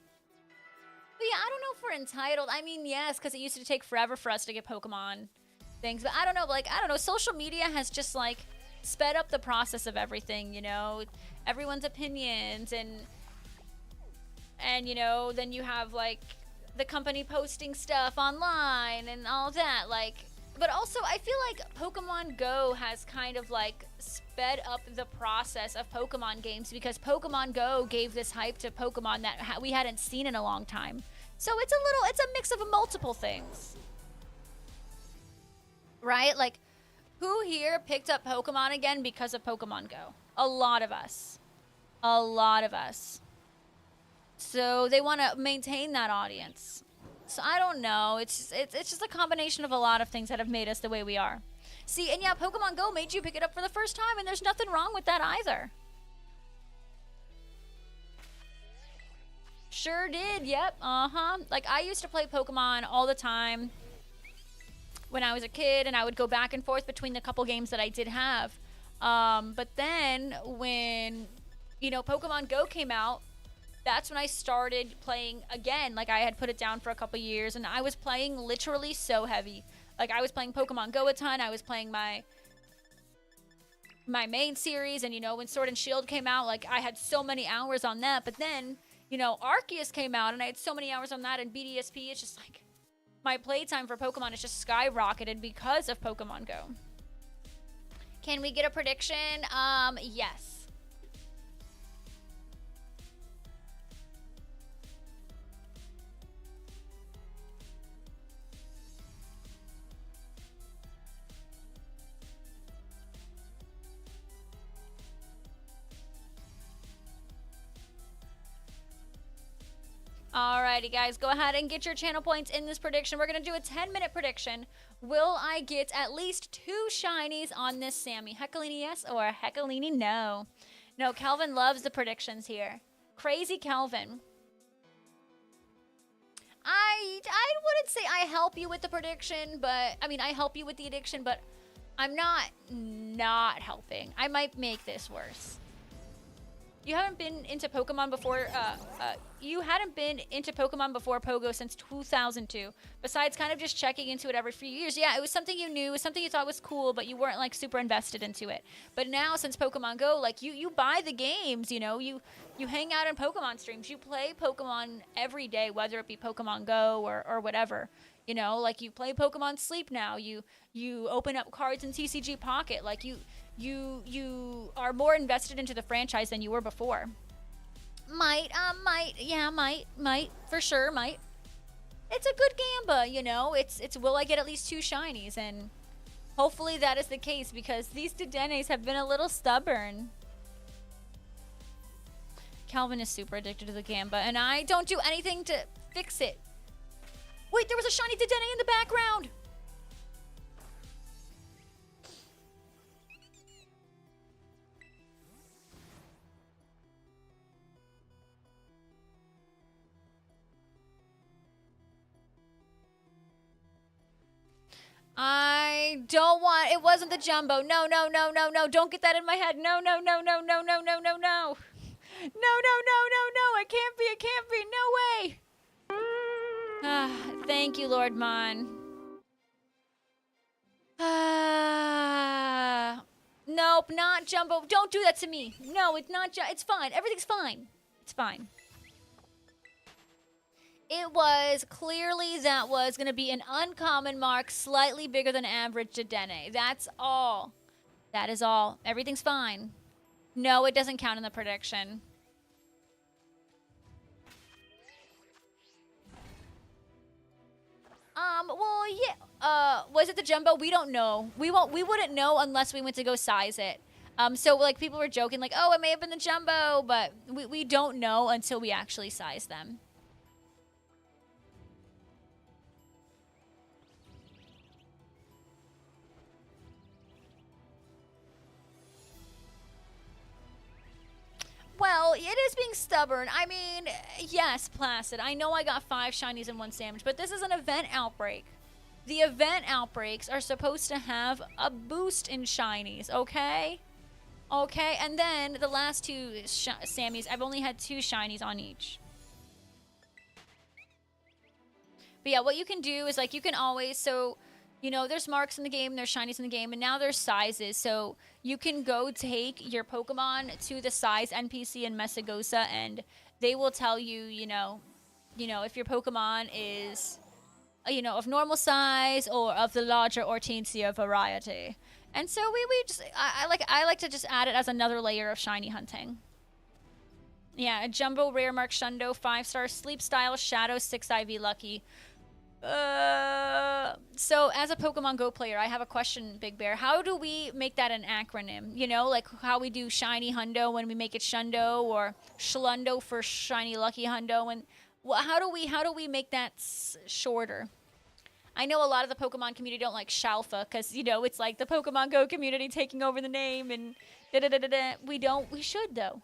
yeah, I don't know if we're entitled. I mean, yes, because it used to take forever for us to get Pokemon things. But I don't know, like, I don't know. Social media has just, like, sped up the process of everything, you know? Everyone's opinions and And, you know, then you have, like, the company posting stuff online and all that. Like, but also, I feel like Pokemon Go has kind of, like, sped up the process of Pokemon games because Pokemon Go gave this hype to Pokemon that we hadn't seen in a long time. So it's a mix of multiple things. Right? Like, who here picked up Pokemon again because of Pokemon Go? A lot of us. A lot of us. So they want to maintain that audience. So I don't know. It's just a combination of a lot of things that have made us the way we are. See, and yeah, Pokemon Go made you pick it up for the first time, and there's nothing wrong with that either. Sure did. Yep. Like, I used to play Pokemon all the time when I was a kid, and I would go back and forth between the couple games that I did have. But then when, you know, Pokemon Go came out, that's when I started playing again. Like, I had put it down for a couple years, and I was playing literally so heavy. Like, I was playing Pokemon Go a ton. I was playing my main series, and, you know, when Sword and Shield came out, like, I had so many hours on that. But then, you know, Arceus came out, and I had so many hours on that, and BDSP, it's just like, my playtime for Pokemon is just skyrocketed because of Pokemon Go. Can we get a prediction? Yes. Alrighty, guys, go ahead and get your channel points in this prediction. We're going to do a 10-minute prediction. Will I get at least 2 shinies on this Sammy? Heckalini yes or Heckalini no? No, Calvin loves the predictions here. Crazy Calvin. I wouldn't say I help you with the prediction, but, I mean, I help you with the addiction, but I'm not helping. I might make this worse. You haven't been into Pokemon before, you hadn't been into Pokemon before Pogo since 2002, besides kind of just checking into it every few years. Yeah, it was something you knew, it was something you thought was cool, but you weren't, like, super invested into it. But now, since Pokemon Go, like, you buy the games, you know, you hang out in Pokemon streams, you play Pokemon every day, whether it be Pokemon Go or whatever. You know, like, you play Pokemon Sleep now, you open up cards in TCG Pocket, like, you are more invested into the franchise than you were before. Might, for sure, might. It's a good gamba, you know, it's will I get at least 2 shinies, and hopefully that is the case, because these Dedennes have been a little stubborn. Calvin is super addicted to the gamba, and I don't do anything to fix it. Wait, there was a shiny Dedenne in the background! I don't want, it wasn't the jumbo. No, no, no, no, no. Don't get that in my head. No, no, no, no, no, no, no, no, no. No, no, no, no, no. It can't be, it can't be. No way. Ah, thank you, Lord Mon. Ah, nope, not jumbo. Don't do that to me. No, it's not, it's fine. Everything's fine. It's fine. It was clearly that was going to be an uncommon mark, slightly bigger than average Dedenne. That's all. That is all. Everything's fine. No, it doesn't count in the prediction. Well, yeah. Was it the jumbo? We don't know. We wouldn't know unless we went to go size it. So, like, people were joking, like, oh, it may have been the jumbo, but we don't know until we actually size them. Well, it is being stubborn. I mean, yes, Placid. I know I got 5 shinies in 1 sandwich, but this is an event outbreak. The event outbreaks are supposed to have a boost in shinies, okay? Okay, and then the last 2 Sammys, I've only had 2 shinies on each. But yeah, what you can do is, like, you can always, so You know, there's marks in the game, there's shinies in the game, and now there's sizes. So you can go take your Pokemon to the size NPC in Mesagosa, and they will tell you, if your Pokemon is, of normal size or of the larger Hortensia variety. And so we just, I like to just add it as another layer of shiny hunting. Yeah, a Jumbo Rare Mark Shundo, 5-star, Sleep Style, Shadow, 6 IV Lucky. So as a Pokemon Go player, I have a question, Big Bear. How do we make that an acronym? You know, like how we do Shiny Hundo when we make it Shundo, or Schlundo for Shiny Lucky Hundo, and how do we make that shorter? I know a lot of the Pokemon community don't like Shalfa because, it's like the Pokemon Go community taking over the name and da-da-da-da-da. We should, though.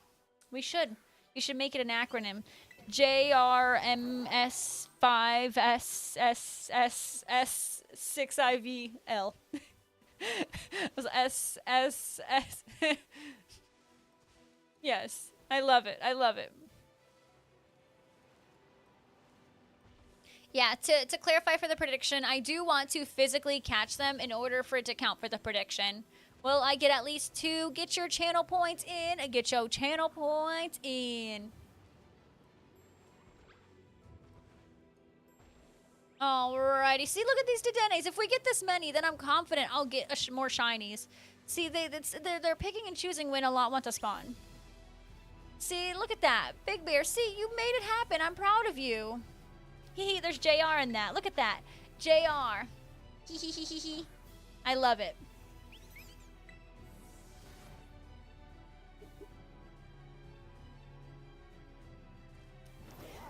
We should. You should make it an acronym. JRMS5SSSS6IVL. Was SSS. Yes. I love it. I love it. Yeah, to clarify for the prediction, I do want to physically catch them in order for it to count for the prediction. Will I get at least 2? Get your channel points in. Get your channel points in. Alrighty. See, look at these Dedennes. If we get this many, then I'm confident I'll get more shinies. See, they're picking and choosing when a lot want to spawn. See, look at that. Big Bear, see, you made it happen. I'm proud of you. Hee, there's JR in that. Look at that. JR. Hee. I love it.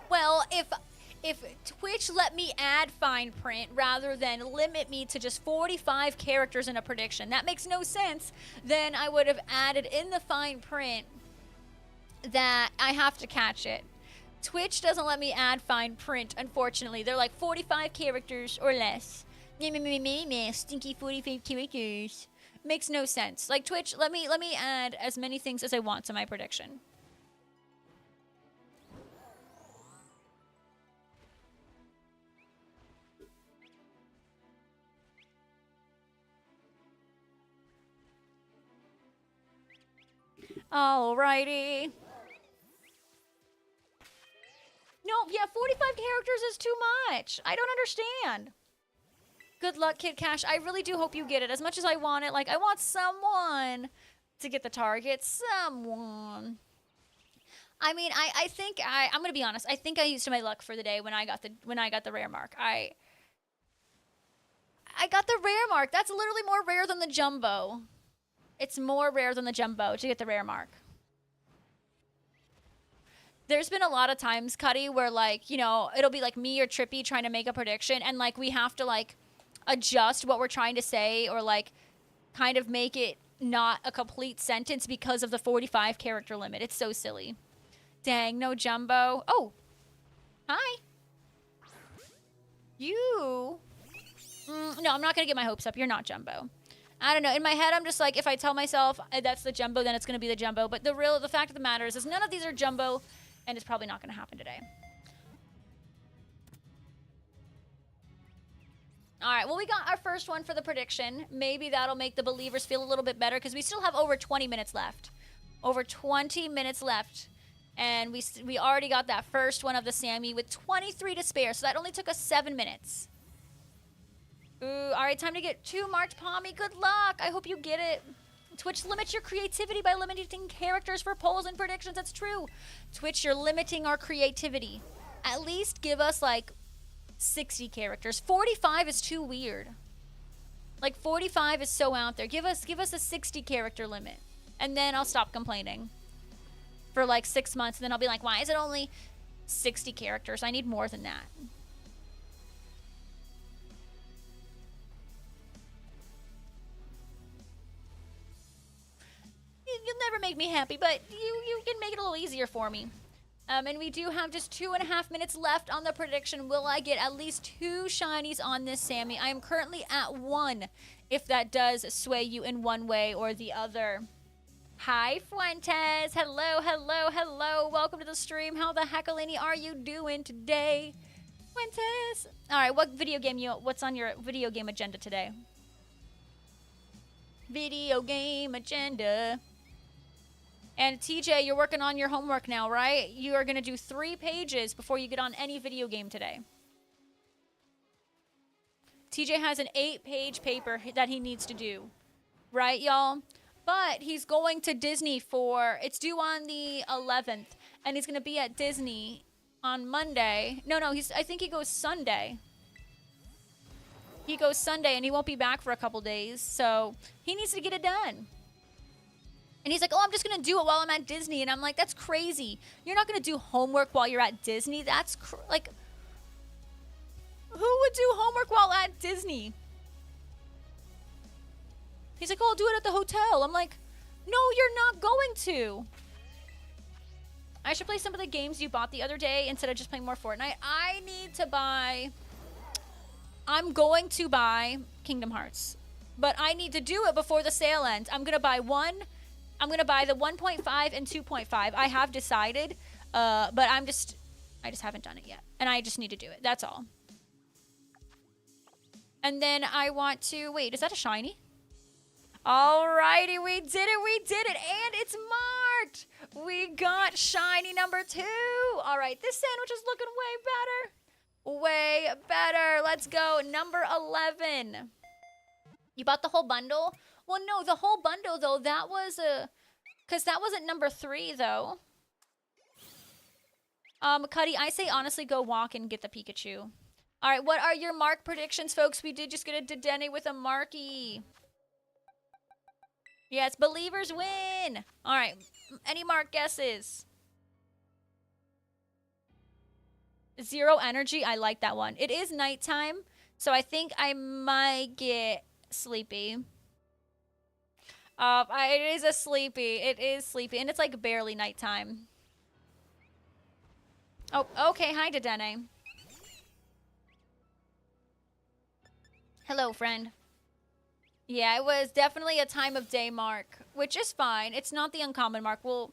Well, if Twitch let me add fine print rather than limit me to just 45 characters in a prediction, that makes no sense, then I would have added in the fine print that I have to catch it. Twitch doesn't let me add fine print, unfortunately. They're like 45 characters or less. Stinky 45 characters. Makes no sense. Like, Twitch, let me add as many things as I want to my prediction. Alrighty. No, yeah, 45 characters is too much. I don't understand. Good luck, Kid Cash. I really do hope you get it. As much as I want it, like, I want someone to get the target. Someone. I mean, I think I'm gonna be honest. I think I used my luck for the day when I got the rare mark. I got the rare mark. That's literally more rare than the jumbo. It's more rare than the jumbo to get the rare mark. There's been a lot of times, Cuddy, where, like, it'll be like me or Trippy trying to make a prediction, and, like, we have to, like, adjust what we're trying to say, or, like, kind of make it not a complete sentence because of the 45 character limit. It's so silly. Dang, no jumbo. Oh, hi. You. No, I'm not going to get my hopes up. You're not jumbo. I don't know. In my head, I'm just like, if I tell myself that's the jumbo, then it's going to be the jumbo. But the fact of the matter is none of these are jumbo, and it's probably not going to happen today. All right, well, we got our first one for the prediction. Maybe that'll make the believers feel a little bit better because we still have over 20 minutes left. Over 20 minutes left. And we already got that first one of the Sammy with 23 to spare, so that only took us 7 minutes. Ooh, all right, time to get 2 marked Pommy. Good luck. I hope you get it. Twitch limits your creativity by limiting characters for polls and predictions. That's true. Twitch, you're limiting our creativity. At least give us, like, 60 characters. 45 is too weird. Like, 45 is so out there. Give us a 60 character limit. And then I'll stop complaining. For, like, 6 months. And then I'll be like, why is it only 60 characters? I need more than that. You'll never make me happy, but you can make it a little easier for me. And we do have just 2.5 minutes left on the prediction. Will I get at least 2 shinies on this Sammy? I am currently at 1, if that does sway you in one way or the other. Hi, Fuentes. Hello, hello, hello. Welcome to the stream. How the heckalini are you doing today? Fuentes. All right, what's on your video game agenda today? Video game agenda. And TJ, you're working on your homework now, right? You are going to do 3 pages before you get on any video game today. TJ has an 8-page paper that he needs to do. Right, y'all? But he's going to Disney it's due on the 11th. And he's going to be at Disney on Monday. No, I think he goes Sunday. He goes Sunday and he won't be back for a couple days. So he needs to get it done. And he's like, oh, I'm just going to do it while I'm at Disney. And I'm like, that's crazy. You're not going to do homework while you're at Disney? That's like, who would do homework while at Disney? He's like, oh, I'll do it at the hotel. I'm like, no, you're not going to. I should play some of the games you bought the other day instead of just playing more Fortnite. I'm going to buy Kingdom Hearts. But I need to do it before the sale ends. I'm going to buy the 1.5 and 2.5. I have decided, but I just haven't done it yet. And I just need to do it. That's all. And then I want to, wait, is that a shiny? Alrighty, we did it, and it's marked. We got shiny number 2. All right, this sandwich is looking way better. Let's go, number 11. You bought the whole bundle? Well, no, the whole bundle, though, that was because that wasn't number 3, though. Cuddy, I say honestly go walk and get the Pikachu. All right, what are your mark predictions, folks? We did just get a Dedenne with a marky. Yes, believers win. All right, any mark guesses? 0 energy, I like that one. It is nighttime, so I think I might get sleepy. It is sleepy, and it's like barely nighttime. Oh, okay, hi Dedenne. Hello, friend. Yeah, it was definitely a time of day mark, which is fine. It's not the uncommon mark. We'll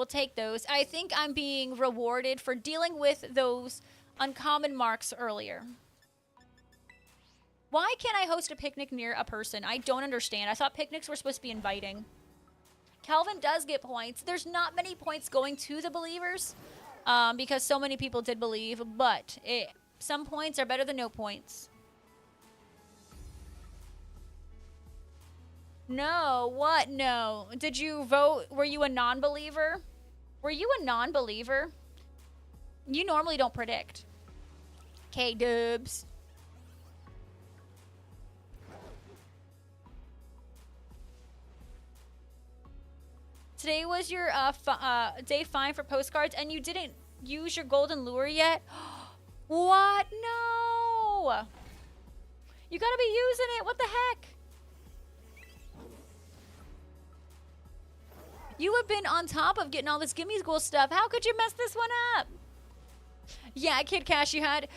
take those. I think I'm being rewarded for dealing with those uncommon marks earlier. Why can't I host a picnic near a person? I don't understand. I thought picnics were supposed to be inviting. Calvin does get points. There's not many points going to the believers because so many people did believe, but some points are better than no points. No, what? No. Did you vote? Were you a non-believer? Were you a non-believer? You normally don't predict. K-dubs. Today was your day 5 for postcards, and you didn't use your golden lure yet? What? No! You gotta be using it. What the heck? You have been on top of getting all this Gimme School stuff. How could you mess this one up? Yeah, Kid Cash, you had...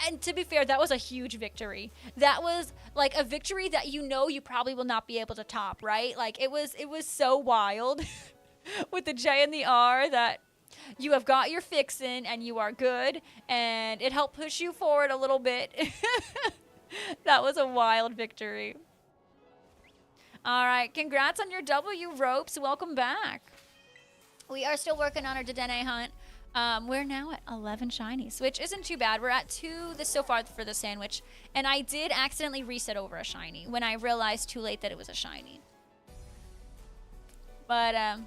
And to be fair, that was a huge victory. That was, like, a victory that you know you probably will not be able to top, right? Like, it was so wild with the J and the R that you have got your fixin' and you are good. And it helped push you forward a little bit. That was a wild victory. All right, congrats on your W, Ropes. Welcome back. We are still working on our Dedenne hunt. We're now at 11 shinies, which isn't too bad. We're at 2 so far for the sandwich. And I did accidentally reset over a shiny when I realized too late that it was a shiny. But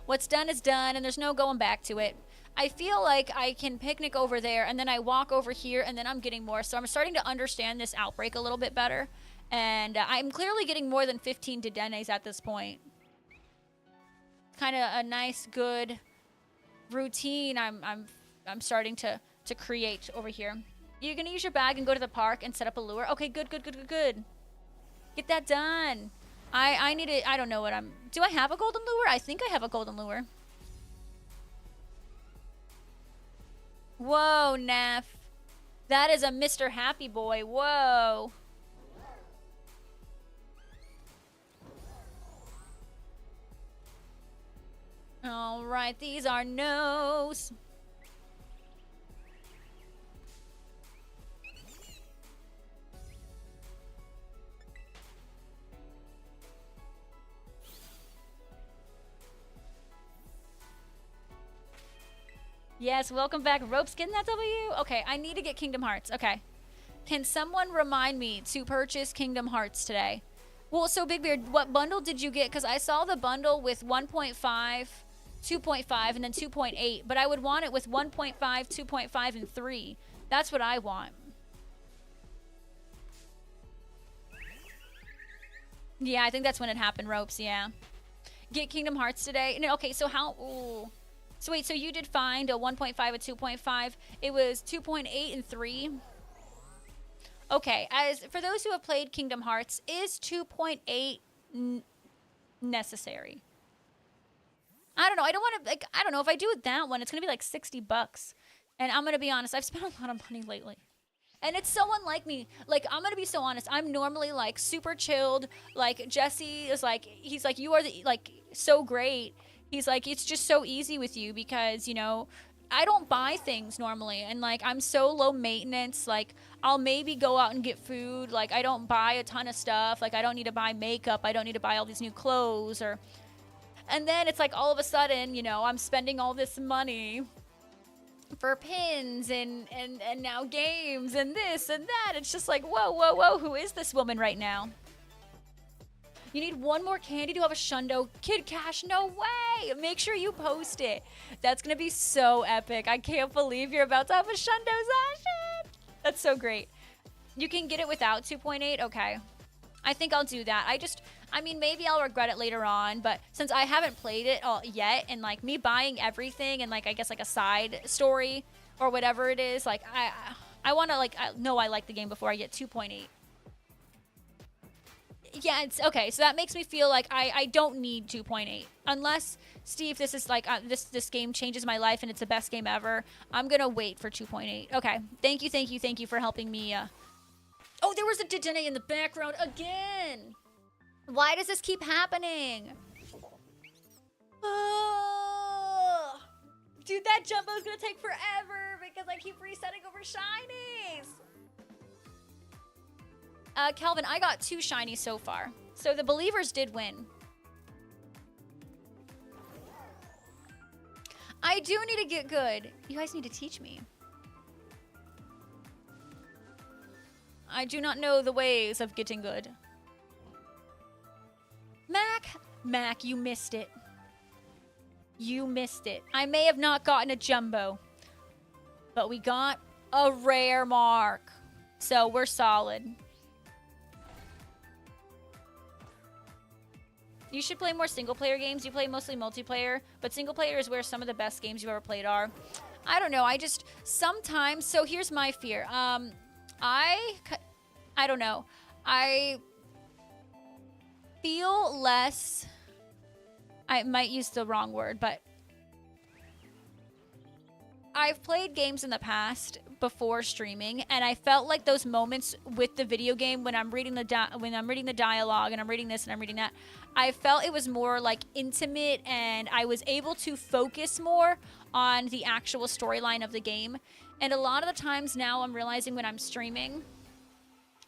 what's done is done, and there's no going back to it. I feel like I can picnic over there, and then I walk over here, and then I'm getting more. So I'm starting to understand this outbreak a little bit better. And I'm clearly getting more than 15 Dedennes at this point. Kind of a nice, good routine I'm starting to create over here. You're gonna use your bag and go to the park and set up a lure. Okay, good. Get that done. I need it. I don't know what do I have a golden lure? I think I have a golden lure. Whoa, Neff. That is a Mr. Happy Boy. Whoa. All right, these are no's. Yes, welcome back. Rope's getting that W. Okay, I need to get Kingdom Hearts. Okay. Can someone remind me to purchase Kingdom Hearts today? Well, so Big Beard, what bundle did you get? Because I saw the bundle with 1.5, 2.5, and then 2.8, but I would want it with 1.5, 2.5, and 3. That's what I want. Yeah, I think that's when it happened, Ropes, yeah. Get Kingdom Hearts today. No, okay, so how... Ooh. So wait, so you did find a 1.5, a 2.5. It was 2.8 and 3. Okay, as for those who have played Kingdom Hearts, is 2.8 necessary? I don't know. I don't want to, like, I don't know. If I do it that one, it's going to be like $60. And I'm going to be honest, I've spent a lot of money lately. And it's so unlike me. Like, I'm going to be so honest. I'm normally, like, super chilled. Like, Jesse is like, he's like, you are, like, so great. He's like, it's just so easy with you because, you know, I don't buy things normally. And, like, I'm so low maintenance. Like, I'll maybe go out and get food. Like, I don't buy a ton of stuff. Like, I don't need to buy makeup. I don't need to buy all these new clothes or... And then it's like all of a sudden, you know, I'm spending all this money for pins and now games and this and that. It's just like, whoa, whoa, whoa, who is this woman right now? You need one more candy to have a Shundo. Kid Cash, no way. Make sure you post it. That's going to be so epic. I can't believe you're about to have a Shundo session. That's so great. You can get it without 2.8? Okay. I think I'll do that. I mean, maybe I'll regret it later on, but since I haven't played it all yet, and like me buying everything and like I guess like a side story or whatever it is, like I want to like know I like the game before I get 2.8. Yeah, it's okay. So that makes me feel like I don't need 2.8 unless Steve, this is like this game changes my life and it's the best game ever. I'm gonna wait for 2.8. Okay, thank you for helping me. Oh, there was a Dedenne in the background again. Why does this keep happening? Oh, dude, that jumbo's gonna take forever because I keep resetting over shinies. Calvin, I got 2 shinies so far. So the believers did win. I do need to get good. You guys need to teach me. I do not know the ways of getting good. Mac, you missed it. You missed it. I may have not gotten a jumbo, but we got a rare mark. So we're solid. You should play more single-player games. You play mostly multiplayer, but single-player is where some of the best games you've ever played are. I don't know. Sometimes, so here's my fear. I don't know. I feel less... I might use the wrong word, but... I've played games in the past before streaming, and I felt like those moments with the video game when I'm reading the dialogue and I'm reading this and I'm reading that, I felt it was more like intimate and I was able to focus more on the actual storyline of the game. And a lot of the times now I'm realizing when I'm streaming,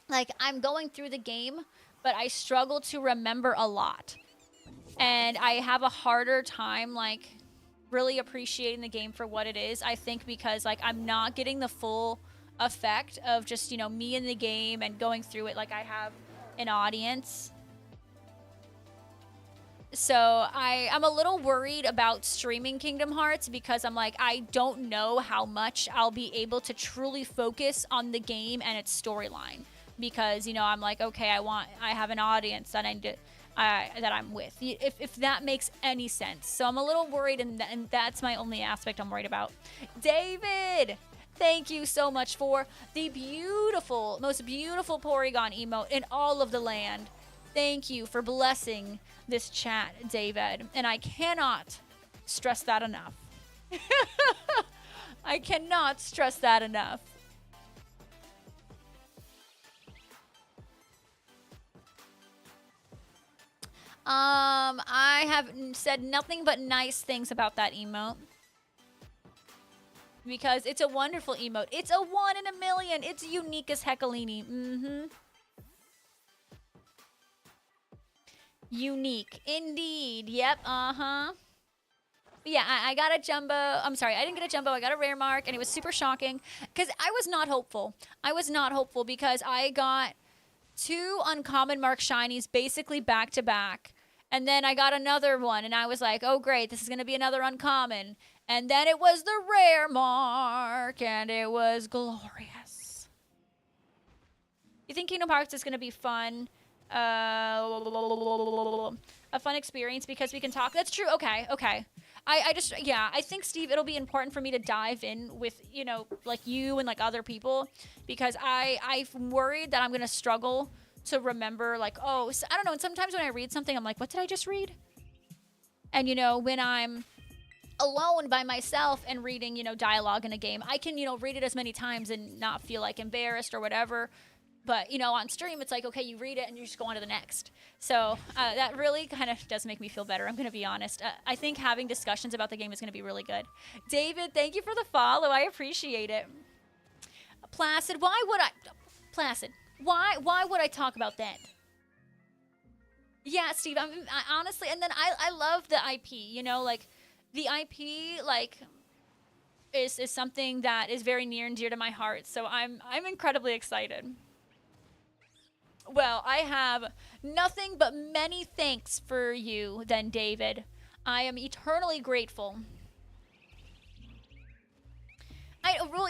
like I'm going through the game, but I struggle to remember a lot. And I have a harder time like really appreciating the game for what it is. I think because like I'm not getting the full effect of just, you know, me in the game and going through it like I have an audience. So I'm a little worried about streaming Kingdom Hearts because I'm like, I don't know how much I'll be able to truly focus on the game and its storyline. Because, you know, I'm like, okay, I have an audience that that I'm with, if that makes any sense. So I'm a little worried, and that's my only aspect I'm worried about. David, thank you so much for the beautiful, most beautiful Porygon emote in all of the land. Thank you for blessing this chat, David. And I cannot stress that enough. I cannot stress that enough. I have said nothing but nice things about that emote. Because it's a wonderful emote. It's a 1 in a million. It's unique as Heckalini. Mm-hmm. Unique. Indeed. Yep, uh-huh. Yeah, I got a jumbo. I'm sorry, I didn't get a jumbo. I got a rare mark, and it was super shocking because I was not hopeful. I was not hopeful because I got two uncommon mark shinies basically back to back. And then I got another one, and I was like, oh, great, this is going to be another uncommon. And then it was the rare mark, and it was glorious. You think Kingdom Hearts is going to be fun? A fun experience because we can talk? That's true. Okay, okay. I think, Steve, it'll be important for me to dive in with, you know, like you and like other people because I'm worried that I'm going to struggle to remember, like, oh, so, I don't know. And sometimes when I read something, I'm like, what did I just read? And, you know, when I'm alone by myself and reading, you know, dialogue in a game, I can, you know, read it as many times and not feel like embarrassed or whatever. But, you know, on stream, it's like, okay, you read it and you just go on to the next. So that really kind of does make me feel better. I'm going to be honest. I think having discussions about the game is going to be really good. David, thank you for the follow. I appreciate it. Placid, why would I... Placid, why would I talk about that? Yeah, Steve, I honestly, and then I love the IP, you know, like, the IP, like... Is something that is very near and dear to my heart. So I'm incredibly excited. Well, I have nothing but many thanks for you, then, David. I am eternally grateful.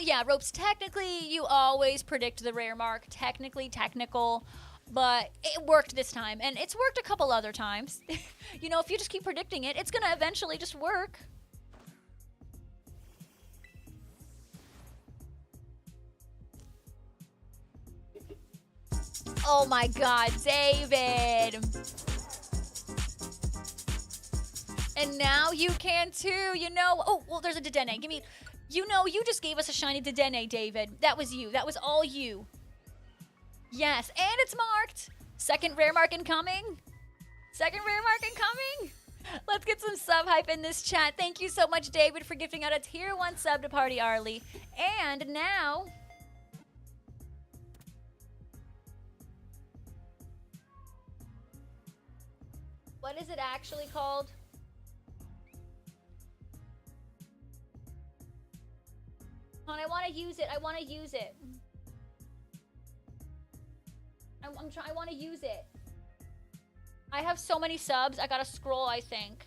Yeah, Ropes, technically, you always predict the rare mark. Technically, technical. But it worked this time, and it's worked a couple other times. You know, if you just keep predicting it, it's gonna eventually just work. Oh my god, David! And now you can too, you know. Oh, well, there's a Dedenne. Give me... You know, you just gave us a shiny Dedenne, David. That was you. That was all you. Yes, and it's marked. Second rare mark incoming. Second rare mark incoming. Let's get some sub hype in this chat. Thank you so much, David, for gifting out a tier 1 sub to Party Arlie. And now... What is it actually called? I want to use it. I want to use it. I want to use it. I have so many subs. I gotta scroll, I think.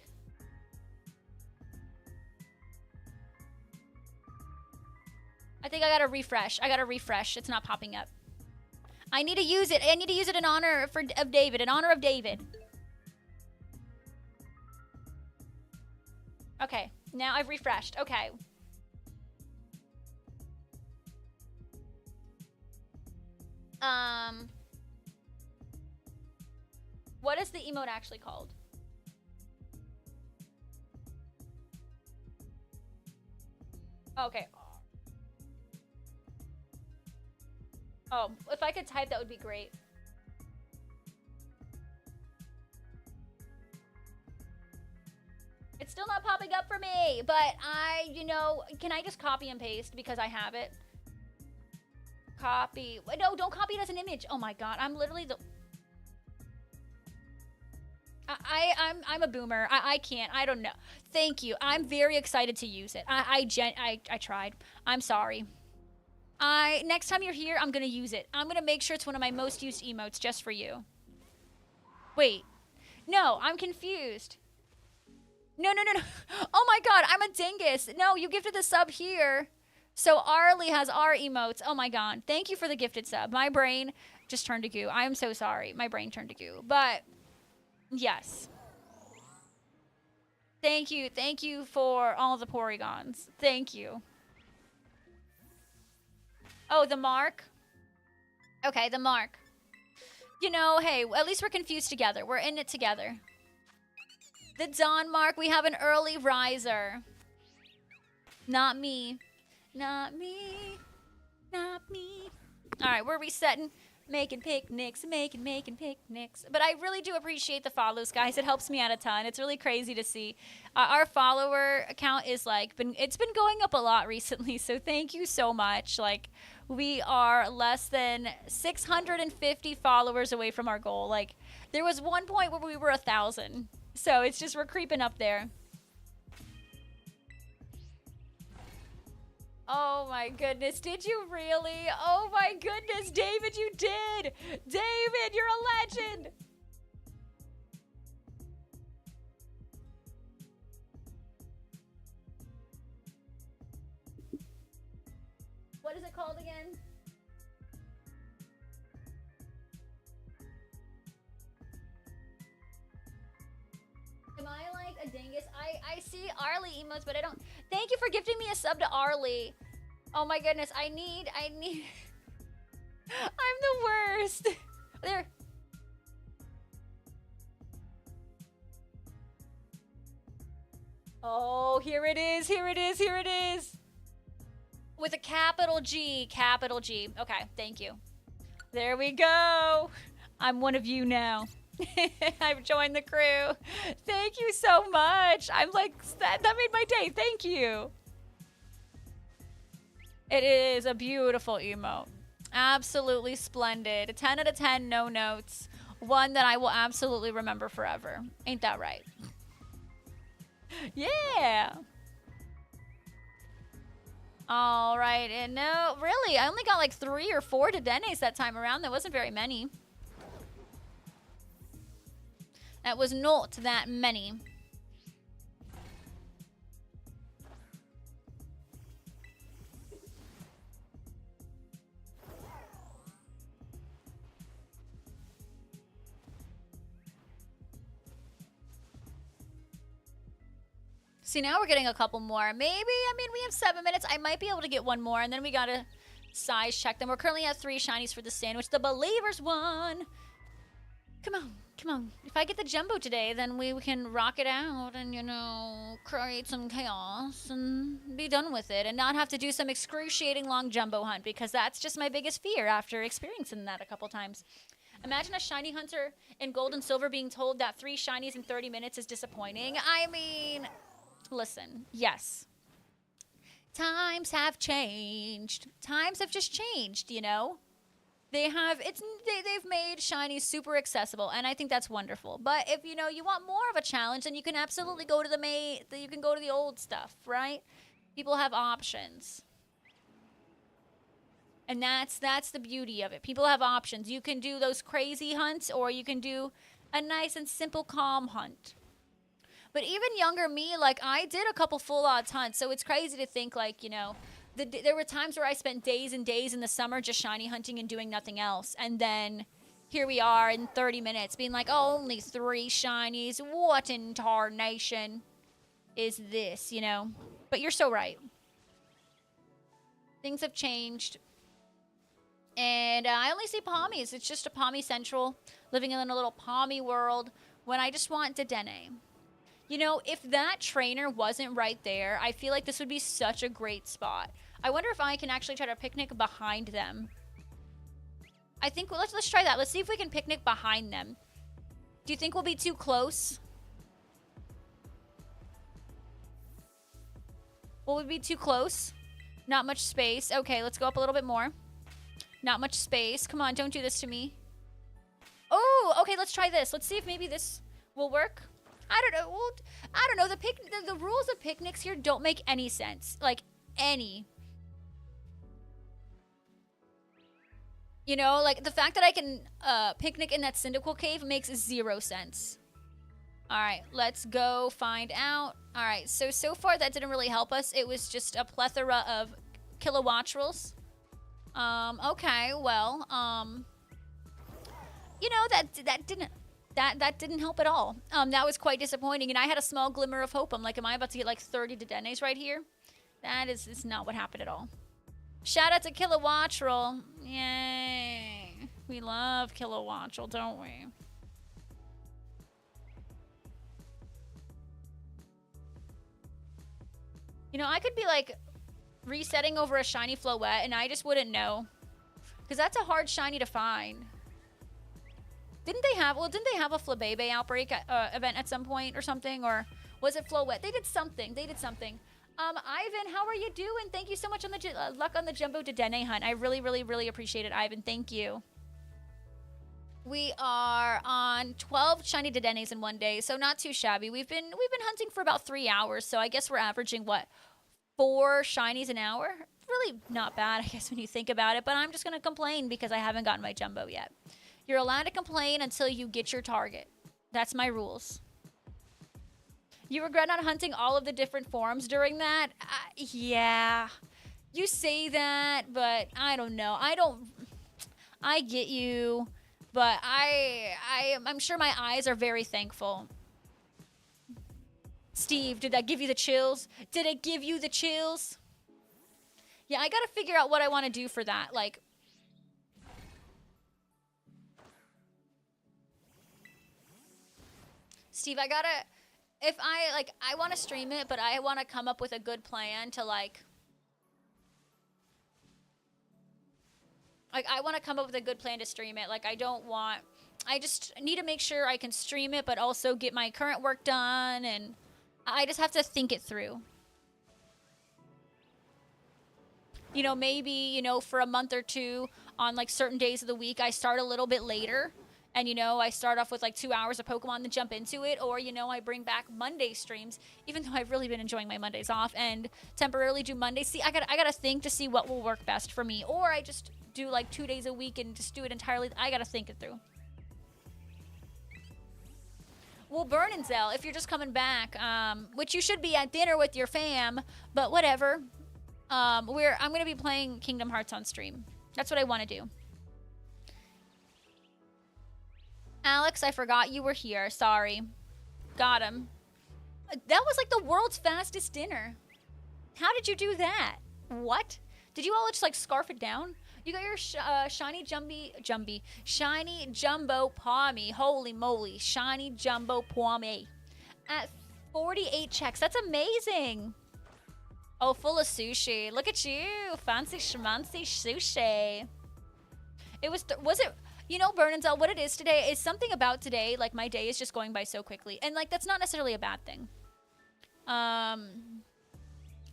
I think I gotta refresh. I gotta refresh. It's not popping up. I need to use it. I need to use it in honor of David. In honor of David. Okay. Now I've refreshed. Okay. What is the emote actually called? Okay. Oh, if I could type, that would be great. It's still not popping up for me, but you know, can I just copy and paste because I have it? Copy. No, don't copy it as an image. Oh my god, I'm literally the... I'm a boomer. I can't. I don't know. Thank you. I'm very excited to use it. I tried. I'm sorry. Next time you're here, I'm gonna use it. I'm gonna make sure it's one of my most used emotes just for you. Wait. No, I'm confused. No. Oh my god, I'm a dingus. No, you gifted the sub here. So Arlie has our emotes. Oh my god. Thank you for the gifted sub. My brain just turned to goo. I am so sorry. My brain turned to goo. But, yes. Thank you. Thank you for all the Porygons. Thank you. Oh, the mark? Okay, the mark. You know, hey, at least we're confused together. We're in it together. The Dawn mark, we have an early riser. Not me. Not me. Not me. All right, we're resetting. Making picnics. But I really do appreciate the follows, guys. It helps me out a ton. It's really crazy to see. Our follower account is like, it's been going up a lot recently. So thank you so much. Like, we are less than 650 followers away from our goal. Like, there was one point where we were 1,000. So it's just, we're creeping up there. Oh my goodness, did you really? Oh my goodness, David, you did! David, you're a legend! What is it called again? Am I like a dingus? I see Arlie emotes, but I don't. Thank you for gifting me a sub to Arlie. Oh my goodness, I need. I'm the worst. There. Oh, here it is, here it is, here it is. With a capital G, capital G. Okay, thank you. There we go. I'm one of you now. I've joined the crew. Thank you so much. I'm like, that made my day. Thank you. It is a beautiful emote. Absolutely splendid. A 10 out of 10, no notes. One that I will absolutely remember forever. Ain't that right? Yeah. All right. And no, really, I only got like 3 or 4 Dedennes that time around. There wasn't very many. That was not that many. See, now we're getting a couple more. Maybe, I mean, we have 7 minutes. I might be able to get one more, and then we gotta size check them. We're currently at 3 shinies for the sandwich. The Believers won. Come on, come on. If I get the jumbo today, then we can rock it out and, you know, create some chaos and be done with it and not have to do some excruciating long jumbo hunt, because that's just my biggest fear after experiencing that a couple times. Imagine a shiny hunter in gold and silver being told that 3 shinies in 30 minutes is disappointing. I mean, listen, yes. Times have changed. Times have just changed, you know? They've made shinies super accessible, and I think that's wonderful. But if you know you want more of a challenge, then you can absolutely go to the old stuff, right? People have options. And that's the beauty of it. People have options. You can do those crazy hunts, or you can do a nice and simple calm hunt. But even younger me, like, I did a couple full odds hunts, so it's crazy to think, like, you know, there were times where I spent days and days in the summer just shiny hunting and doing nothing else. And then here we are in 30 minutes being like, oh, only 3 shinies. What in tarnation is this, you know? But you're so right. Things have changed. And I only see Pommies. It's just a Pommy Central, living in a little Pommy world when I just want Dedenne. You know, if that trainer wasn't right there, I feel like this would be such a great spot. I wonder if I can actually try to picnic behind them. I think, well, let's try that. Let's see if we can picnic behind them. Do you think we'll be too close? Will we be too close? Not much space. Okay, let's go up a little bit more. Not much space. Come on, don't do this to me. Oh, okay, let's try this. Let's see if maybe this will work. I don't know. Well, I don't know. The rules of picnics here don't make any sense. Like, any. You know, like, the fact that I can picnic in that Cyndaquil cave makes 0 sense. All right, let's go find out. All right, so far that didn't really help us. It was just a plethora of kilowattrels. Okay, well, you know, that didn't help at all. That was quite disappointing, and I had a small glimmer of hope. I'm like, am I about to get like 30 Dedennes right here? That is not what happened at all. Shout out to Kilowattrel. Yay. We love Kilowattrel, don't we? You know, I could be like resetting over a shiny Floette and I just wouldn't know. Because that's a hard shiny to find. Didn't they have a Flabébé outbreak event at some point or something? Or was it Floette? They did something. Ivan, how are you doing? Thank you so much on the luck on the Jumbo Dedenne hunt. I really, really, really appreciate it, Ivan. Thank you. We are on 12 shiny Dedennes in one day, so not too shabby. We've been hunting for about 3 hours, so I guess we're averaging what, 4 shinies an hour? really not bad, I guess, when you think about it, but I'm just going to complain because I haven't gotten my jumbo yet. You're allowed to complain until you get your target. That's my rules. You regret not hunting all of the different forms during that? Yeah. You say that, but I don't know. I get you, but I'm sure my eyes are very thankful. Steve, did that give you the chills? Did it give you the chills? Yeah, I gotta figure out what I want to do for that. Like, Steve, I want to stream it, but I want to come up with a good plan to like, I want to come up with a good plan to stream it. Like, I just need to make sure I can stream it, but also get my current work done, and I just have to think it through. You know, maybe, you know, for a month or two on like certain days of the week, I start a little bit later. And, you know, I start off with like 2 hours of Pokemon to jump into it. Or, you know, I bring back Monday streams, even though I've really been enjoying my Mondays off, and temporarily do Mondays. See, I gotta think to see what will work best for me. Or I just do like 2 days a week and just do it entirely. I gotta think it through. Well, Bernenzel, if you're just coming back, which you should be at dinner with your fam, but whatever. I'm gonna be playing Kingdom Hearts on stream. That's what I want to do. Alex, I forgot you were here. Sorry. Got him. That was like the world's fastest dinner. How did you do that? What? Did you all just like scarf it down? You got your shiny shiny jumbo pommy. Holy moly, shiny jumbo pommy at 48 checks. That's amazing. Oh, full of sushi. Look at you, fancy schmancy sushi. It was it? You know, Bernenzel, what it is today is something about today. Like, my day is just going by so quickly, and like that's not necessarily a bad thing.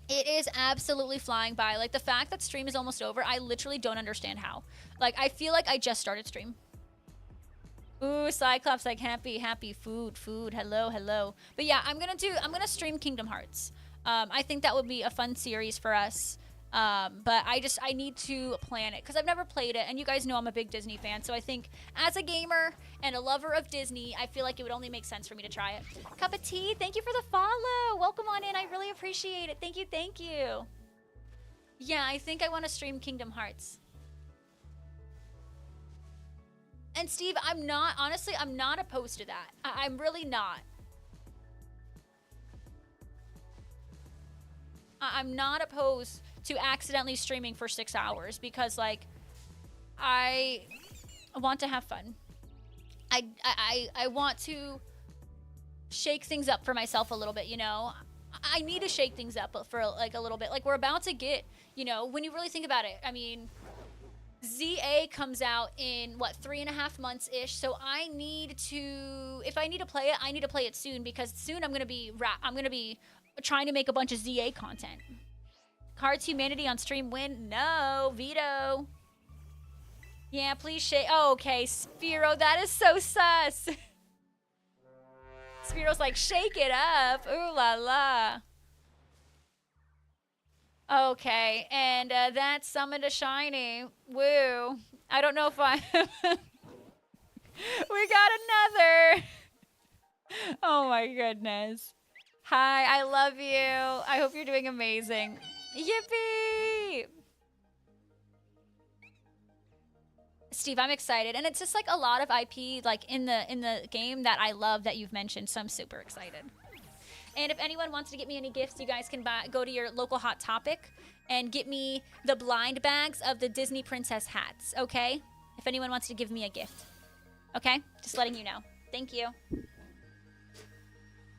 It is absolutely flying by. Like, the fact that stream is almost over, I literally don't understand how. Like, I feel like I just started stream. Ooh, Cyclops, like, happy, food, hello. But yeah, I'm gonna stream Kingdom Hearts. I think that would be a fun series for us. But I need to plan it because I've never played it, and you guys know I'm a big Disney fan, so I think as a gamer and a lover of Disney, I feel like it would only make sense for me to try it. Cup of tea, thank you for the follow. Welcome on in, I really appreciate it. Thank you. Yeah, I think I want to stream Kingdom Hearts. And Steve, I'm not opposed to that. I'm really not. I'm not opposed to accidentally streaming for 6 hours because, like, I want to have fun. I want to shake things up for myself a little bit, you know? I need to shake things up for, like, a little bit. Like, we're about to get, you know, when you really think about it, I mean, ZA comes out in, what, 3.5 months-ish, so I need to, if I need to play it, I need to play it soon because soon I'm going to be trying to make a bunch of ZA content. Cards Humanity on stream win? No. Veto. Yeah, please shake. Oh, okay. Sphero, that is so sus. Sphero's like, shake it up. Ooh la la. Okay, and that summoned a shiny. Woo. I don't know if I... We got another. Oh my goodness. Hi, I love you. I hope you're doing amazing. Yippee! Steve, I'm excited. And it's just like a lot of IP like in the game that I love that you've mentioned, so I'm super excited. And if anyone wants to get me any gifts, you guys can go to your local Hot Topic and get me the blind bags of the Disney princess hats, okay? If anyone wants to give me a gift. Okay? Just letting you know. Thank you.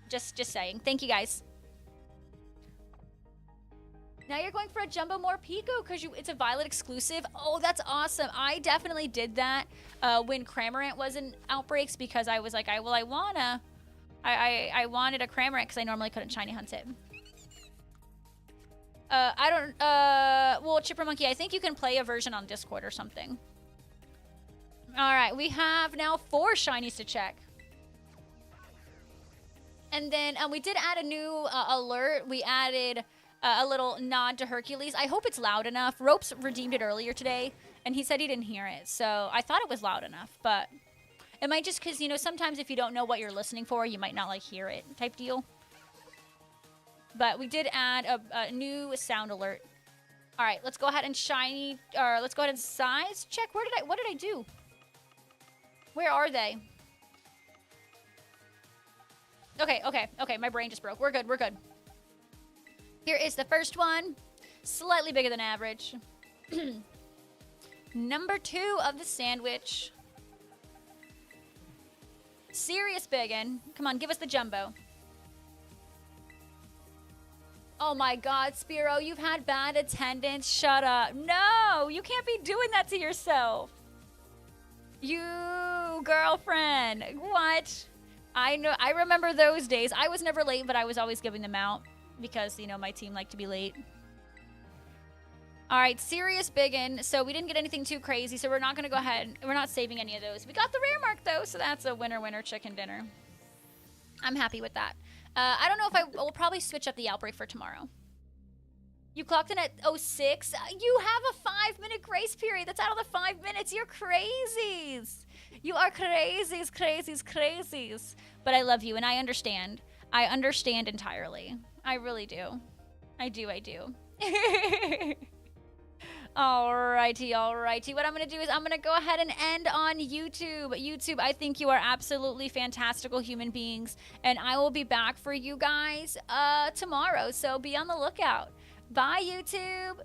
Just saying. Thank you, guys. Now you're going for a Jumbo Morpeko because it's a Violet exclusive. Oh, that's awesome. I definitely did that when Cramorant was in Outbreaks because I was like, I wanted a Cramorant because I normally couldn't shiny hunt it. Well, Chipper Monkey, I think you can play a version on Discord or something. All right, we have now 4 shinies to check. And then we did add a new alert. We added a little nod to Hercules. I hope it's loud enough. Ropes redeemed it earlier today, and he said he didn't hear it. So I thought it was loud enough, but it might just because, you know, sometimes if you don't know what you're listening for, you might not like hear it type deal. But we did add a new sound alert. All right, let's go ahead and let's go ahead and size check. What did I do? Where are they? Okay, my brain just broke. We're good. Here is the first one. Slightly bigger than average. Number 2 of the sandwich. Serious biggin. Come on, give us the jumbo. Oh my God, Spiro, you've had bad attendance. Shut up. No, you can't be doing that to yourself. You, girlfriend. What? I know. I remember those days. I was never late, but I was always giving them out because, you know, my team liked to be late. All right, serious biggin. So we didn't get anything too crazy, so we're not going to go ahead. We're not saving any of those. We got the rare mark, though, so that's a winner chicken dinner. I'm happy with that. I don't know if I will probably switch up the outbreak for tomorrow. You clocked in at 06. You have a 5-minute grace period. That's out of the 5 minutes. You're crazies. You are crazies. But I love you, and I understand. I understand entirely. I really do. I do. Alrighty. What I'm going to do is I'm going to go ahead and end on YouTube. YouTube, I think you are absolutely fantastical human beings, and I will be back for you guys tomorrow, so be on the lookout. Bye, YouTube.